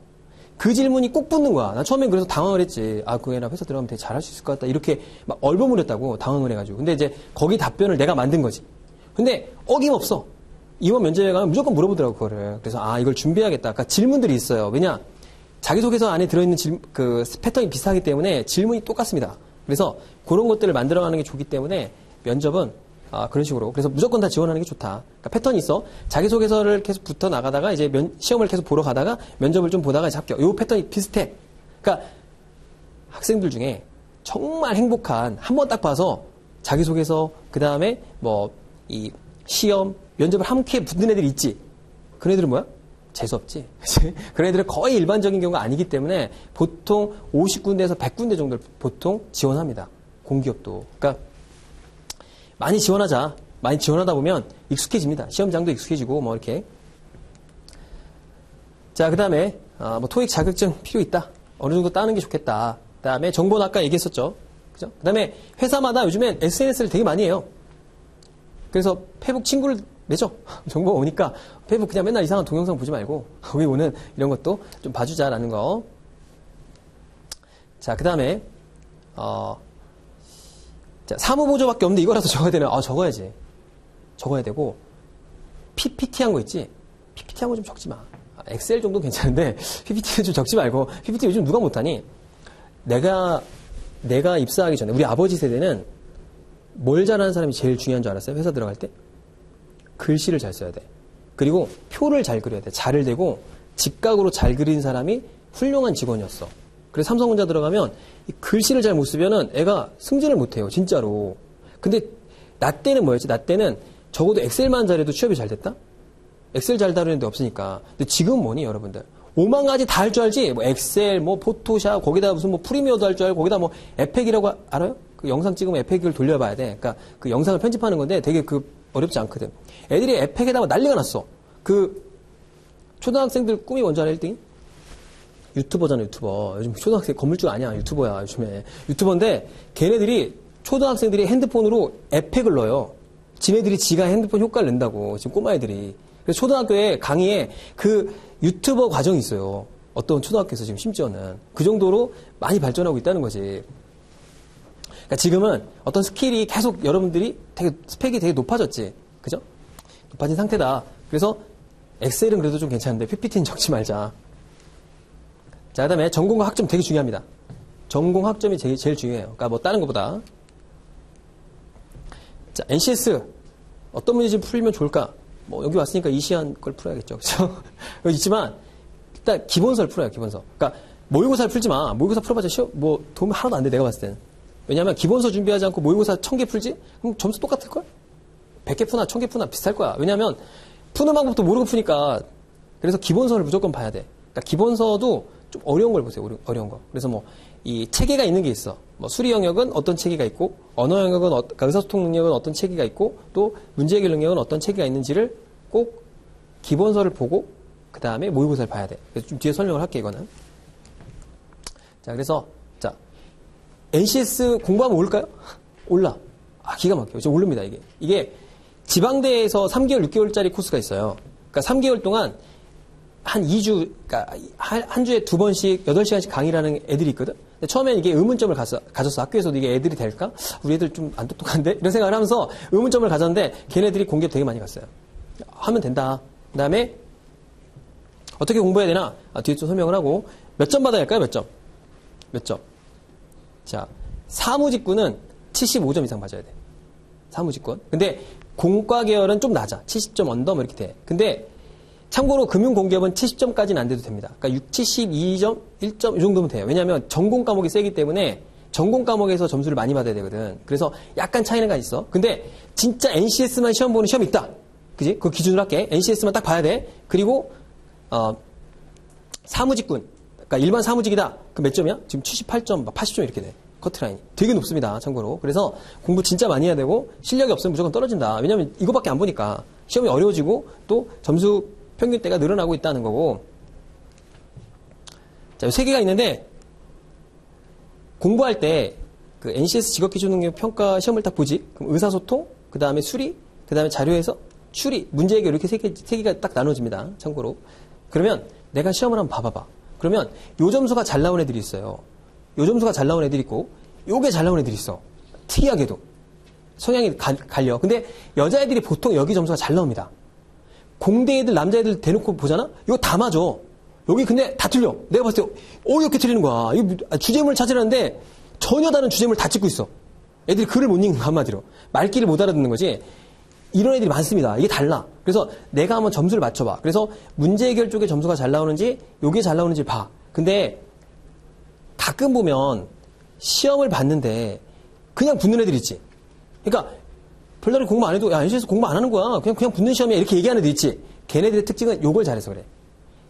그 질문이 꼭 붙는 거야. 난 처음엔 그래서 당황을 했지. 그게 나 회사 들어가면 되게 잘할 수 있을 것 같다. 이렇게 막 얼버무렸다고 당황을 해가지고. 근데 이제 거기 답변을 내가 만든 거지. 근데 어김없어. 임원 면접에 가면 무조건 물어보더라고 그거를. 그래서 이걸 준비해야겠다. 그러니까 질문들이 있어요. 왜냐? 자기소개서 안에 들어있는 그 패턴이 비슷하기 때문에 질문이 똑같습니다. 그래서 그런 것들을 만들어가는 게 좋기 때문에 면접은 그런 식으로. 그래서 무조건 다 지원하는 게 좋다. 그러니까 패턴이 있어. 자기소개서를 계속 붙어 나가다가 이제 시험을 계속 보러 가다가 면접을 좀 보다가 이제 합격. 요 패턴이 비슷해. 그러니까 학생들 중에 정말 행복한 한 번 딱 봐서 자기소개서 그 다음에 이 시험 면접을 함께 붙는 애들이 있지. 그런 애들은 뭐야? 재수없지. 그런 애들은 거의 일반적인 경우가 아니기 때문에 보통 50군데에서 100군데 정도를 보통 지원합니다. 공기업도. 그러니까 많이 지원하자. 많이 지원하다 보면 익숙해집니다. 시험장도 익숙해지고 이렇게. 자, 그 다음에 토익 자격증 필요 있다. 어느 정도 따는 게 좋겠다. 그 다음에 정보는 아까 얘기했었죠. 그죠? 그 다음에 회사마다 요즘엔 SNS를 되게 많이 해요. 그래서 페북 친구를 맺어. 정보가 오니까 페북 그냥 맨날 이상한 동영상 보지 말고 거기 오는 이런 것도 좀 봐주자라는 거. 자, 그 다음에 자, 사무보조밖에 없는데 이거라도 적어야 되나? 적어야지. 적어야 되고 PPT 한 거 있지? PPT 한 거 좀 적지 마. 엑셀 정도 괜찮은데 PPT는 좀 적지 말고. PPT 요즘 누가 못하니? 내가 입사하기 전에 우리 아버지 세대는 뭘 잘하는 사람이 제일 중요한 줄 알았어요? 회사 들어갈 때? 글씨를 잘 써야 돼. 그리고 표를 잘 그려야 돼. 잘을 대고 직각으로 잘 그린 사람이 훌륭한 직원이었어. 그래서 삼성전자 들어가면 이 글씨를 잘 못 쓰면은 애가 승진을 못 해요. 진짜로. 근데 나 때는 뭐였지? 나 때는 적어도 엑셀만 잘해도 취업이 잘 됐다? 엑셀 잘 다루는 데 없으니까. 근데 지금 뭐니, 여러분들? 5만 가지 다 할 줄 알지? 엑셀, 포토샵, 거기다 무슨 프리미어도 할 줄 알고, 거기다 에펙이라고 알아요? 그 영상 찍으면 에펙을 돌려봐야 돼. 그러니까 그 영상을 편집하는 건데 되게 어렵지 않거든. 애들이 에펙에다가 난리가 났어. 초등학생들 꿈이 뭔지 알아, 1등이? 유튜버잖아, 유튜버. 요즘 초등학생 건물주 아니야, 유튜버야, 요즘에. 유튜버인데, 걔네들이, 초등학생들이 핸드폰으로 에펙을 넣어요. 지네들이 지가 핸드폰 효과를 낸다고, 지금 꼬마애들이. 그래서 초등학교에 강의에 그 유튜버 과정이 있어요. 어떤 초등학교에서 지금 심지어는. 그 정도로 많이 발전하고 있다는 거지. 그러니까 지금은 어떤 스킬이 계속 여러분들이 스펙이 되게 높아졌지. 그죠? 높아진 상태다. 그래서 엑셀은 그래도 좀 괜찮은데 PPT는 적지 말자. 자, 그 다음에 전공과 학점 되게 중요합니다. 전공 학점이 제일 중요해요. 그러니까 뭐 다른 것보다. 자, NCS 어떤 문제 좀 풀면 좋을까? 뭐 여기 왔으니까 이시안 걸 풀어야겠죠. 그렇죠? 여기 있지만 일단 기본서를 풀어요. 기본서. 그러니까 모의고사를 풀지 마. 모의고사 풀어봤자 뭐 도움이 하나도 안 돼. 내가 봤을 때는. 왜냐하면 기본서 준비하지 않고 모의고사 1000개 풀지? 그럼 점수 똑같을걸? 100개 푸나 1000개 푸나 비슷할 거야. 왜냐하면 푸는 방법도 모르고 푸니까. 그래서 기본서를 무조건 봐야 돼. 그러니까 기본서도 좀 어려운 걸 보세요. 어려운 거. 그래서 뭐 이 체계가 있는 게 있어. 뭐 수리 영역은 어떤 체계가 있고, 언어 영역은 그러니까 의사소통 능력은 어떤 체계가 있고, 또 문제 해결 능력은 어떤 체계가 있는지를 꼭 기본서를 보고 그 다음에 모의고사를 봐야 돼. 그래서 좀 뒤에 설명을 할게 이거는. 자, 그래서 자 NCS 공부하면 오를까요? 올라. 아, 기가 막혀요. 지금 오릅니다 이게. 이게 지방대에서 3개월, 6개월짜리 코스가 있어요. 그러니까 3개월 동안 한 2주, 그러니까 한 주에 2번씩 8시간씩 강의를 하는 애들이 있거든? 근데 처음엔 이게 의문점을 가졌어. 학교에서도 이게 애들이 될까? 우리 애들 좀 안 똑똑한데? 이런 생각을 하면서 의문점을 가졌는데 걔네들이 공개 되게 많이 갔어요. 하면 된다. 그 다음에 어떻게 공부해야 되나? 뒤에 좀 설명을 하고 몇 점 받아야 할까요? 몇 점? 몇 점? 자, 사무직군은 75점 이상 맞아야 돼. 사무직군. 근데 공과 계열은 좀 낮아. 70점 언더 뭐 이렇게 돼. 근데 참고로 금융공기업은 70점까지는 안 돼도 됩니다. 그러니까 72점, 1점 이 정도면 돼요. 왜냐하면 전공 과목이 세기 때문에 전공 과목에서 점수를 많이 받아야 되거든. 그래서 약간 차이는 있어. 근데 진짜 NCS만 시험 보는 시험이 있다. 그지? 그 기준으로 할게. NCS만 딱 봐야 돼. 그리고 사무직군. 그러니까 일반 사무직이다. 그 몇 점이야? 지금 78점, 80점 이렇게 돼. 커트라인이. 되게 높습니다. 참고로. 그래서 공부 진짜 많이 해야 되고 실력이 없으면 무조건 떨어진다. 왜냐하면 이거밖에 안 보니까 시험이 어려워지고 또 점수 평균대가 늘어나고 있다는 거고. 자, 세 개가 있는데 공부할 때 그 NCS 직업기준능력 평가 시험을 딱 보지. 그럼 의사소통, 그 다음에 수리, 그 다음에 자료에서 추리, 문제 해결 이렇게 세 개가 딱 나눠집니다. 참고로. 그러면 내가 시험을 한번 봐봐봐. 그러면 요 점수가 잘 나온 애들이 있어요. 요 점수가 잘 나온 애들이 있고 요게 잘 나온 애들이 있어. 특이하게도. 성향이 갈려. 근데 여자애들이 보통 여기 점수가 잘 나옵니다. 공대 애들, 남자애들 대놓고 보잖아? 이거 다 맞아. 여기 근데 다 틀려. 내가 봤을 때, 이렇게 틀리는 거야. 이거 주제문을 찾으려는데 전혀 다른 주제문을 다 찍고 있어. 애들이 글을 못 읽는 거, 한마디로. 말귀를 못 알아듣는 거지. 이런 애들이 많습니다. 이게 달라. 그래서 내가 한번 점수를 맞춰봐. 그래서 문제 해결 쪽에 점수가 잘 나오는지, 요게 잘 나오는지 봐. 근데 가끔 보면 시험을 봤는데 그냥 붙는 애들 있지. 그러니까 별다른 공부 안 해도 야 NCS 공부 안 하는 거야. 그냥 붙는 시험이야. 이렇게 얘기하는 애들 있지. 걔네들의 특징은 요걸 잘해서 그래.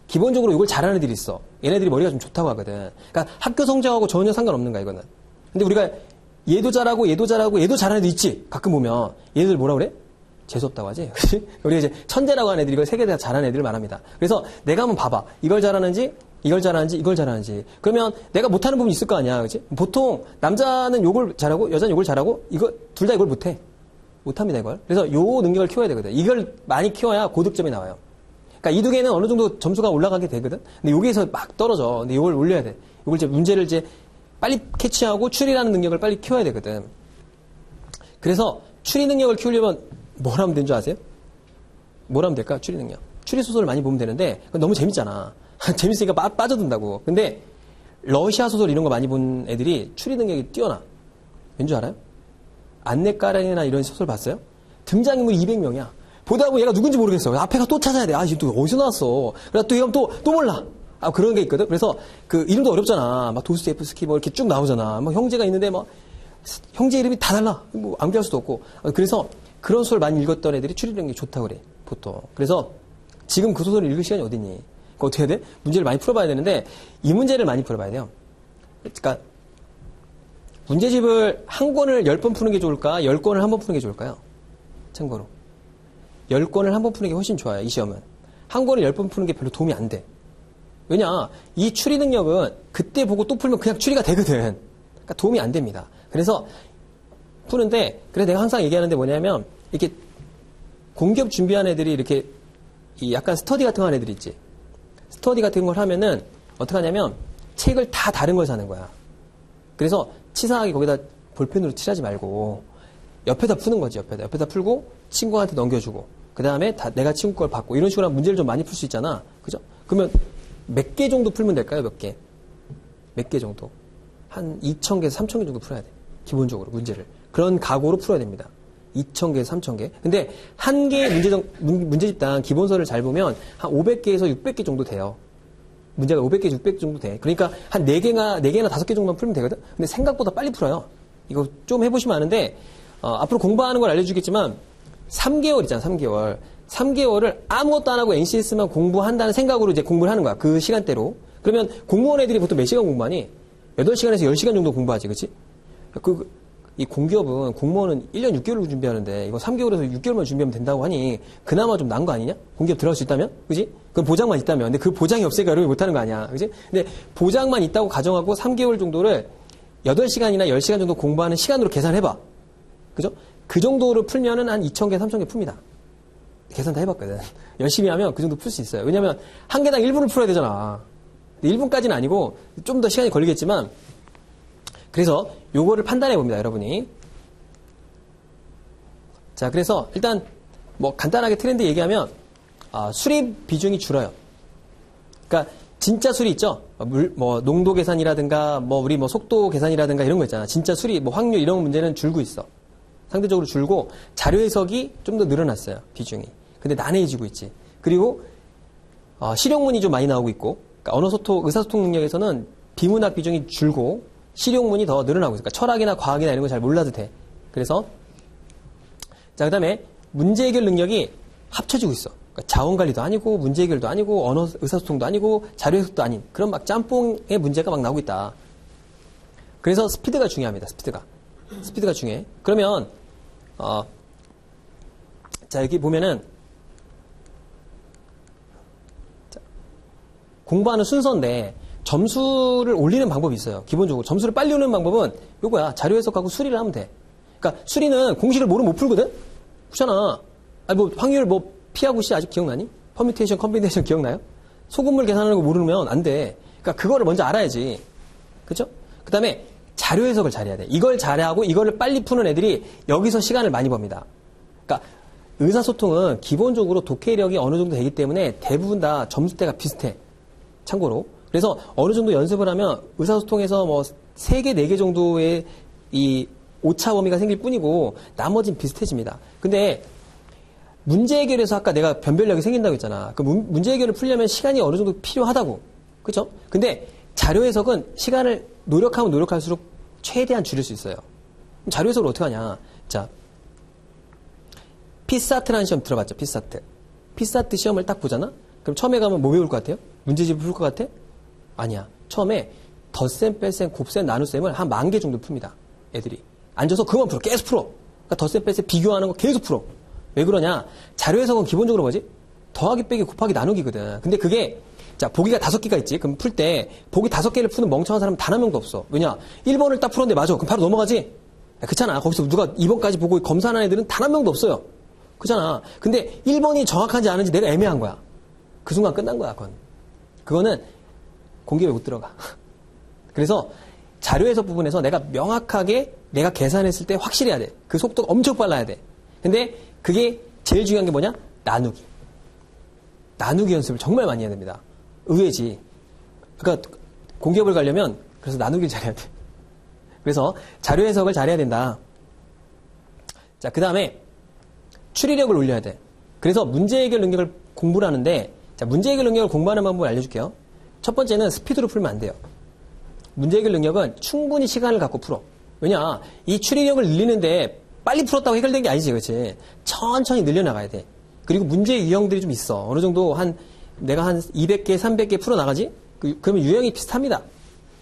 기본적으로 요걸 잘하는 애들이 있어. 얘네들이 머리가 좀 좋다고 하거든. 그러니까 학교 성적하고 전혀 상관없는 거야 이거는. 근데 우리가 얘도 잘하고 얘도 잘하고 얘도 잘하는 애들 있지. 가끔 보면 얘들 뭐라 그래? 재수없다고 하지. 우리가 이제 천재라고 하는 애들이 이걸 세 개 다 잘하는 애들을 말합니다. 그래서 내가 한번 봐봐. 이걸 잘하는지 이걸 잘하는지 이걸 잘하는지. 그러면 내가 못하는 부분이 있을 거 아니야. 그치? 보통 남자는 요걸 잘하고 여자는 요걸 잘하고 이거 둘 다 이걸 못해. 못합니다 이걸. 그래서 요 능력을 키워야 되거든. 이걸 많이 키워야 고득점이 나와요. 그러니까 이 두 개는 어느 정도 점수가 올라가게 되거든. 근데 여기에서 막 떨어져. 근데 이걸 올려야 돼. 이걸 이제 문제를 이제 빨리 캐치하고 추리라는 능력을 빨리 키워야 되거든. 그래서 추리 능력을 키우려면 뭘 하면 되는 줄 아세요? 뭘 하면 될까? 추리 능력. 추리 소설을 많이 보면 되는데 너무 재밌잖아. 재밌으니까 빠져든다고. 근데 러시아 소설 이런 거 많이 본 애들이 추리 능력이 뛰어나. 왠지 알아요? 안내 까렌이나 이런 소설 봤어요? 등장인물이 200명이야. 보다 보면 얘가 누군지 모르겠어. 앞에가 또 찾아야 돼. 아, 또 어디서 나왔어. 그래서 또 얘가 또 몰라. 아, 그런 게 있거든. 그래서 그 이름도 어렵잖아. 막 도스토옙스키 뭐 이렇게 쭉 나오잖아. 뭐 형제가 있는데 막 형제 이름이 다 달라. 뭐 암기할 수도 없고. 그래서 그런 소설 많이 읽었던 애들이 추리 능력이 좋다고 그래. 보통. 그래서 지금 그 소설을 읽을 시간이 어딨니? 그러니까 어떻게 해야 돼? 문제를 많이 풀어봐야 되는데 이 문제를 많이 풀어봐야 돼요. 그러니까 문제집을 한 권을 10번 푸는 게 좋을까? 10권을 한 번 푸는 게 좋을까요? 참고로. 10권을 한 번 푸는 게 훨씬 좋아요. 이 시험은. 한 권을 10번 푸는 게 별로 도움이 안 돼. 왜냐? 이 추리 능력은 그때 보고 또 풀면 그냥 추리가 되거든. 그러니까 도움이 안 됩니다. 그래서 푸는데, 그래서 내가 항상 얘기하는데 뭐냐면, 이렇게 공기업 준비한 애들이 이렇게 이 약간 스터디 같은 거 하는 애들이 있지. 스터디 같은 걸 하면은 어떻게 하냐면 책을 다 다른 걸 사는 거야. 그래서 치사하게 거기다 볼펜으로 칠하지 말고 옆에다 푸는 거지. 옆에다 풀고 친구한테 넘겨주고 그 다음에 내가 친구 걸 받고 이런 식으로 하면 문제를 좀 많이 풀 수 있잖아. 그죠? 그러면 몇 개 정도 풀면 될까요? 몇 개? 몇 개 정도? 한 2,000개에서 3,000개 정도 풀어야 돼. 기본적으로 문제를. 그런 각오로 풀어야 됩니다. 2,000개에서 3,000개. 근데 한 개의 문제집단 기본서를 잘 보면 한 500개에서 600개 정도 돼요. 문제가 500개, 600개 정도 돼. 그러니까 한 4개나 5개 정도만 풀면 되거든? 근데 생각보다 빨리 풀어요. 이거 좀 해보시면 아는데, 앞으로 공부하는 걸 알려주겠지만, 3개월 있잖아, 3개월. 3개월을 아무것도 안 하고 NCS만 공부한다는 생각으로 이제 공부를 하는 거야. 그 시간대로. 그러면 공무원 애들이 보통 몇 시간 공부하니? 8시간에서 10시간 정도 공부하지, 그치? 이 공기업은 공무원은 1년 6개월을 준비하는데 이거 3개월에서 6개월만 준비하면 된다고 하니 그나마 좀 나은 거 아니냐? 공기업 들어갈 수 있다면? 그지? 그 보장만 있다면. 근데 그 보장이 없으니까 여러분이 못하는 거 아니야. 그지? 근데 보장만 있다고 가정하고 3개월 정도를 8시간이나 10시간 정도 공부하는 시간으로 계산해봐. 그죠? 그 정도로 풀면은 한 2,000개, 3,000개 풉니다. 계산 다 해봤거든. 열심히 하면 그 정도 풀 수 있어요. 왜냐면 한 개당 1분을 풀어야 되잖아. 1분까지는 아니고 좀 더 시간이 걸리겠지만 그래서 요거를 판단해 봅니다, 여러분이. 자, 그래서 일단 뭐 간단하게 트렌드 얘기하면 수립 비중이 줄어요. 그러니까 진짜 수리 있죠? 뭐 농도 계산이라든가 뭐 우리 뭐 속도 계산이라든가 이런 거 있잖아. 진짜 수리, 뭐 확률 이런 문제는 줄고 있어. 상대적으로 줄고 자료 해석이 좀 더 늘어났어요, 비중이. 근데 난해해지고 있지. 그리고 실용문이 좀 많이 나오고 있고, 그러니까 언어소통, 의사소통 능력에서는 비문학 비중이 줄고 실용문이 더 늘어나고 있어요. 그러니까 철학이나 과학이나 이런 거 잘 몰라도 돼. 그래서 자, 그다음에 문제 해결 능력이 합쳐지고 있어. 그러니까 자원관리도 아니고 문제 해결도 아니고 언어 의사소통도 아니고 자료 해석도 아닌 그런 막 짬뽕의 문제가 막 나오고 있다. 그래서 스피드가 중요합니다. 스피드가 중요해. 그러면 자, 여기 보면은 공부하는 순서인데 점수를 올리는 방법이 있어요. 기본적으로 점수를 빨리 오는 방법은 요거야. 자료 해석하고 수리를 하면 돼. 그러니까 수리는 공식을 모르면 못 풀거든. 그렇잖아. 아니 뭐 확률 뭐 P하고 C 아직 기억나니? 퍼뮤테이션, 컴비네이션 기억나요? 소금물 계산하는 거 모르면 안 돼. 그러니까 그거를 먼저 알아야지. 그렇죠? 그다음에 자료 해석을 잘해야 돼. 이걸 잘하고 이거를 빨리 푸는 애들이 여기서 시간을 많이 법니다. 그러니까 의사소통은 기본적으로 독해력이 어느 정도 되기 때문에 대부분 다 점수대가 비슷해. 참고로. 그래서 어느 정도 연습을 하면 의사소통에서 뭐 3개, 4개 정도의 이 오차 범위가 생길 뿐이고 나머지는 비슷해집니다. 근데 문제 해결에서 아까 내가 변별력이 생긴다고 했잖아. 그 문제 해결을 풀려면 시간이 어느 정도 필요하다고. 그죠? 근데 자료 해석은 시간을 노력하면 노력할수록 최대한 줄일 수 있어요. 그럼 자료 해석을 어떻게 하냐. 자, 피사트라는 시험 들어봤죠? 피사트 시험을 딱 보잖아? 그럼 처음에 가면 뭐 배울 것 같아요? 문제집을 풀 것 같아? 아니야. 처음에 덧셈, 뺄셈, 곱셈, 나눗셈을 한 10,000개 정도 풉니다. 애들이. 앉아서 그만 풀어. 계속 풀어. 그러니까 덧셈, 뺄셈, 비교하는 거 계속 풀어. 왜 그러냐? 자료 해석은 기본적으로 뭐지? 더하기, 빼기, 곱하기, 나누기거든. 근데 그게, 자, 보기가 5개가 있지. 그럼 풀 때, 보기 5개를 푸는 멍청한 사람은 단 한 명도 없어. 왜냐? 1번을 딱 풀었는데 맞아. 그럼 바로 넘어가지? 그렇잖아. 거기서 누가 2번까지 보고 검사하는 애들은 단 한 명도 없어요. 그렇잖아. 근데 1번이 정확한지 아닌지 내가 애매한 거야. 그 순간 끝난 거야, 그거는 공기업에 못 들어가. 그래서 자료 해석 부분에서 내가 명확하게 내가 계산했을 때 확실해야 돼. 그 속도가 엄청 빨라야 돼. 근데 그게 제일 중요한 게 뭐냐? 나누기. 나누기 연습을 정말 많이 해야 됩니다. 의외지. 그러니까 공기업을 가려면 그래서 나누기를 잘해야 돼. 그래서 자료 해석을 잘해야 된다. 자, 그 다음에 추리력을 올려야 돼. 그래서 문제 해결 능력을 공부를 하는데, 자, 문제 해결 능력을 공부하는 방법을 알려줄게요. 첫 번째는 스피드로 풀면 안 돼요. 문제 해결 능력은 충분히 시간을 갖고 풀어. 왜냐, 이 추리력을 늘리는데 빨리 풀었다고 해결된 게 아니지, 그렇지? 천천히 늘려나가야 돼. 그리고 문제 유형들이 좀 있어. 어느 정도 내가 한 200개, 300개 풀어나가지? 그러면 유형이 비슷합니다.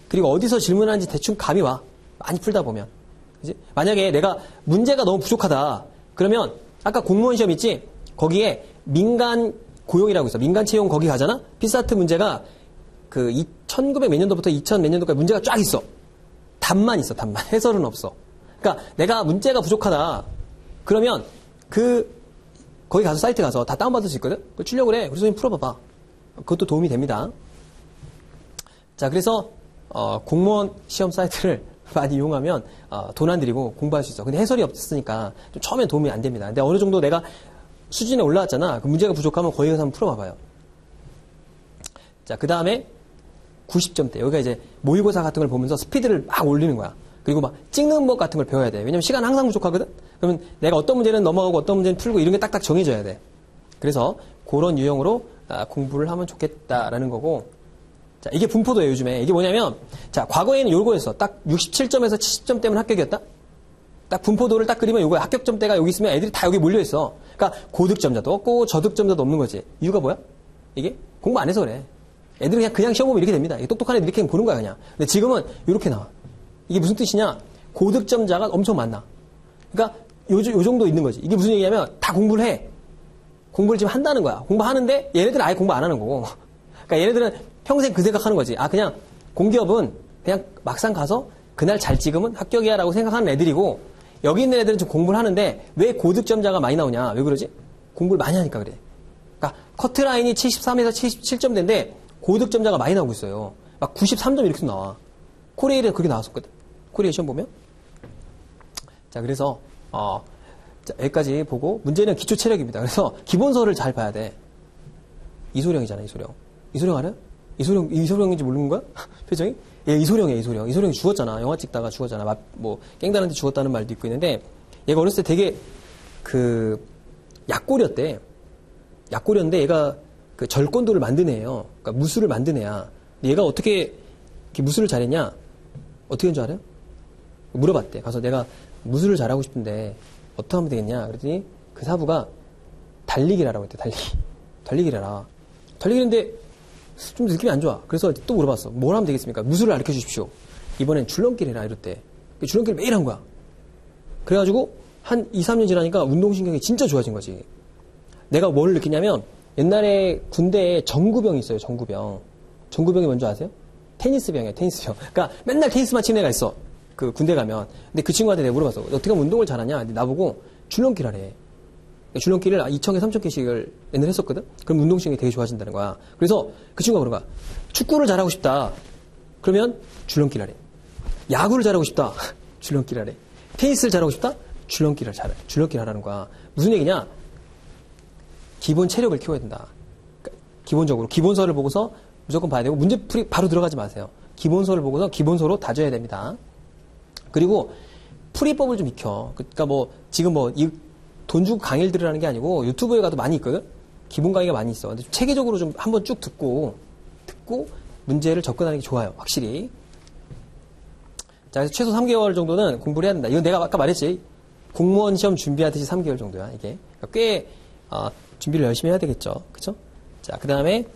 그리고 어디서 질문하는지 대충 감이 와. 많이 풀다 보면. 그치? 만약에 내가 문제가 너무 부족하다. 그러면 아까 공무원 시험 있지? 거기에 민간 고용이라고 있어. 민간 채용 거기 가잖아? 피사트 문제가 1900 몇 년도부터 2000 몇 년도까지 문제가 쫙 있어. 답만 있어, 답만. 해설은 없어. 그러니까 내가 문제가 부족하다. 그러면 거기 가서 사이트 가서 다 다운받을 수 있거든? 그거 출력을 해. 그래서 풀어봐봐. 그것도 도움이 됩니다. 자, 그래서 공무원 시험 사이트를 많이 이용하면 돈 안 들이고 공부할 수 있어. 근데 해설이 없으니까 좀 처음엔 도움이 안 됩니다. 근데 어느 정도 내가 수준에 올라왔잖아. 그 문제가 부족하면 거기 가서 한번 풀어봐봐요. 자, 그 다음에 90점대. 여기가 이제 모의고사 같은 걸 보면서 스피드를 막 올리는 거야. 그리고 막 찍는 법 같은 걸 배워야 돼. 왜냐면 시간 항상 부족하거든? 그러면 내가 어떤 문제는 넘어가고 어떤 문제는 풀고 이런 게 딱딱 정해져야 돼. 그래서 그런 유형으로 공부를 하면 좋겠다라는 거고. 자, 이게 분포도예요, 요즘에. 이게 뭐냐면, 자, 과거에는 요거였어. 딱 67점에서 70점 때문에 합격이었다? 딱 분포도를 딱 그리면 요거 합격점대가 여기 있으면 애들이 다 여기 몰려있어. 그러니까 고득점자도 없고 저득점자도 없는 거지. 이유가 뭐야? 이게 공부 안 해서 그래. 애들은 그냥 시험 보면 이렇게 됩니다. 이게 똑똑한 애들 이렇게 보는 거야, 그냥. 근데 지금은 이렇게 나와. 이게 무슨 뜻이냐? 고득점자가 엄청 많나. 그러니까 요 정도 있는 거지. 이게 무슨 얘기냐면 다 공부를 해. 공부를 지금 한다는 거야. 공부하는데 얘네들은 아예 공부 안 하는 거고. 그러니까 얘네들은 평생 그 생각하는 거지. 아, 그냥 공기업은 그냥 막상 가서 그날 잘 찍으면 합격이야 라고 생각하는 애들이고, 여기 있는 애들은 좀 공부를 하는데 왜 고득점자가 많이 나오냐? 왜 그러지? 공부를 많이 하니까 그래. 그러니까 커트라인이 73에서 77점대인데 고득점자가 많이 나오고 있어요. 막 93점 이렇게 나와. 코레일에 그렇게 나왔었거든. 코레일 시험 보면. 자, 그래서 자, 여기까지 보고 문제는 기초 체력입니다. 그래서 기본서를 잘 봐야 돼. 이소령이잖아, 이소령. 이소령 알아요? 이소령인지 모르는 거야? 표정이? 얘 이소령이야, 이소령. 이소령이 죽었잖아. 영화 찍다가 죽었잖아. 깽단한테 죽었다는 말도 있고 있는데, 얘가 어렸을 때 되게, 약골이었대. 약골이었는데 얘가 그 절권도를 만든 애예요. 그러니까 무술을 만든 애야. 얘가 어떻게 이렇게 무술을 잘했냐? 어떻게 한 줄 알아요? 물어봤대. 가서 내가 무술을 잘하고 싶은데, 어떻게 하면 되겠냐? 그랬더니 그 사부가 달리기를 하라고 했대, 달리기를 해라. 달리기인데, 좀 느낌이 안 좋아. 그래서 또 물어봤어. 뭘 하면 되겠습니까? 무술을 가르쳐 주십시오. 이번엔 줄넘기를 해라, 이랬대. 줄넘기를 매일 한 거야. 그래가지고 한 2, 3년 지나니까 운동신경이 진짜 좋아진 거지. 내가 뭘 느끼냐면 옛날에 군대에 정구병이 있어요, 정구병. 정구병이 뭔지 아세요? 테니스병이에요, 테니스병. 그러니까 맨날 테니스만 치는 애가 있어. 그 군대 가면. 근데 그 친구한테 내가 물어봤어. 어떻게 하면 운동을 잘하냐? 근데 나보고 줄넘기를 하래. 줄넘기를 2,000개, 3,000개씩을 옛날에 했었거든? 그럼 운동신경이 되게 좋아진다는 거야. 그래서 그 친구가 그런 거야. 축구를 잘하고 싶다. 그러면 줄넘기를 하래. 야구를 잘하고 싶다. 줄넘기를 하래. 테니스를 잘하고 싶다. 줄넘기를 하라는 거야. 무슨 얘기냐? 기본 체력을 키워야 된다. 그러니까 기본적으로 기본서를 보고서 무조건 봐야 되고, 문제풀이 바로 들어가지 마세요. 기본서를 보고서 기본서로 다져야 됩니다. 그리고 풀이법을 좀 익혀. 그러니까 지금 돈 주고 강의를 들으라는 게 아니고 유튜브에 가도 많이 있거든? 기본 강의가 많이 있어. 근데 좀 체계적으로 좀 한번 쭉 듣고 문제를 접근하는 게 좋아요. 확실히. 자, 그래서 최소 3개월 정도는 공부를 해야 된다. 이건 내가 아까 말했지. 공무원 시험 준비하듯이 3개월 정도야, 이게. 그러니까 꽤, 준비를 열심히 해야 되겠죠. 그쵸? 자, 그 다음에,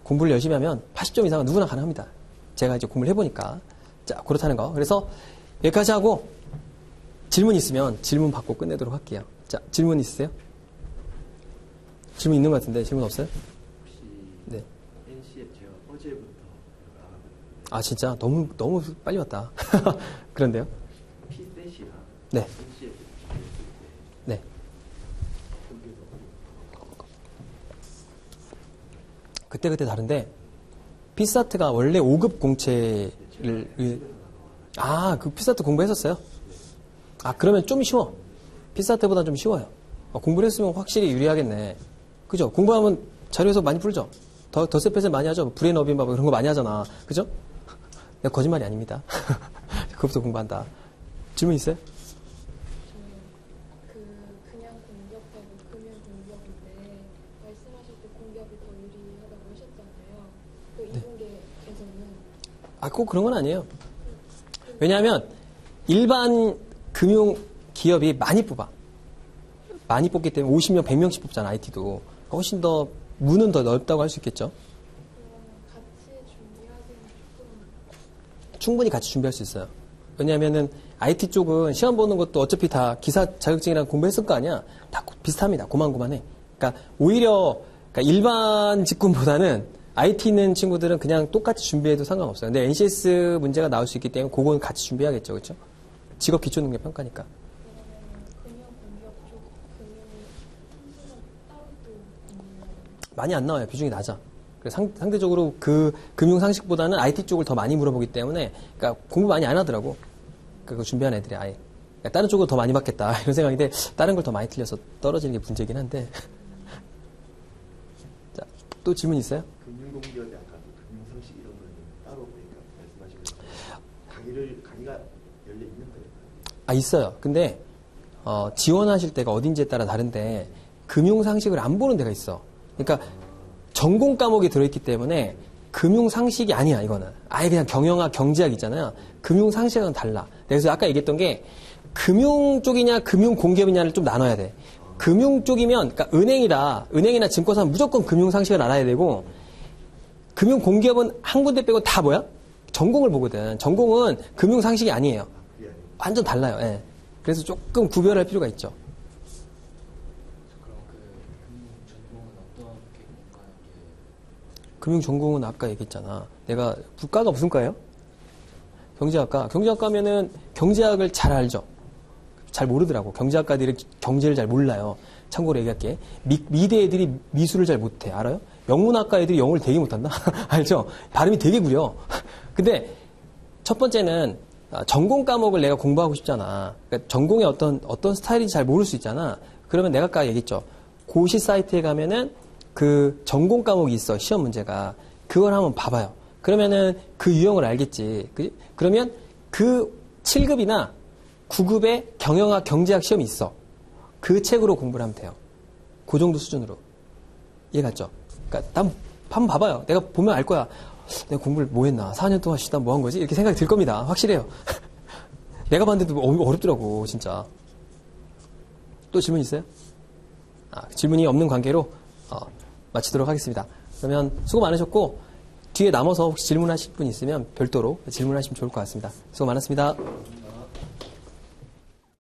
공부를 열심히 하면 80점 이상은 누구나 가능합니다. 제가 이제 공부를 해보니까. 자, 그렇다는 거. 그래서 여기까지 하고, 질문 있으면 질문 받고 끝내도록 할게요. 자, 질문 있으세요? 질문 있는 것 같은데, 질문 없어요? 혹시 네. NCF 제가 어제부터 알아봤는데. 아, 진짜? 너무 빨리 왔다. 그런데요? P-셋이랑 네. NCF 네. 그때 다른데, 피사트가 원래 5급 공채를, 그 피사트 공부했었어요? 아, 그러면 좀 쉬워. 피사트보다 좀 쉬워요. 공부를 했으면 확실히 유리하겠네. 그죠? 공부하면 자료에서 많이 풀죠? 더 세패스 많이 하죠? 브레인어빈 막 이런 거 많이 하잖아. 그죠? 거짓말이 아닙니다. 그것부터 공부한다. 질문 있어요? 그냥 공기업하고 금융 공기업인데 말씀하실 때 공기업이 더 유리하다고 하셨잖아요. 그 이공계에서는 꼭 그런 건 아니에요. 왜냐하면 일반 금융 기업이 많이 뽑아. 많이 뽑기 때문에 50명, 100명씩 뽑잖아, IT도. 훨씬 더, 문은 더 넓다고 할 수 있겠죠. 그러면 같이 준비하기는 조금 충분히 같이 준비할 수 있어요. 왜냐하면은 IT 쪽은 시험 보는 것도 어차피 다 기사 자격증이랑 공부했을 거 아니야. 다 비슷합니다. 고만고만해. 그러니까 오히려 일반 직군보다는 IT 있는 친구들은 그냥 똑같이 준비해도 상관없어요. 근데 NCS 문제가 나올 수 있기 때문에 그건 같이 준비해야겠죠. 그렇죠? 직업 기초능력 평가니까. 금융 공기업 쪽 금융 선수는 따로 또 많이 안 나와요. 비중이 낮아. 그래서 상대적으로 그 금융 상식보다는 IT 쪽을 더 많이 물어보기 때문에 그러니까 공부 많이 안 하더라고. 그 준비한 애들이 아예. 다른 쪽으로 더 많이 받겠다 이런 생각인데 다른 걸 더 많이 틀려서 떨어지는 게 문제긴 한데 자, 또 질문 있어요? 금융공기업이 아까 금융상식 이런 거는 따로 보니까 말씀하신 강의가 열려 있는 거예요? 아, 있어요. 근데 지원하실 때가 어딘지에 따라 다른데 금융상식을 안 보는 데가 있어. 그러니까 전공 과목이 들어있기 때문에 금융상식이 아니야, 이거는. 아예 그냥 경영학, 경제학 있잖아요. 금융상식은 달라. 그래서 아까 얘기했던 게 금융 쪽이냐, 금융공기업이냐를 좀 나눠야 돼. 금융 쪽이면, 그러니까 은행이나 증권사는 무조건 금융상식을 알아야 되고, 금융공기업은 한 군데 빼고 다 뭐야? 전공을 보거든. 전공은 금융상식이 아니에요. 그게 아니고 완전 달라요. 예. 그래서 조금 구별할 필요가 있죠. 그럼 그 금융 전공은 어떻게 뭔가요? 금융 전공은 아까 얘기했잖아. 내가 국가가 무슨 과예요? 경제학과. 경제학과면은 경제학을 잘 알죠. 잘 모르더라고. 경제학과들이 경제를 잘 몰라요. 참고로 얘기할게. 미대 애들이 미술을 잘 못해. 알아요? 영문학과 애들이 영어를 되게 못한다? 알죠? 발음이 되게 구려. 근데 첫 번째는 전공 과목을 내가 공부하고 싶잖아. 그러니까 전공의 어떤 스타일인지 잘 모를 수 있잖아. 그러면 내가 아까 얘기했죠. 고시 사이트에 가면은 그 전공 과목이 있어. 시험 문제가. 그걸 한번 봐봐요. 그러면은 그 유형을 알겠지. 그러면 그 7급이나 9급의 경영학, 경제학 시험이 있어. 그 책으로 공부를 하면 돼요. 그 정도 수준으로. 이해 갔죠? 그러니까 한번 봐봐요. 내가 보면 알 거야. 내가 공부를 뭐 했나? 4년 동안 쉬다 뭐 한 거지? 이렇게 생각이 들 겁니다. 확실해요. 내가 봤는데도 어렵더라고, 진짜. 또 질문 있어요? 질문이 없는 관계로 마치도록 하겠습니다. 그러면 수고 많으셨고, 뒤에 남아서 혹시 질문하실 분 있으면 별도로 질문하시면 좋을 것 같습니다. 수고 많았습니다.